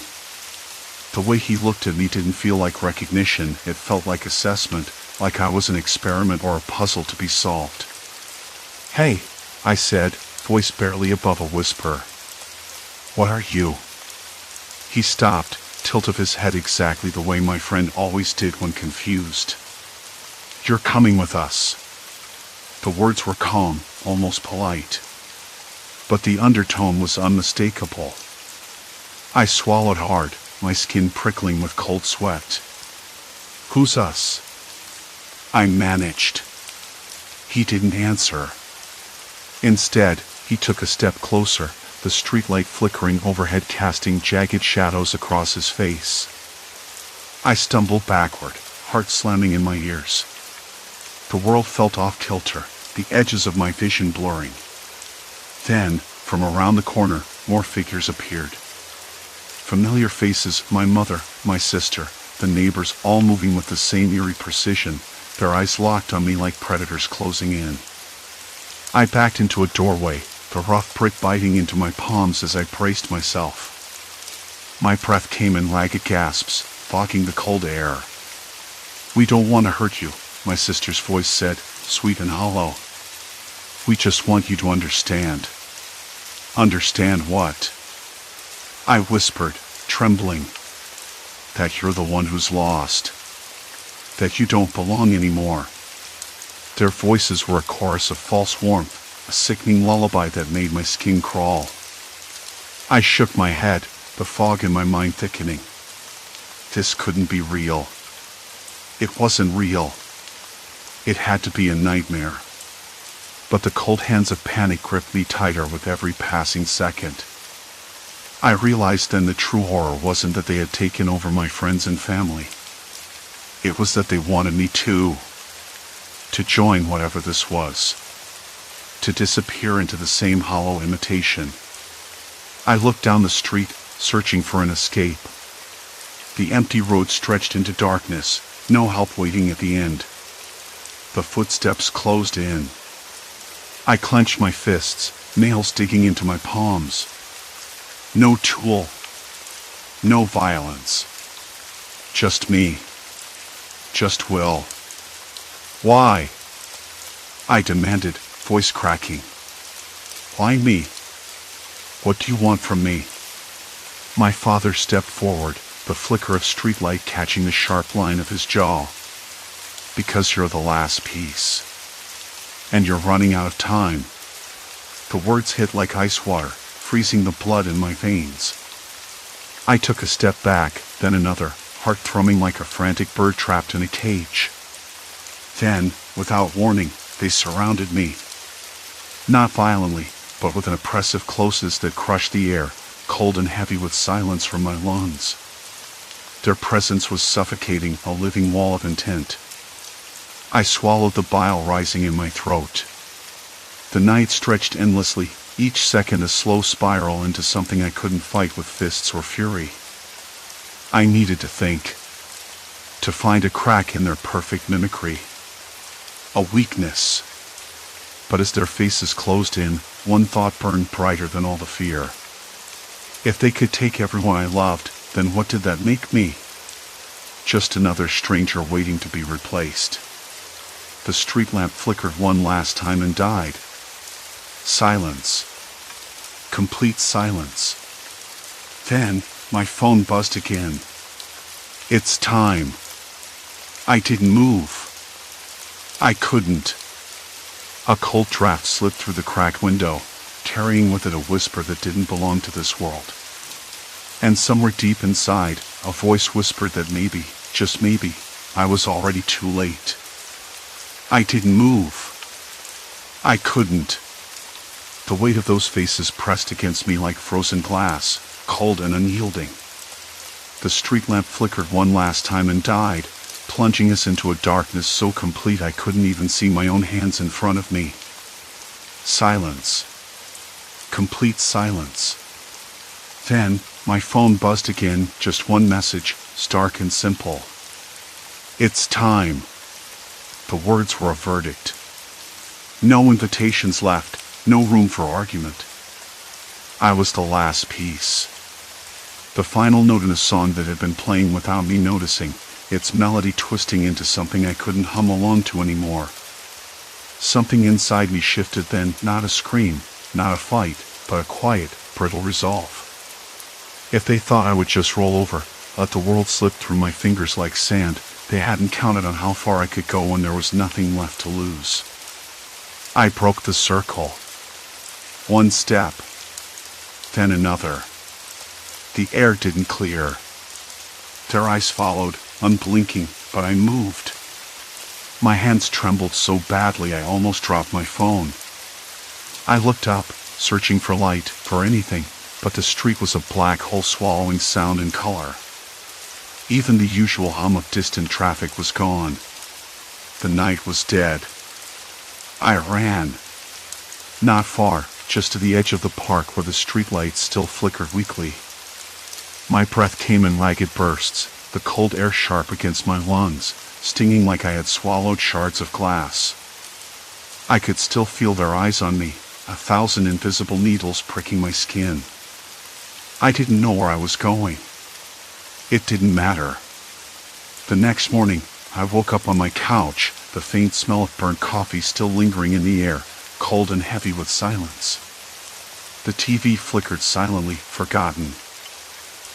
The way he looked at me didn't feel like recognition, it felt like assessment, like I was an experiment or a puzzle to be solved. Hey, I said, voice barely above a whisper. What are you? He stopped, tilt of his head exactly the way my friend always did when confused. You're coming with us. The words were calm, almost polite. But the undertone was unmistakable. I swallowed hard, my skin prickling with cold sweat. Who's us? I managed. He didn't answer. Instead, he took a step closer, the streetlight flickering overhead casting jagged shadows across his face. I stumbled backward, heart slamming in my ears. The world felt off kilter, the edges of my vision blurring. Then, from around the corner, more figures appeared. Familiar faces, my mother, my sister, the neighbors, all moving with the same eerie precision, their eyes locked on me like predators closing in. I backed into a doorway, the rough brick biting into my palms as I braced myself. My breath came in ragged gasps, fogging the cold air. We don't want to hurt you, my sister's voice said, sweet and hollow. We just want you to understand. Understand what? I whispered, trembling. That you're the one who's lost. That you don't belong anymore. Their voices were a chorus of false warmth, a sickening lullaby that made my skin crawl. I shook my head, the fog in my mind thickening. This couldn't be real. It wasn't real. It had to be a nightmare. But the cold hands of panic gripped me tighter with every passing second. I realized then the true horror wasn't that they had taken over my friends and family. It was that they wanted me to join whatever this was. To disappear into the same hollow imitation. I looked down the street, searching for an escape. The empty road stretched into darkness, no help waiting at the end. The footsteps closed in. I clenched my fists, nails digging into my palms. No tool. No violence. Just me. Just will. Why? I demanded, voice cracking. Why me? What do you want from me? My father stepped forward, the flicker of streetlight catching the sharp line of his jaw. "Because you're the last piece. And you're running out of time." The words hit like ice water, freezing the blood in my veins. I took a step back, then another, heart thrumming like a frantic bird trapped in a cage. Then, without warning, they surrounded me. Not violently, but with an oppressive closeness that crushed the air, cold and heavy with silence from my lungs. Their presence was suffocating, a living wall of intent. I swallowed the bile rising in my throat. The night stretched endlessly, each second a slow spiral into something I couldn't fight with fists or fury. I needed to think. To find a crack in their perfect mimicry. A weakness. But as their faces closed in, one thought burned brighter than all the fear. If they could take everyone I loved, then what did that make me? Just another stranger waiting to be replaced. The street lamp flickered one last time and died. Silence. Complete silence. Then, my phone buzzed again. "It's time." I didn't move. I couldn't. A cold draft slipped through the cracked window, carrying with it a whisper that didn't belong to this world. And somewhere deep inside, a voice whispered that maybe, just maybe, I was already too late. I didn't move. I couldn't. The weight of those faces pressed against me like frozen glass, cold and unyielding. The street lamp flickered one last time and died, plunging us into a darkness so complete I couldn't even see my own hands in front of me. Silence. Complete silence. Then, my phone buzzed again, just one message, stark and simple. "It's time." The words were a verdict. No invitations left, no room for argument. I was the last piece. The final note in a song that had been playing without me noticing, its melody twisting into something I couldn't hum along to anymore. Something inside me shifted then, not a scream, not a fight, but a quiet, brittle resolve. If they thought I would just roll over, let the world slip through my fingers like sand, they hadn't counted on how far I could go when there was nothing left to lose. I broke the circle. One step. Then another. The air didn't clear. Their eyes followed, unblinking, but I moved. My hands trembled so badly I almost dropped my phone. I looked up, searching for light, for anything, but the street was a black hole swallowing sound and color. Even the usual hum of distant traffic was gone. The night was dead. I ran. Not far, just to the edge of the park where the streetlights still flickered weakly. My breath came in ragged bursts, the cold air sharp against my lungs, stinging like I had swallowed shards of glass. I could still feel their eyes on me, 1,000 invisible needles pricking my skin. I didn't know where I was going. It didn't matter. The next morning, I woke up on my couch, the faint smell of burnt coffee still lingering in the air, cold and heavy with silence. The TV flickered silently, forgotten.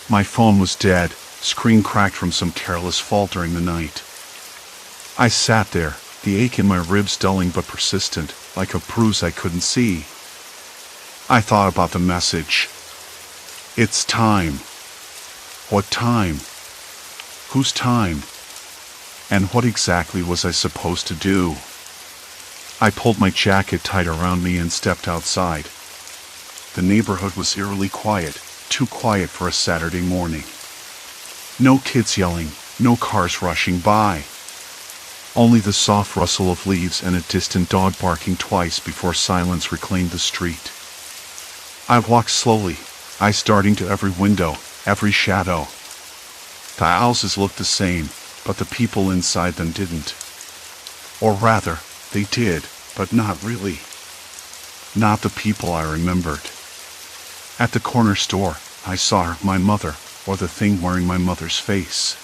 My phone was dead, screen cracked from some careless fall during the night. I sat there, the ache in my ribs dulling but persistent, like a bruise I couldn't see. I thought about the message. It's time. What time? Whose time? And what exactly was I supposed to do? I pulled my jacket tight around me and stepped outside. The neighborhood was eerily quiet, too quiet for a Saturday morning. No kids yelling, no cars rushing by. Only the soft rustle of leaves and a distant dog barking twice before silence reclaimed the street. I walked slowly, eyes darting to every window, every shadow. The houses looked the same, but the people inside them didn't. Or rather, they did, but not really. Not the people I remembered. At the corner store, I saw her, my mother, or the thing wearing my mother's face.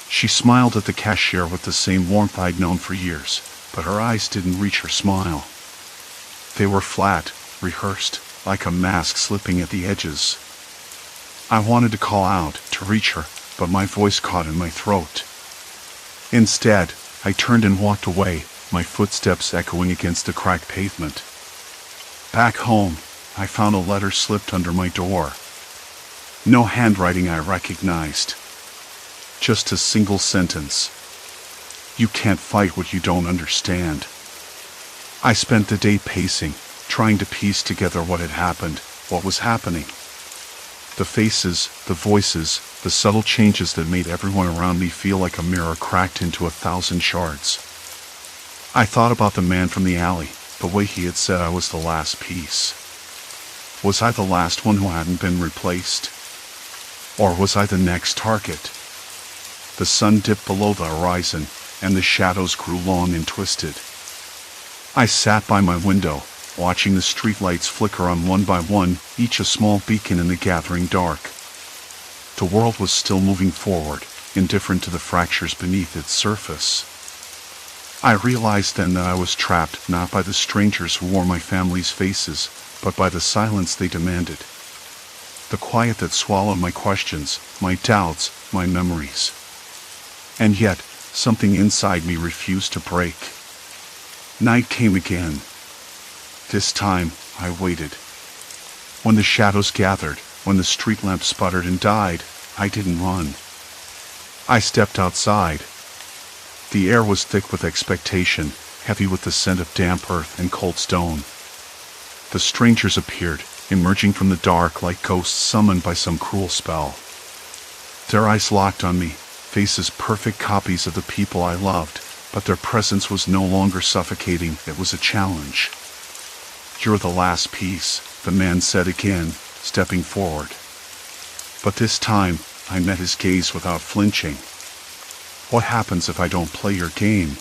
She smiled at the cashier with the same warmth I'd known for years, but her eyes didn't reach her smile. They were flat, rehearsed, like a mask slipping at the edges. I wanted to call out, to reach her, but my voice caught in my throat. Instead, I turned and walked away, my footsteps echoing against the cracked pavement. Back home, I found a letter slipped under my door. No handwriting I recognized. Just a single sentence. You can't fight what you don't understand. I spent the day pacing, trying to piece together what had happened, what was happening. The faces, the voices, the subtle changes that made everyone around me feel like a mirror cracked into 1,000 shards. I thought about the man from the alley, the way he had said I was the last piece. Was I the last one who hadn't been replaced? Or was I the next target? The sun dipped below the horizon, and the shadows grew long and twisted. I sat by my window, watching the streetlights flicker on one by one, each a small beacon in the gathering dark. The world was still moving forward, indifferent to the fractures beneath its surface. I realized then that I was trapped not by the strangers who wore my family's faces, but by the silence they demanded. The quiet that swallowed my questions, my doubts, my memories. And yet, something inside me refused to break. Night came again. This time, I waited. When the shadows gathered, when the street lamp sputtered and died, I didn't run. I stepped outside. The air was thick with expectation, heavy with the scent of damp earth and cold stone. The strangers appeared, emerging from the dark like ghosts summoned by some cruel spell. Their eyes locked on me, faces perfect copies of the people I loved, but their presence was no longer suffocating, it was a challenge. You're the last piece, the man said again, stepping forward. But this time, I met his gaze without flinching. What happens if I don't play your game?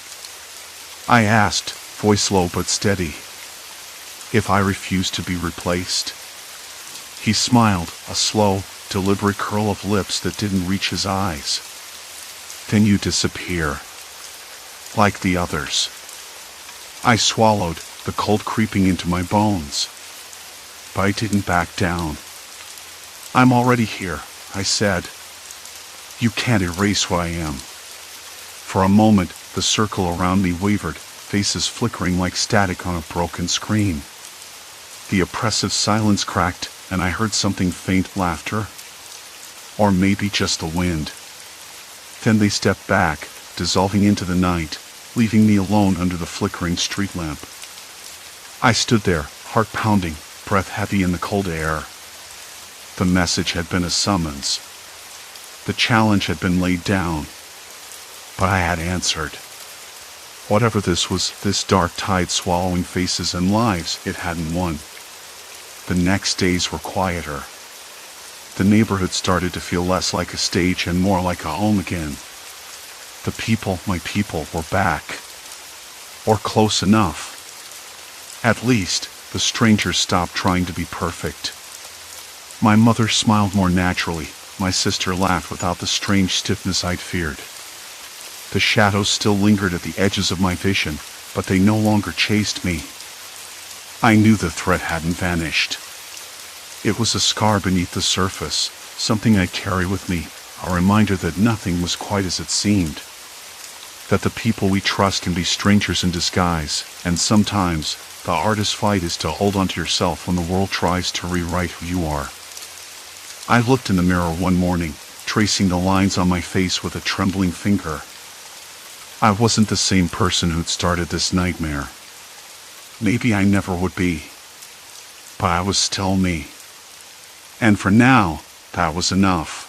I asked, voice low but steady. If I refuse to be replaced? He smiled, a slow, deliberate curl of lips that didn't reach his eyes. Then you disappear. Like the others. I swallowed, the cold creeping into my bones. But I didn't back down. I'm already here, I said. You can't erase what I am. For a moment, the circle around me wavered, faces flickering like static on a broken screen. The oppressive silence cracked, and I heard something faint, laughter. Or maybe just the wind. Then they stepped back, dissolving into the night, leaving me alone under the flickering street lamp. I stood there, heart pounding, breath heavy in the cold air. The message had been a summons. The challenge had been laid down. But I had answered. Whatever this was, this dark tide swallowing faces and lives, it hadn't won. The next days were quieter. The neighborhood started to feel less like a stage and more like a home again. The people, my people, were back. Or close enough. At least, the strangers stopped trying to be perfect. My mother smiled more naturally, my sister laughed without the strange stiffness I'd feared. The shadows still lingered at the edges of my vision, but they no longer chased me. I knew the threat hadn't vanished. It was a scar beneath the surface, something I'd carry with me, a reminder that nothing was quite as it seemed. That the people we trust can be strangers in disguise, and sometimes, the hardest fight is to hold onto yourself when the world tries to rewrite who you are. I looked in the mirror one morning, tracing the lines on my face with a trembling finger. I wasn't the same person who'd started this nightmare. Maybe I never would be. But I was still me. And for now, that was enough.